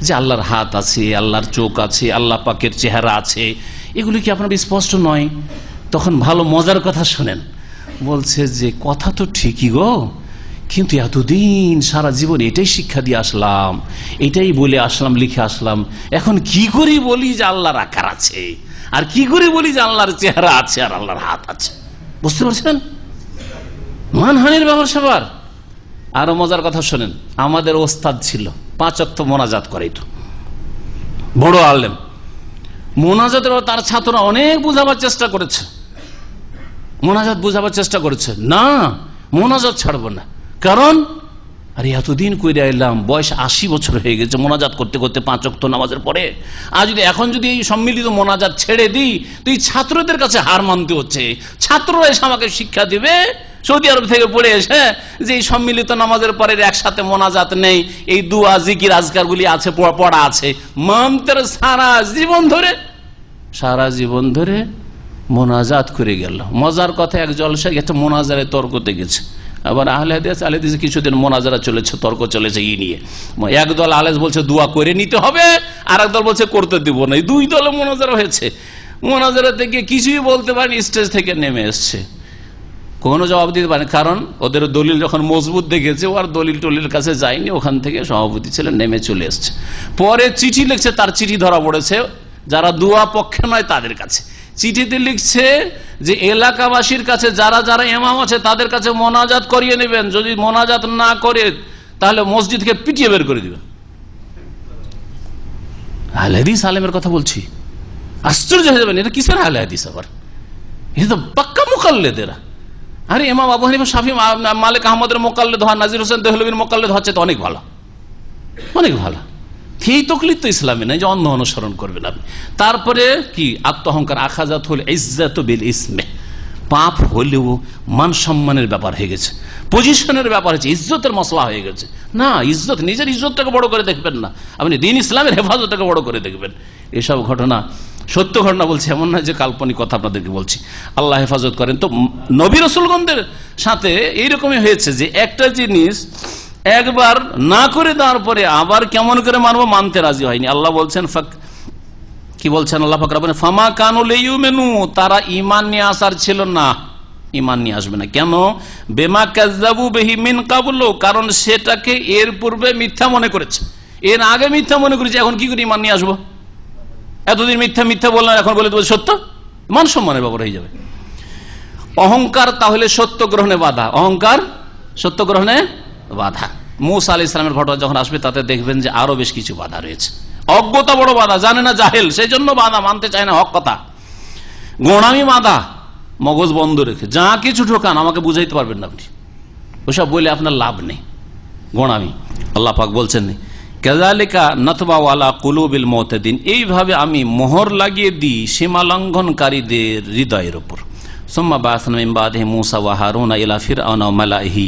যে আল্লাহর হাত আছে, আল্লাহর চোখ আছে, আল্লাহ পাকের চেহারা আছে, এগুলি কি আপনার স্পষ্ট নয়? তখন ভালো মজার কথা শোনেন, বলছে যে কথা তো ঠিকই গো, কিন্তু এতদিন সারা জীবন এটাই শিক্ষা দিয়ে আসলাম, এটাই বলে আসলাম, লিখে আসলাম, এখন কি করে বলি যে আল্লাহর আকার আছে, আর কি করে বলি যে আল্লাহর চেহারা আছে আর আল্লাহর হাত আছে? বুঝতে পারছেন? মানহানির ব্যাপার সবার। আরো মজার কথা শোনেন, আমাদের ওস্তাদ ছিল 5 ওয়াক্ত মোনাজাত করাইতো, বড় আলেম। মোনাজাতের তার ছাত্ররা অনেক বুঝাবার চেষ্টা করেছে, মোনাজাত বুঝাবার চেষ্টা করেছে, না মোনাজাত ছাড়বো না, কারণ আরে এতদিন কইরা এলাম, বয়স 80 বছর হয়ে গেছে মোনাজাত করতে করতে 5 ওয়াক্ত নামাজের পরে, আর যদি এখন যদি এই সম্মিলিত মোনাজাত ছেড়ে দিই তো এই ছাত্রদের কাছে হার মানতে হচ্ছে। ছাত্ররা এসে আমাকে শিক্ষা দিবে সৌদি আরব থেকে পড়ে এসে যে এই সম্মিলিত নামাজের পরে একসাথে মোনাজাত নেই, এই দুয়া জিকির আজকার গুলি আছে, পড়া আছে, মানতে সারা জীবন ধরে মোনাজাত করে গেল। মজার কথা, এক জলসায় একটা মোনাজারে তর্কতে গেছে, আবার আহলে হাদিস কিছুদিন মোনাজারা চলেছে, তর্ক চলেছে এই নিয়ে। একদল আহলে বলছে দোয়া করে নিতে হবে, আর একদল বলছে করতে দিব না, এই 2 দলে মোনাজারা হয়েছে। মোনাজারা থেকে কিছুই বলতে পারেনি, স্টেজ থেকে নেমে এসছে, কোনো জবাব দিতে পারেনি, কারণ ওদের দলিল যখন মজবুত দেখেছে, ও আর দলিল কাছে যায়নি, ওখান থেকে সভাপতি ছিলেন নেমে চলে এসছে। পরে চিঠি লিখছে, তার চিঠি ধরা পড়েছে যারা দোয়া পক্ষে নয় তাদের কাছে। চিঠিতে লিখছে যে এলাকাবাসীর কাছে যারা যারা ইমাম আছে তাদের কাছে মোনাজাত করিয়ে নেবেন, যদি মোনাজাত না করে তাহলে মসজিদকে পিটিয়ে বের করে দিবেন। আহলে হাদিস আলেমের কথা বলছি, আশ্চর্য হয়ে যাবেন, এটা কিসের আহলে হাদিস আবার, এটা তো পাক্কা মুকাল্লিদেরা। আরে ইমাম আবু হানিফা, শাফি, মালিক, আহমদের মোকাল্লেদ হওয়া, নাজির হোসেন দেহলভির মোকাল্লেদ হচ্ছে তো অনেক ভালো, অনেক ভালো। এই তকলিদ তো ইসলামে নাই যে অন্য অনুসরণ করবেন আপনি। তারপরে কি আত্মহংকার, আখাজাত হল ইজ্জাত বিল ইসমে, পাপ হলেও মান সম্মানের ব্যাপার হয়ে গেছে, পজিশনের ব্যাপার হয়েছে, ইজ্জতের মশলা হয়ে গেছে। না, ইজ্জত, নিজের ইজ্জতটাকে বড় করে দেখবেন না, আপনি দিন ইসলামের হেফাজতটাকে বড় করে দেখবেন। এসব ঘটনা সত্য ঘটনা বলছি, এমন না যে কাল্পনিক কথা আপনাদেরকে বলছি। আল্লাহ হেফাজত করেন। তো নবী রাসূলগণদের সাথে এইরকমই হয়েছে যে একটা জিনিস একবার না করে দেওয়ার পরে আবার কেমন করে মানবো, মানতে রাজি হয়নি। আল্লাহ বলছেন, কি বলছেন আল্লাহ পাক রব্বুল ফামা কানু লিয়ুমিনু, তারা ঈমান নিয়ে আসার ছিল না, ঈমান নিয়ে আসবে না। কেন? বেমা কাযযাবু বিহি মিন ক্বাবলু, কারণ সেটাকে এর পূর্বে মিথ্যা মনে করেছে, এর আগে মিথ্যা মনে করেছে, এখন কি করে ঈমান নিয়ে আসবো? এতদিন মিথ্যা মিথ্যা বললাম, এখন বলে দেবো সত্য, মান সম্মানের ব্যাপার হয়ে যাবে। অহংকার তাহলে সত্য গ্রহণে বাধা, অহংকার সত্য গ্রহণে বাধা। মূসা আলাইহিস সালামের ঘটনা যখন আসবে তাতে দেখবেন যে আরো বেশ কিছু বাধা রয়েছে। অজ্ঞতা বড় বাধা, জানে না, জাহেল, সেই জন্য বাধা, মানতে চায় না হক কথা। গোঁড়ামি বাধা, মগজ বন্ধ রেখে যা কিছু ঢোকান আমাকে বুঝাইতে পারবেন না আপনি, ওসব বলে আপনার লাভ নেই, গোঁড়ামি। আল্লাহ পাক বলছেন কাযালিকা নাতবাউ আলা কুলুবিল মুতাদিন, এইভাবে আমি মোহর লাগিয়ে দিই সীমা লঙ্ঘনকারীদের হৃদয়ের উপর। সুম্মা বা'আসনা মিন বাদিহি মূসা ওয়া হারুনা ইলা ফিরআউনা ওয়া মালাইহি,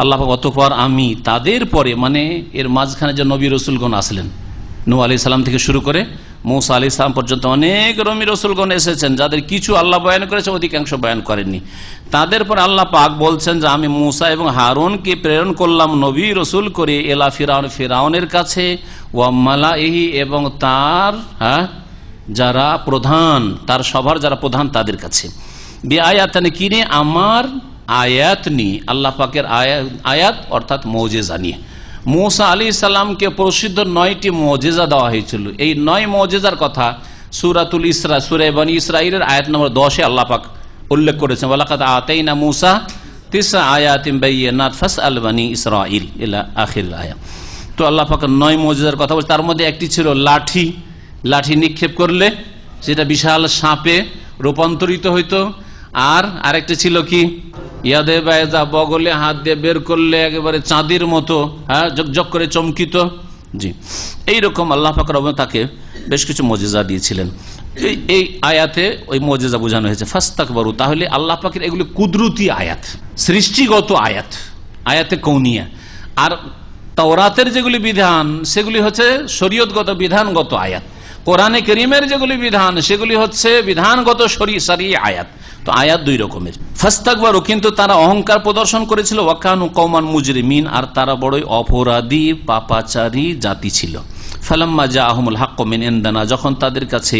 আল্লাহ পাক অতঃপর আমি তাদের পরে, মানে এর মাঝখানে যে নবী রাসূলগণ আসলেন, নূহ আলাইহিস সালাম থেকে শুরু করে মূসা আলাইহিস সালাম পর্যন্ত অনেক নবী রাসূলগণ এসেছেন, যাদের কিছু আল্লাহ বয়ান করেছে, অধিকাংশ বয়ান করেননি। তাদের পর আল্লাহ পাক বলছেন যে আমি মূসা এবং হারুনকে প্রেরণ করলাম নবী রাসূল করে এলা ফিরআউন, ফিরআউনের কাছে, ওয়া মালাইহি, এবং তার যারা প্রধান, তার সভার যারা প্রধান তাদের কাছে। বিআয়াতানি, কিনে আমার আয়াত নিয়ে, আল্লাহ পাকের আয়াত অর্থাৎ মুজিজা নিয়ে। মূসা আলাইহিস সালামকে প্রসিদ্ধ 9টি মুজিজা দেওয়া হয়েছিল। এই 9 মুজিজার কথা সূরাতুল ইসরা, সূরা বনী ইসরাঈলের আয়াত নম্বর 10-এ আল্লাহ পাক উল্লেখ করেছেন, ওয়ালাকাদ আতাইনা মূসা 9 আয়াতিন বাইয়িনাত ফাসআল বনী ইসরাঈল ইলা আখির আয়াত। তো আল্লাহ পাক 9 মুজিজার কথা বলছে, তার মধ্যে একটি ছিল লাঠি, লাঠি নিক্ষেপ করলে সেটা বিশাল সাপে রূপান্তরিত হইতো। আর আরেকটা ছিল কি, ইয়াদে বায়জা, বগলে হাত দিয়ে বের করলে একেবারে চাঁদের মতো ঝকঝক করে চমকিত। জি, এইরকম আল্লাহ পাক রব্বুল তাকে বেশ কিছু মুজিজা দিয়েছিলেন। এই আয়াতে ওই মুজিজা বোঝানো হয়েছে। ফাস্তাকবারু, তাহলে আল্লাহ পাকের এগুলি কুদরতি আয়াত, সৃষ্টিগত আয়াত, আয়াতে কৌনিয়া। আর তাওরাতের যেগুলি বিধান সেগুলি হচ্ছে শরীয়তগত বিধানগত আয়াত। কোরআনে কারীমের যেগুলি বিধান সেগুলি হচ্ছে বিধানগত শরঈ আয়াত। তো আয়াত 2 রকমের। ফাস্তাকবারু, কিন্তু তারা অহংকার প্রদর্শন করেছিল, ওয়া কানু কওমান মুজরিমিন, আর তারা বড়ই অপরাধী পাপাচারী জাতি ছিল। ফালাম্মা জাআহুমুল হাক্কু মিন ইনদিনা, যখন তাদের কাছে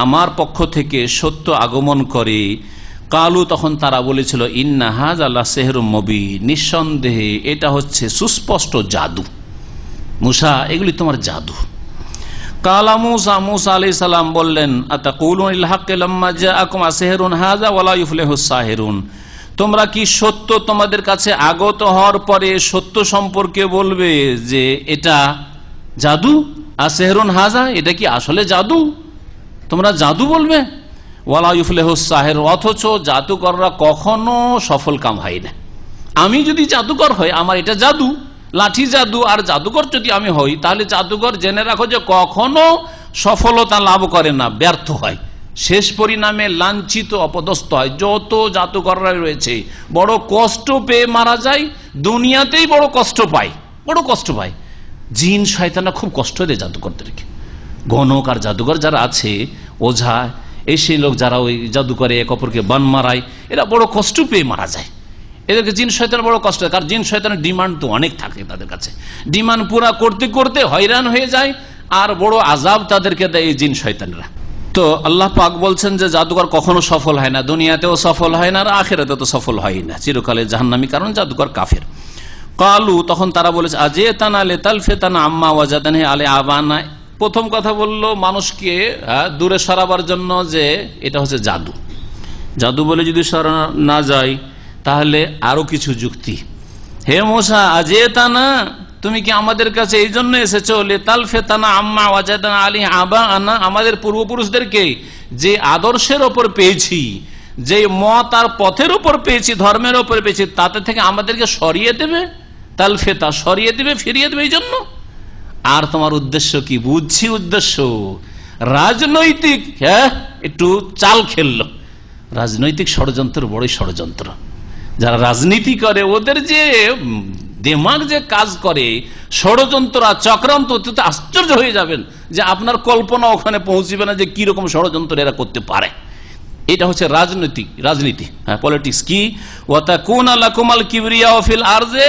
আমার পক্ষ থেকে সত্য আগমন করে, কালু, তখন তারা বলেছিল, ইন্না হাযা লাসিহরুম মুবিন, নিঃসন্দেহে এটা হচ্ছে সুস্পষ্ট জাদু। মূসা, এগুলি তোমার জাদু। কালা মূসা, মূসা আলাইহিস সালাম বললেন, আতাকুলুনা লিল হাক্কি লাম্মা জাআকুম আসিহরুন হাযা ওয়া লা ইফলিহুস সাহিরুন, তোমরা কি সত্য তোমাদের কাছে আগত হওয়ার পরে সত্য সম্পর্কে বলবে যে এটা জাদু? আসিহরুন হাযা, এটা কি আসলে জাদু? তোমরা জাদু বলবে? ওয়া লা ইফলিহুস সাহির, অথচ জাদুকররা কখনো সফল কাম হয় না। আমি যদি জাদুকর হই, আমার এটা জাদু, লাঠি জাদু, আর জাদুকর যদি আমি হই, তাহলে জাদুকর জেনে রাখো যে কখনো সফলতা লাভ করে না, ব্যর্থ হয়, শেষ পরিণামে লাঞ্ছিত অপদস্থ হয়। যত জাদুকররা রয়েছে বড় কষ্ট পেয়ে মারা যায়, দুনিয়াতেই বড় কষ্ট পায়, বড় কষ্ট পায়। জিন শয়তানরা খুব কষ্ট দেয় জাদুকরদেরকে। গণক আর জাদুকর যারা আছে, ওঝা, এই সেই লোক যারা ওই জাদু করে, এক অপরকে বান মারায়, এরা বড় কষ্ট পেয়ে মারা যায়। এদেরকে জিন শয়তান বড় কষ্ট হয়, কারণ জিন শয়তানের ডিমান্ড তো অনেক থাকে তাদের কাছে, ডিমান্ড পুরা করতে করতে হয়রান হয়ে যায়, আর বড় আযাব তাদেরকে দেয় এই জিন শয়তানরা। তো আল্লাহ পাক বলছেন যে জাদুকর কখনো সফল হয় না, দুনিয়াতেও সফল হয় না, আর আখিরাতেও তো সফল হয় না, চিরকালে জাহান্নামী, কারণ জাদুকর কাফের। কালু, তখন তারা বলেছে, আজিতানা লিতালফিতানা আম্মা ওয়াজাদানা আলাইহি আবানা, প্রথম কথা বললো মানুষকে দূরে সরাবার জন্য যে এটা হচ্ছে জাদু, জাদু বলে যদি সরানো না যায় তাহলে আরো কিছু যুক্তি। হে মূসা, আজিতানা, তুমি কি আমাদের কাছে এই জন্য এসেছো লিতালফিতানা আম্মা ওয়াজাদানা আলাইহি আবাআনা, আমাদের পূর্বপুরুষদেরকে যে আদর্শের ওপর পেয়েছি, যে মত আর পথের উপর পেয়েছি, ধর্মের উপর পেয়েছি, তাতে থেকে আমাদেরকে সরিয়ে দেবে, তালফেতা সরিয়ে দেবে, ফিরিয়ে দেবে এই জন্য। আর তোমার উদ্দেশ্য কি? বুঝছি উদ্দেশ্য রাজনৈতিক, হ্যাঁ একটু চাল খেললো। রাজনৈতিক ষড়যন্ত্র বড়ই ষড়যন্ত্র। যারা রাজনীতি করে ওদের যে দিমাগ যে কাজ করে, ষড়যন্ত্র আর চক্রান্ত, আশ্চর্য হয়ে যাবেন যে আপনার কল্পনা ওখানে পৌঁছবে না যে কি রকম ষড়যন্ত্র এরা করতে পারে। এটা হচ্ছে রাজনীতি, হ্যাঁ পলিটিক্স। কি ওয়াতাকুনা লাকুমাল কিবরিয়াউ ফিল আরজে,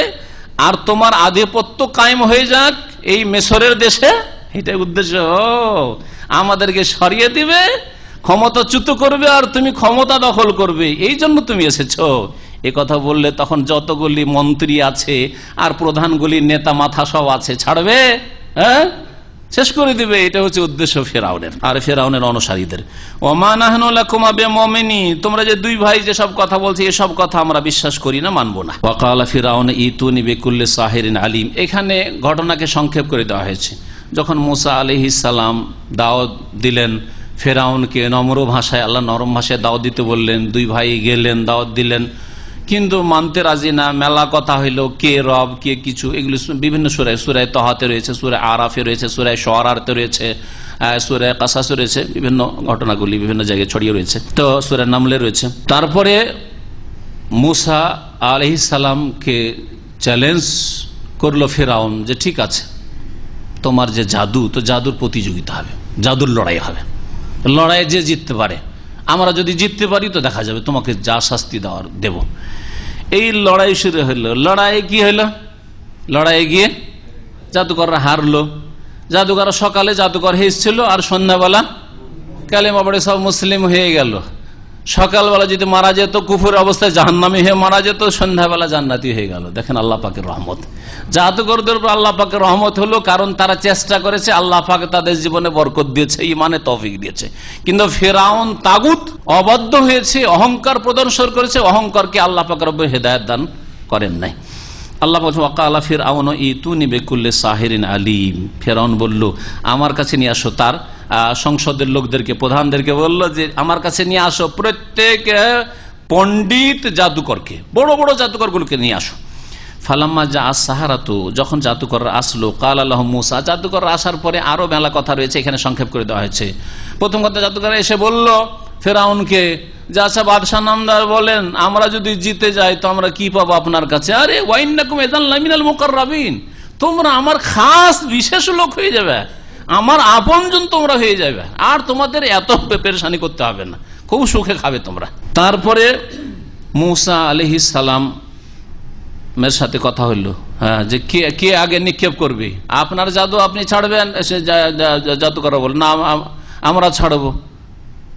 আর তোমার আধিপত্য কায়েম হয়ে যাক এই মিশরের দেশে, এটাই উদ্দেশ্য। আমাদেরকে সরিয়ে দিবে, ক্ষমতাচ্যুত করবে, আর তুমি ক্ষমতা দখল করবে, এই জন্য তুমি এসেছো। এ কথা বললে তখন যতগুলি মন্ত্রী আছে আর প্রধানগুলি নেতা মাথা সব আছে, ছাড়বে? হ্যাঁ, শেষ করে দিবে। এটা হচ্ছে উদ্দেশ্য ফেরাউনের আর ফেরাউনের অনুসারীদের। ওমা নাহনু লাকুমা বিমুমিনিন, তোমরা যে দুই ভাই যে সব কথা বলছে, এসব কথা আমরা বিশ্বাস করি না, মানবো না। ওয়াকালা ফিরাউন ইতুনি বিকুল্লি সাহিরিন আলিম। এখানে ঘটনাকে সংক্ষেপ করে দেওয়া হয়েছে। যখন মুসা আলাইহিস সালাম দাওয়াত দিলেন ফেরাউনকে, নম্র ভাষায়, আল্লাহ নরম ভাষায় দাওয়াত দিতে বললেন, দুই ভাই গেলেন, দাওয়াত দিলেন, কিন্তু মানতে রাজি না। মেলা কথা হইল, কে রব কে কিছু, এগুলো বিভিন্ন সূরায়, সূরায় তাহাতে রয়েছে, সূরায় আরাফে রয়েছে, সূরায় শুআরাতে রয়েছে, সূরায় কাসাসে রয়েছে, বিভিন্ন ঘটনাগুলি বিভিন্ন জায়গায় ছড়িয়ে রয়েছে, তো সূরায় নামলে রয়েছে। তারপরে মুসা আলাইহিস সালামকে চ্যালেঞ্জ করলো ফেরাউন যে ঠিক আছে, তোমার যে জাদু, তো জাদুর প্রতিযোগিতা হবে, জাদুর লড়াই হবে, লড়াইয়ে যে জিততে পারে, আমরা যদি জিততে পারি তো দেখা যাবে, তোমাকে যা শাস্তি দেওয়ার দেব। এই লড়াই শুরু হইল। লড়াই কি হইল? লড়াইয়ে গিয়ে জাদুকররা হারলো। জাদুকর সকালে জাদুকর হেসছিল, আর সন্ধ্যাবেলা কালেমা পড়ে সব মুসলিম হয়ে গেল। সকালবেলা যদি মারা যেত কুফুর অবস্থায় জাহান্নামী হয়ে মারা যেত, সন্ধ্যাবেলা জান্নাতি হয়ে গেল। দেখেন আল্লাহ পাকের রহমত। জাদুকরদের উপর আল্লাহ পাকের রহমত হলো, কারণ তারা চেষ্টা করেছে, আল্লাহ পাক তাদের জীবনে বরকত দিয়েছে, ঈমানে তৌফিক দিয়েছে। কিন্তু ফিরআউন তাগুত অবাধ্য হয়েছে, অহংকার প্রদর্শন করেছে, অহংকারকে আল্লাহ পাক রব্বুল হেদায়েত দান করেন নাই। আল্লাহ বলছেন ওয়াকালা ফিরআউন ইতুনি বিকুল্লি সাহিরিন আলিম। ফিরআউন বলল আমার কাছে নিয়ে আসো, তার সংসদের লোকদেরকে, প্রধানদেরকে বলল যে আমার কাছে নিয়ে আসো প্রত্যেক পণ্ডিত জাদুকরকে, বড় বড় জাদুকরগুলোকে নিয়ে আসো। ফালাম্মা যা সাহারাতু, যখন জাদুকররা আসলো, কাল আল্লাহ মুসা, জাদুকররা আসার পরে আরো মেলা কথা রয়েছে, এখানে সংক্ষেপ করে দেওয়া হয়েছে। প্রথম কথা, জাদুকররা এসে বলল ফেরাউনকে যে আচ্ছা বাদশাহ নামদার বলেন, আমরা যদি জিতে যাই তো আমরা কি পাবো আপনার কাছে? আরে ওয়াইন্নাকুম ইযাল লামিনাল মুকাররাবিন, তোমরা আমার খাস বিশেষ লোক হয়ে যাবে, আমার আপনজন তোমরা হয়ে যাবে, আর তোমাদের এত পেরেশানি করতে হবে না, খুব সুখে খাবে তোমরা। তারপরে মুসা আলাইহিস সালাম মেয়ের সাথে কথা হইল, হ্যাঁ, যে কে আগে নিক্ষেপ করবে, আপনার জাদু আপনি ছাড়বেন? জাদুকর বল না আমরা ছাড়বো।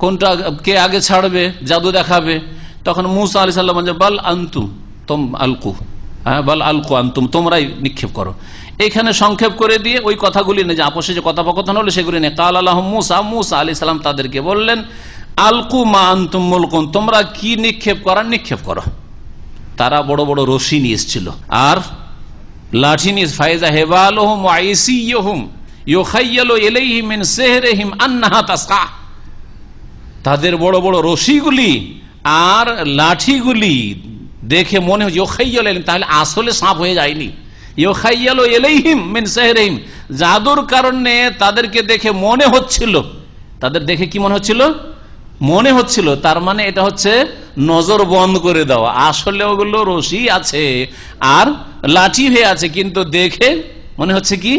কোনটা কে আগে ছাড়বে, জাদু দেখাবে? তখন মুসা আলাইহিস সালাম বলেন বাল আনতুম তুম আলকু, হ্যাঁ বাল আলকু আনতুম, তোমরাই নিক্ষেপ করো। এখানে সংক্ষেপ করে দিয়ে ওই কথাগুলি নেই, যে আপোষে যে কথোপকথন হলো সেগুলি নেই। কাল আল্লাহ মুসা, মুসা আলাইহিস সালাম তাদেরকে বললেন আলকু মা আনতুম মুলকুন, তোমরা কি নিক্ষেপ করার নিক্ষেপ করো। তারা বড় বড় রশি নিয়ে এসেছিল আর লাঠি নিয়ে, ফাইজা হেবালুহুম ওয়া ইসিয়ুহুম ইউখায়্যালু ইলাইহি মিন সিহরিহিম আন্নাহা তাসআ, তাদের বড় বড় রশিগুলি আর লাঠিগুলি দেখে মনে হয় ইউখায়্যালু, তাহলে আসলে সাপ হয়ে যায়নি। ইউখায়্যালু ইলাইহিম মিন সিহরিহিম, জাদুর কারণে তাদেরকে দেখে মনে হচ্ছিল, তাদের দেখে কি মনে হচ্ছিল? মনে হচ্ছিল, তার মানে এটা হচ্ছে নজর বন্ধ করে দেওয়া, আসলে ওগুলো রশি আছে আর লাঠি হয়ে আছে, কিন্তু দেখে মনে হচ্ছে কি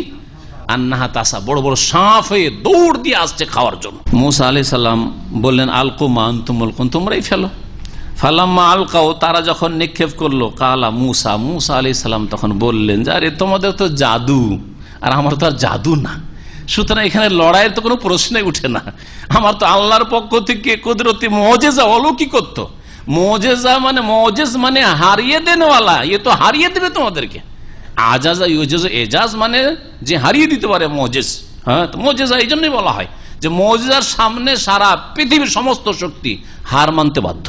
আন্নাহা তাসা, বড় বড় সাপ হয়ে দৌড় দিয়ে আসছে খাওয়ার জন্য। মুসা আলাইহিস সালাম বললেন আলকু মা আনতুম মুলকুন, তোমরাই ফেলো। ফালাম্মা আলকাও, তারা যখন নিক্ষেপ করলো, কালা মুসা, মুসা আলাইহিস সালাম তখন বললেন যে আরে তোমাদের তো জাদু আর আমার তো আর জাদু না, সুতরাং এখানে লড়াইয়ের তো কোনো প্রশ্নই উঠে না। আমার তো আল্লাহর পক্ষ থেকে কুদরতি মুজিজা, অলৌকিকত্ব। মুজিজা মানে, মুজিজ মানে হারিয়ে দেনওয়ালা, এ তো হারিয়ে দেবে তোমাদেরকে। আজাজ ইউজিজ এজাজ মানে যে হারিয়ে দিতে পারে মুজিজ, হ্যাঁ, তো মুজিজা এই জন্যই বলা হয় যে মুজিজার সামনে সারা পৃথিবীর সমস্ত শক্তি হার মানতে বাধ্য,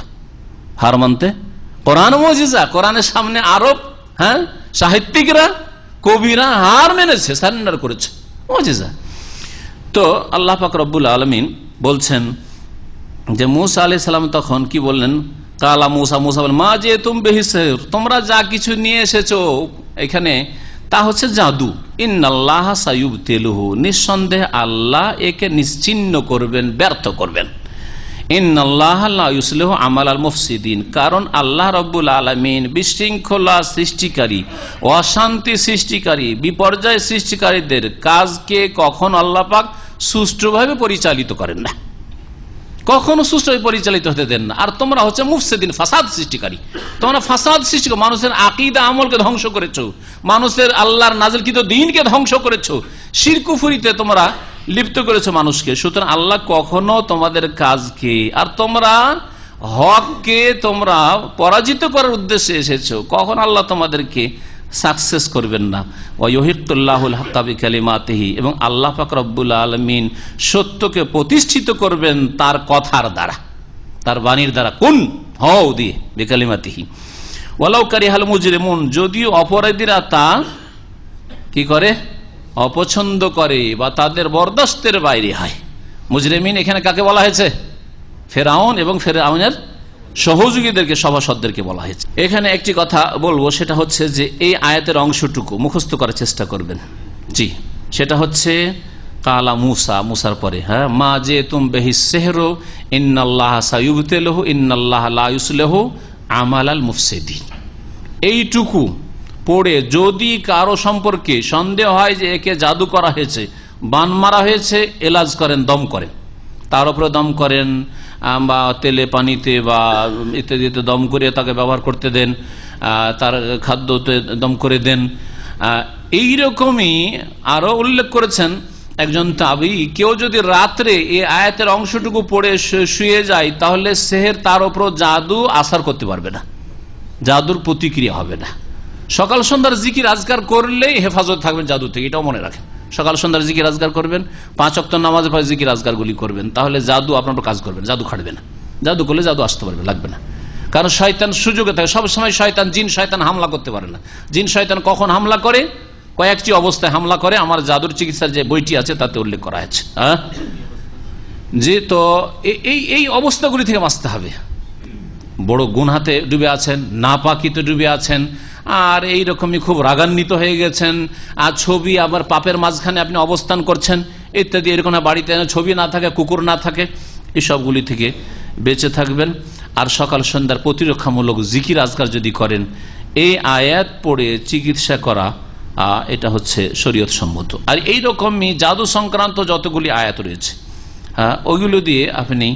হার মানতে। কোরআন মুজিজা, কোরআনের সামনে আরব, হ্যাঁ, সাহিত্যিকরা কবিরা হার মেনেছে, সারেন্ডার করেছে, মুজিজা। তো আল্লাহ পাক রব্বুল আলামিন বলছেন যে মুসা আলাইহিস সালাম তখন কি বললেন, কালা মুসা, মুসা বলেন মা যে তুম বেহিসের, তোমরা যা কিছু নিয়ে এসেছো এখানে তা হচ্ছে জাদু। ইন্নাল্লাহ সায়ুবতিলুহু, নিঃসন্দেহে আল্লাহ একে নিশ্চিহ্ন করবেন, ব্যর্থ করবেন। ইন্নাল্লাহ লা ইউসলিহু আমালাল মুফসিদিন, কারণ আল্লাহ রাব্বুল আলামিন বিশৃঙ্খলা সৃষ্টিকারী, অশান্তি সৃষ্টিকারী, বিপর্যয় সৃষ্টিকারীদের কাজকে কখন আল্লাহ পাক সুষ্ঠুভাবে পরিচালিত করেন না, কখনো সুষ্ঠুভাবে পরিচালিত হতে দেন না। আর তোমরা হচ্ছে মুফসিদিন, ফাসাদ সৃষ্টিকারী। তোমরা ফাসাদ সৃষ্টি করে মানুষের আকীদা আমলকে ধ্বংস করেছো, মানুষের আল্লাহর নাজিলকৃত দ্বীনকে ধ্বংস করেছো, শিরক কুফরিতে তোমরা লিপ্ত করেছো মানুষকে। সুতরাং আল্লাহ কখনো তোমাদের কাজকে আর তোমরা হককে তোমরা পরাজিত করার উদ্দেশ্যে এসেছো, কখন আল্লাহ তোমাদেরকে সাকসেস করবেন না। ওয়ায়ুহিক্কুল্লাহুল হাক্কা বিকালিমাতিহি, এবং আল্লাহ পাক রব্বুল আলামিন সত্যকে প্রতিষ্ঠিত করবেন তার কথার দ্বারা, তার বাণীর দ্বারা, কুন হও দিয়ে, বিকালিমাতিহি। ওয়ালাউ কারিহাল মুজরিমুন, যদিও অপরাধীরা তা কি করে, অপছন্দ করে বা তাদের বরদাস্তের বাইরে হয়। মুজরিমিন এখানে কাকে বলা হয়েছে, ফেরাউন এবং ফেরাউনের সহযোগীদেরকে, সভাসদদেরকে বলা হয়েছে। এখানে একটি কথা বলবো, সেটা হচ্ছে যে এই আয়াতের অংশটুকু মুখস্থ করার চেষ্টা করবেন। জি, সেটা হচ্ছে কালা মুসা, মুসার পরে হ্যাঁ মা যে তুম বেহি সেহরো ইন্নাল্লাহ সায়ুবতিলুহু ইন্নাল্লাহ লা ইউসলিহু আমালাল মুফসিদিন। এইটুকু পড়ে যদি কারো সম্পর্কে সন্দেহ হয় যে একে জাদু করা হয়েছে, বান মারা হয়েছে, এলাজ করেন, দম করেন, তার উপরে দম করেন বা তেলে পানিতে বা ইত্যাদিতে দম করে তাকে ব্যবহার করতে দেন, তার খাদ্যতে দম করে দেন। এইরকমই আরো উল্লেখ করেছেন একজন তাবী, কেউ যদি রাত্রে এই আয়াতের অংশটুকু পড়ে শুয়ে যায় তাহলে সেহের তার উপর জাদু আসার করতে পারবে না, জাদুর প্রতিক্রিয়া হবে না। সকাল সন্ধ্যার জিকির আজকার করলেই হেফাজত থাকবেন জাদু থেকে, এটাও মনে রাখেন। সকাল সন্ধ্যার জিকির আজকার করবেন, 5 ওয়াক্ত নামাজের পরে জিকির আজকারগুলি করবেন, তাহলে জাদু আপনার কাজ করবেন, জাদু খাটবে না। জাদু করলে জাদু আসতে পারবে, লাগবে না। কারণ শয়তান সুযোগে থাকে, সবসময় শয়তান, জিন শয়তান হামলা করতে পারে না। জিন শয়তান কখন হামলা করে, কয়েকটি অবস্থায় হামলা করে, আমার জাদুর চিকিৎসার যে বইটি আছে তাতে উল্লেখ করা আছে। হ্যাঁ জি, তো এই অবস্থাগুলি থেকে বাঁচতে হবে। বড় গুনহাতে ডুবে আছেন, নাপাকিতে ডুবে আছেন, আর এইরকমই খুব রাগান্বিত হয়ে গেছেন, আর ছবি আবার পাপের মাঝখানে আপনি অবস্থান করছেন ইত্যাদি, এরকম বাড়িতে ছবি না থাকে, কুকুর না থাকে, এসবগুলি থেকে বেঁচে থাকবেন। আর সকাল সন্ধ্যার প্রতিরক্ষামূলক জিকির আজকার যদি করেন, এই আয়াত পড়ে চিকিৎসা করা এটা হচ্ছে শরীয়ত সম্মত। আর এইরকমই জাদু সংক্রান্ত যতগুলি আয়াত রয়েছে ওইগুলো দিয়ে আপনি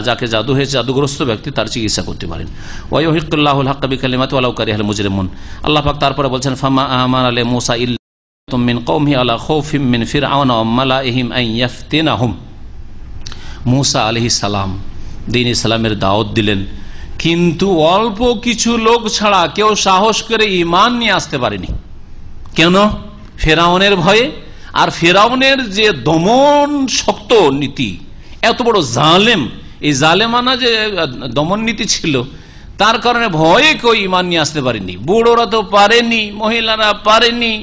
যাকে জাদু হয়েছে, জাদুগ্রস্ত ব্যক্তি, তার চিকিৎসা করতে পারেন। ওয়ায়ুহিক্কুল্লাহুল হাক্কা বিকালিমাতিহি ওয়ালাউ কারিহাল মুজরিমুন। আল্লাহ পাক তারপরে বলছেন ফামা আমানা লি মুসা ইল্লা মিন কওমিহি আলা খাউফিম মিন ফিরআউনা ওয়া মালাইহিম আন ইয়াফতিনাহুম। মুসা আলাইহিস সালাম দ্বীন ইসলামের দাওয়াত দিলেন, কিন্তু অল্প কিছু লোক ছাড়া কেউ সাহস করে ঈমান নিয়ে আসতে পারেনি। কেন? ফেরাউনের ভয়ে। আর ফেরাউনের যে দমন শক্ত নীতি, এত বড় জালেম, এই জালেমানা যে দমন নীতি ছিল, তার কারণে ভয়ে কেউ ঈমান নিয়ে আসতে পারেনি। বুড়োরা তো পারেনি, মহিলারা পারেনি,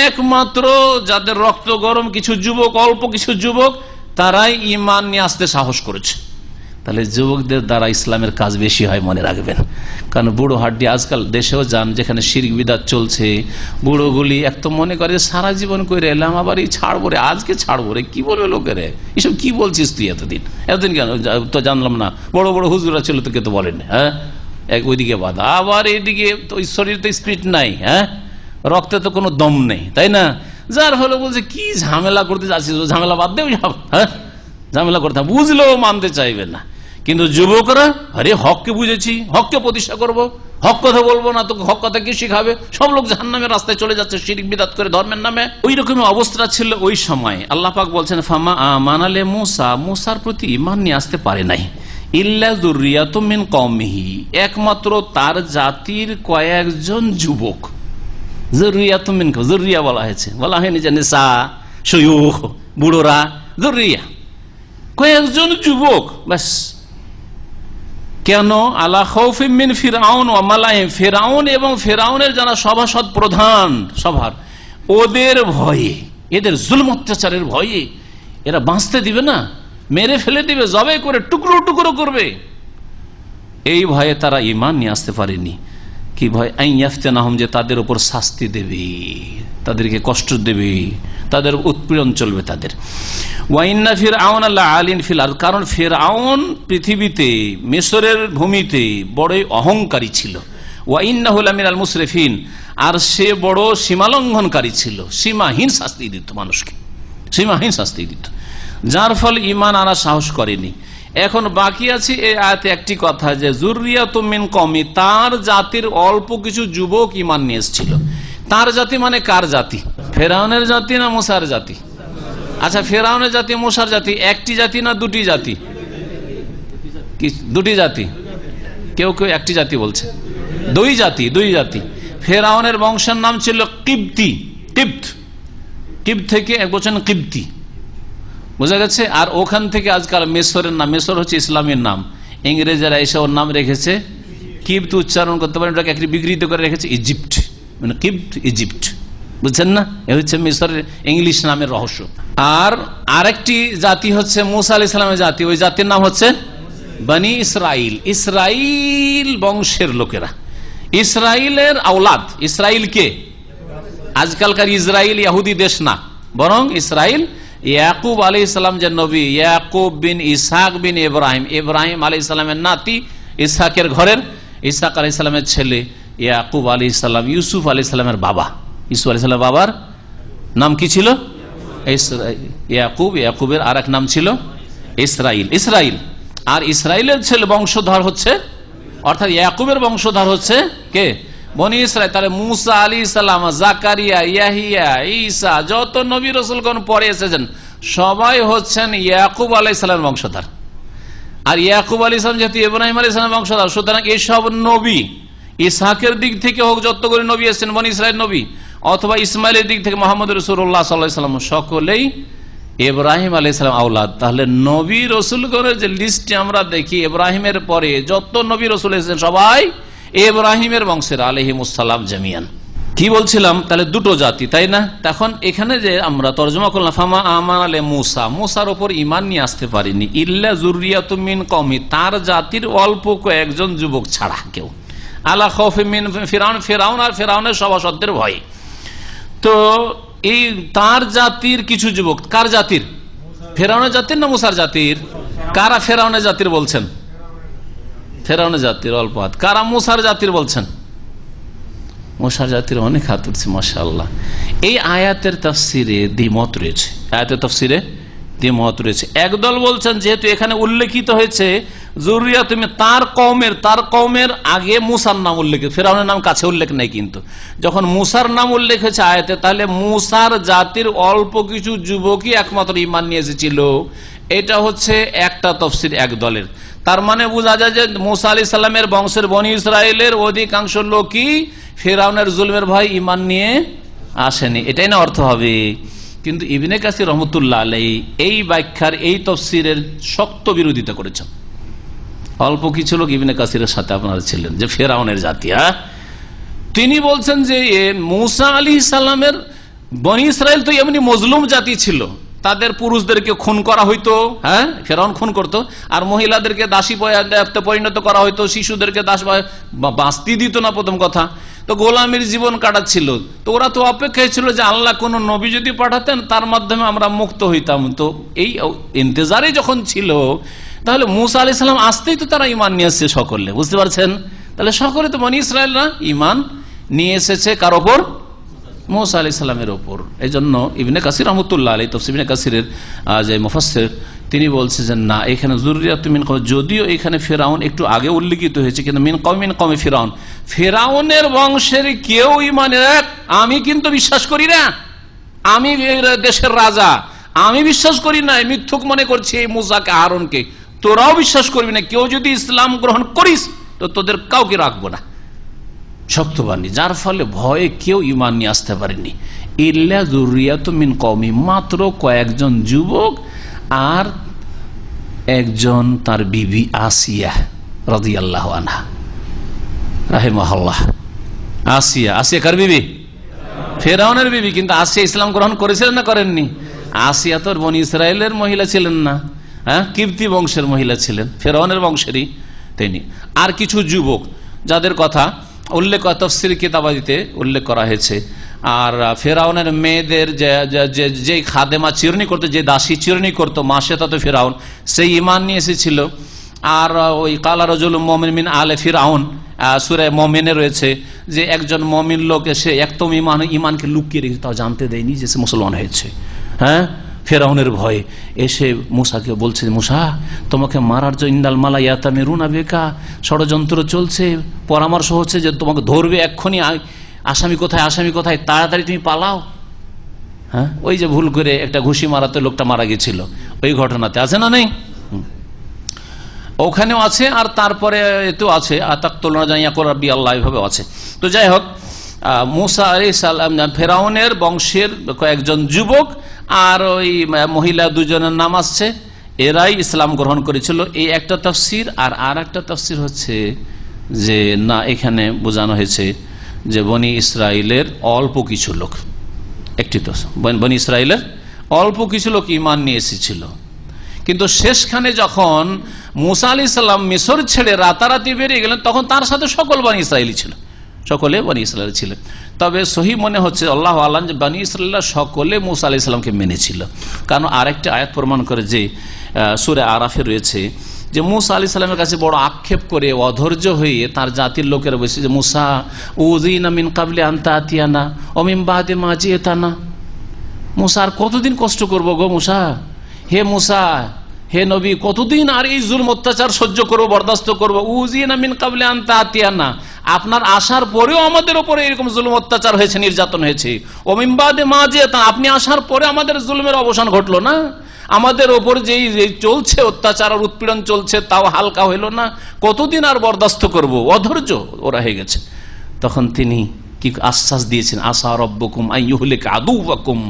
একমাত্র যাদের রক্ত গরম কিছু যুবক, অল্প কিছু যুবক, তারাই ঈমান নিয়ে আসতে সাহস করেছে। তাহলে যুবকদের দ্বারা ইসলামের কাজ বেশি হয়, মনে রাখবেন। কারণ বুড়ো হাড্ডি আজকাল দেশেও যান, যেখানে শিরক বিদআত চলছে, বুড়োগুলি এক তো মনে করে সারা জীবন করে এলাম, আবার এই ছাড়বো রে, আজকে ছাড়বো রে, কি বলবে লোকেরে, এসব কি বলছিস তুই এতদিন কেন তো জানলাম না। বড় বড় হুজুরা ছিল, তোকে তো বলেন। হ্যাঁ, ওইদিকে বাধা, আবার এইদিকে তো শরীর তো স্পিরিট নাই, হ্যাঁ, রক্তে তো কোনো দম নেই, তাই না? যার ফলে বলছে কি ঝামেলা করতে যাচ্ছিস, ঝামেলা বাদ দেবে সব। হ্যাঁ, ঝামেলা করতে বুঝলেও মানতে চাইবে না। কিন্তু যুবকরা, আরে হককে বুঝেছি, হককে প্রতিষ্ঠা করব, হক কথা বলবো না তো হক কথা কি শিখাবে, সব লোক জাহান্নামের রাস্তায় চলে যাচ্ছে শিরক বিদআত করে ধর্মের নামে। ওই রকম অবস্থা ছিল ওই সময়। আল্লাহ পাক বলছেন ফামা আমানা লি মুসা, মুসার প্রতি ঈমান নিয়ে আসতে পারে নাই, ইল্লা যুররিয়াতুম মিন কওমিহি, একমাত্র তার জাতির কয়েকজন যুবক। যুররিয়াতুম মিন, যুররিয়া বলা হয়েছে, বলা হয়নি যে নিসা, শুয়ুখ, বুড়োরা, যুররিয়া, কয়েকজন যুবক, বাস। কেন? আলা খাউফিম মিন ফিরআউন ওয়া মালাইহিম, ফিরআউন এবং ফিরআউনের যারা সভাসদ প্রধান সভার, ওদের ভয়ে, এদের জুলম অত্যাচারের ভয়ে এরা বাঁচতে দিবে না, মেরে ফেলে দিবে, জবাই করে টুকরো টুকরো করবে, এই ভয়ে তারা ঈমান নিয়ে আসতে পারেনি। কি ভয়? আইয়াফতিনাহুম, যে তাদের উপর শাস্তি দেবে, তাদেরকে কষ্ট দেবে, তাদের উৎপীড়ন চলবে তাদের। ওয়াইন্না ফিরআউন লাআলিন ফিল আরদ, কারণ ফিরআউন পৃথিবীতে মিশরের ভূমিতে বড়ই অহংকারী ছিল। ওয়াইন্নাহু লামিনাল মুসরিফিন, আর সে বড় সীমালঙ্ঘনকারী ছিল, সীমাহীন শাস্তি দিত মানুষকে, সীমাহীন শাস্তি দিত, যার ফলে ঈমান আনার সাহস করেনি। এখন বাকি আছে এই আয়াতে একটি কথা, যে যুররিয়াতুম মিন কওমি, তার জাতির অল্প কিছু যুবক ঈমান নিয়ে এসেছিল। তার জাতি মানে কার জাতি? ফেরাউনের জাতি না মুসার জাতি? আচ্ছা, ফেরাউনের জাতি মুসার জাতি একটি জাতি না দুটি জাতি? দুটি জাতি। কেউ কেউ একটি জাতি বলছে, দুই জাতি, দুই জাতি। ফেরাউনের বংশের নাম ছিল কিপ্তি, কিপ্ত, কিপ্ত থেকে এক বচন কিপ্তি, বোঝা গেছে। আর ওখান থেকে আজকাল মিশরের নাম, মিশর হচ্ছে ইসলামের নাম, ইংরেজরা এসে ওর নাম রেখেছে কিপ্ত, উচ্চারণ করতে পারেন, ওটাকে একটি বিকৃত করে রেখেছে ইজিপ্ট, মানে কিপ্ত ইজিপ্ট, বুঝছেন না? এ হচ্ছে মিশরের ইংলিশ নামের রহস্য। আর আরেকটি জাতি হচ্ছে মুসা আলাইহিস সালামের জাতি, ওই জাতির নাম হচ্ছে বনি ইসরাইল, ইসরাইল বংশের লোকেরা, ইসরাইলের আওলাদ। ইসরাইল কে? আজকালকার ইসরাইল ইহুদি দেশ না, বরং ইসরাইল ইয়াকুব আলাইহিস সালাম যে নবী, ইয়াকুব বিন ইসহাক বিন ইব্রাহিম, ইব্রাহিম আলাইহিস সালামের নাতি, ইসহাকের ঘরের, ইসহাক আলাইহিস সালামের ছেলে ইয়াকুব আলাইহিস সালাম, ইউসুফ আলাইহিস সালামের বাবা। ইউসুফ আলাইহিস সালামের বাবার নাম কি ছিল? ইয়াকুব। ইয়াকুবের আর এক নাম ছিল ইসরাইল, ইসরাইল। আর ইসরাইলের ছেলে বংশধর হচ্ছে, অর্থাৎ ইয়াকুবের বংশধর হচ্ছে কে? বনি ইসরাইল। তাহলে মুসা আলাইহিস সালাম, জাকারিয়া, ইয়াহিয়া, ঈসা, যত নবী রাসূলগণ পরে এসেছেন সবাই হচ্ছেন ইয়াকুব আলাইহিস সালামের বংশধর। আর ইয়াকুব আলাইহিস সালাম যেহেতু ইব্রাহিম আলাইহিস সালামের বংশধর, সুতরাং এইসব নবী, ইসহাকের দিক থেকে হোক যতগুলো নবী এসেছেন বনি ইসরাইল নবী, অথবা ইসমাইলের দিক থেকে মুহাম্মদ রাসূলুল্লাহ সাল্লাল্লাহু আলাইহি ওয়াসাল্লাম, সকলেই ইব্রাহিম আলাইহিস সালাম আওলাদ। তাহলে নবী রাসূলগণের যে লিস্টে আমরা দেখি, ইব্রাহিমের পরে যত নবী রাসূল এসেছেন সবাই ইব্রাহিমের বংশের, আলাইহিমুস সালাম জামিয়ান। কি বলছিলাম? তাহলে দুটো জাতি, তাই না? তখন এখানে যে আমরা তরজমা করলাম ফামা আমালে মুসা, মুসার উপর ঈমান নিয়ে আসতে পারিনি, ইল্লা যুররিয়াতুম মিন কওমি, তার জাতির অল্প কয়েকজন যুবক ছাড়া কেউ, আলা খাউফি মিন ফিরআউন, ফিরআউন আর ফিরআউনের সভাসদদের ভয়ে। তো এই তার জাতির কিছু যুবক, কার জাতির? ফিরআউনের জাতির না মুসার জাতির? কারা ফিরআউনের জাতির বলছেন? ফিরআউনের জাতির অল্প হাত। কারা মুসার জাতির বলছেন? মুসার জাতির অনেক হাত উঠছে, মাশাআল্লাহ। এই আয়াতের তাফসিরে দ্বিমত রয়েছে, আয়াতের তাফসিরে দ্বিমত রয়েছে। একদল বলছেন যেহেতু এখানে উল্লেখিত হয়েছে যুররিয়াতুম, তার কওমের, তার কওমের আগে মুসার নাম উল্লেখ, ফিরআউনের নাম কাছে উল্লেখ নেই, কিন্তু যখন মুসার নাম উল্লেখ হয়েছে আয়াতে, তাহলে মুসার জাতির অল্প কিছু যুবকই একমাত্র ঈমান নিয়ে এসেছিল। এটা হচ্ছে একটা তাফসীর এক দলের। তার মানে বোঝা যায় যে মুসা আলাইহিস সালামের বংশের বনি ইসরাইলের অধিকাংশ লোকই ফিরআউনের জুলমের ভয় ঈমান নিয়ে আসেনি, এটাই না অর্থ হবে। কিন্তু ইবনে কাসির রহমতুল্লাহ আলাইহি এই ব্যাখ্যার, এই তাফসীরের শক্ত বিরোধিতা করেছেন। অল্প কিছু লোক ইবনে কাসিরের সাথে আপনারা ছিলেন যে ফিরআউনের জাতি। তিনি বলছেন যে মুসা আলাইহিস সালামের বনি ইসরাইল তো এমনি মজলুম জাতি ছিল, তাদের পুরুষদেরকে খুন করা হইতো, হ্যাঁ ফিরআউন খুন করত, আর মহিলাদেরকে দাসী পরিণত করা হইতো, শিশুদেরকে দাস বাঁচতে দিত না প্রথম কথা, তো গোলামীর জীবন কাটাচ্ছিল। তো ওরা তো অপেক্ষায় ছিল যে আল্লাহ কোন নবী যদি পাঠাতেন তার মাধ্যমে আমরা মুক্ত হইতাম। তো এই ইন্তজারে যখন ছিল, তাহলে মুসা আলাইহিস সালাম আসতেই তো তারা ঈমান নিয়ে এসেছে সকলে, বুঝতে পারছেন? তাহলে সকলে তো বনি ইসরাইলরা ঈমান নিয়ে এসেছে কার ওপর? মুসা আলাইহিস সালামের ওপর। এই জন্য ইবনে কাসির রহমতুল্লাহ আলাইহি তাফসীর ইবনে কাসিরের যে মুফাসসির, তিনি বলছেন যে না, এখানে যুররিয়াতুম মিন কওমি, যদিও এখানে ফিরআউন একটু আগে উল্লেখিত হয়েছে, কিন্তু মিন কওমি ফিরআউন, ফিরআউনের বংশের কেউ ঈমানের, আমি কিন্তু বিশ্বাস করি না, আমি দেশের রাজা, আমি বিশ্বাস করি না, মিথ্যুক মনে করছি এই মুসাকে, হারুনকে, তোরাও বিশ্বাস করবি না, কেউ যদি ইসলাম গ্রহণ করিস তো তোদের কাউকে রাখবো না, শক্তবাণী। যার ফলে ভয়ে কেউ ঈমান নিয়ে আসতে পারেনি। ইল্লা যুররিয়াতুম মিন কওমি, মাত্র কয়েকজন যুবক আর একজন তার বিবি আসিয়া রাদিয়াল্লাহু আনহা রাহিমাহুল্লাহ। আসিয়া কার বিবি? ফেরাউনের বিবি। কিন্তু আসিয়া ইসলাম গ্রহণ করেছিলেন না করেননি? আসিয়া তো বনি ইসরায়েলের মহিলা ছিলেন না, হ্যাঁ, কিবতি বংশের মহিলা ছিলেন, ফেরাউনের বংশেরই তিনি। আর কিছু যুবক যাদের কথা উল্লেখ তাফসীর কিতাবাদিতে উল্লেখ করা হয়েছে, আর ফেরাউনের মেয়েদের যে খাদেমা চিরনি করতো, যে দাসী চিরনি করতো, মাসে তাতে ফেরাউন সেই ঈমান নিয়ে এসেছিল। আর ওই কালা রাজুলুম মুমিন মিন আলে ফিরআউন সূরা মুমিনে রয়েছে যে একজন মুমিন লোক এসে একদম ঈমানকে লুকিয়ে রেখে, তাও জানতে দেয়নি যে সে মুসলমান হয়েছে, হ্যাঁ, ফেরাউনের ভয়ে এসে মুসাকে বলছে, মুসা তোমাকে মারার জন্য ইন্দাল মালা ইয়াতামিরুনা বিকা, ষড়যন্ত্র চলছে, পরামর্শ হচ্ছে যে তোমাকে ধরবে এক্ষুনি, আসামি কোথায়, তাড়াতাড়ি তুমি পালাও। হ্যাঁ, ওই যে ভুল করে একটা ঘুষি মারাতে লোকটা মারা গেছিল, ওই ঘটনাতে আছে না নেই? ওখানেও আছে, আর তারপরে এতেও আছে, আতাকতুলনা জানিয়া কর রাব্বি আল্লাহ, এভাবে আছে। তো যাই হোক, মুসা আলাইহিস সালাম ফেরাউনের বংশের কয়েকজন যুবক আর ওই মহিলা দুজনের নাম আসছে, এরাই ইসলাম গ্রহণ করেছিল, এই একটা তাফসীর। আর একটা তাফসীর হচ্ছে যে না, এখানে বোঝানো হয়েছে যে বনি ইসরায়েলের অল্প কিছু লোক, একটি তো বনি ইসরায়েলের অল্প কিছু লোক ঈমান নিয়ে এসেছিল, কিন্তু শেষখানে যখন মুসা আলাইহিস সালাম মিশর ছেড়ে রাতারাতি বেরিয়ে গেলেন, তখন তার সাথে সকল বনি ইসরায়েলি ছিল, সকলে বনি ইসরায়েল ছিলেন। তবে সহি মনে হচ্ছে আল্লাহু আ'লাম যে বনি ইসরায়েলরা সকলে মুসা আলাইহিস সালামকে মেনেছিল, কারণ আরেকটা আয়াত প্রমাণ করে যে সূরা আরাফে রয়েছে যে মুসা আলাইহিস সালামের কাছে বড় আক্ষেপ করে অধৈর্য হয়ে তার জাতির লোকেরা বলছে যে মুসা উযিনা মিন ক্বাবলি আন তাতিয়ানা ওয়া মিন বাদি মা জিতানা, মুসা আর কতদিন কষ্ট করব গো মুসা, হে মুসা, হে নবী, কতদিন আর এই জুলম অত্যাচার সহ্য করবো, বরদাস্ত করবো। উযিনা মিন ক্বাবলি আন তাতিয়ানা, আপনার আসার পরেও আমাদের উপরে এরকম জুলম অত্যাচার হয়েছে, নির্যাতন হয়েছে। ও মিন বাদি মা জিতানা, আপনি আসার পরে আমাদের জুলমের অবসান ঘটলো না, আমাদের ওপর যেই চলছে অত্যাচার আর উৎপীড়ন চলছে তাও হালকা হইল না, কতদিন আর বরদাস্ত করব, অধৈর্য ওরা হয়ে গেছে। তখন তিনি কি আশ্বাস দিয়েছেন, আসা রব্বুকুম আইয়ুহলিকা আদুওয়াকুম,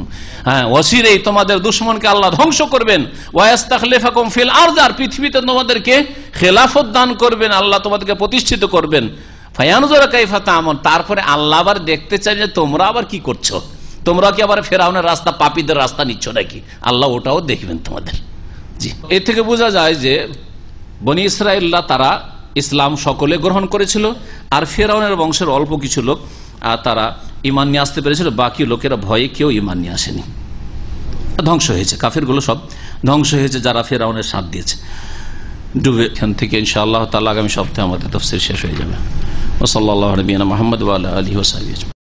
হ্যাঁ, অচিরেই তোমাদের দুশমনকে আল্লাহ ধ্বংস করবেন, ওয়ায়াস্তাখলিফাকুম ফিল আরদ, আর পৃথিবীতে তোমাদেরকে খেলাফত দান করবেন, আল্লাহ তোমাদেরকে প্রতিষ্ঠিত করবেন। ফায়ানজুরা কাইফা তা'মালুন, তারপরে আল্লাহ আবার দেখতে চাই যে তোমরা আবার কি করছো, তোমরা কি আবার ফেরাউনের রাস্তা, পাপীদের রাস্তা নিচ্ছ নাকি, আল্লাহ ওটাও দেখবেন তোমাদের। জি, এর থেকে বোঝা যায় যে বনি ইসরায়েলরা তারা ইসলাম সকলে গ্রহণ করেছিল, আর ফেরাউনের বংশের অল্প কিছু লোক তারা ঈমান নিয়ে আসতে পেরেছিল, বাকি লোকেরা ভয়ে কেউ ঈমান নিয়ে আসেনি, ধ্বংস হয়েছে, কাফেরগুলো সব ধ্বংস হয়েছে যারা ফেরাউনের সাথ দিয়েছে ডুবে। এখান থেকে ইনশাআল্লাহ তাআলা আগামী সপ্তাহে আমাদের তাফসীর শেষ হয়ে যাবে। ওয়া সাল্লাল্লাহু আলা নবিয়িনা মুহাম্মদ ওয়া আলা আলিহি ওয়া সাহবিহি।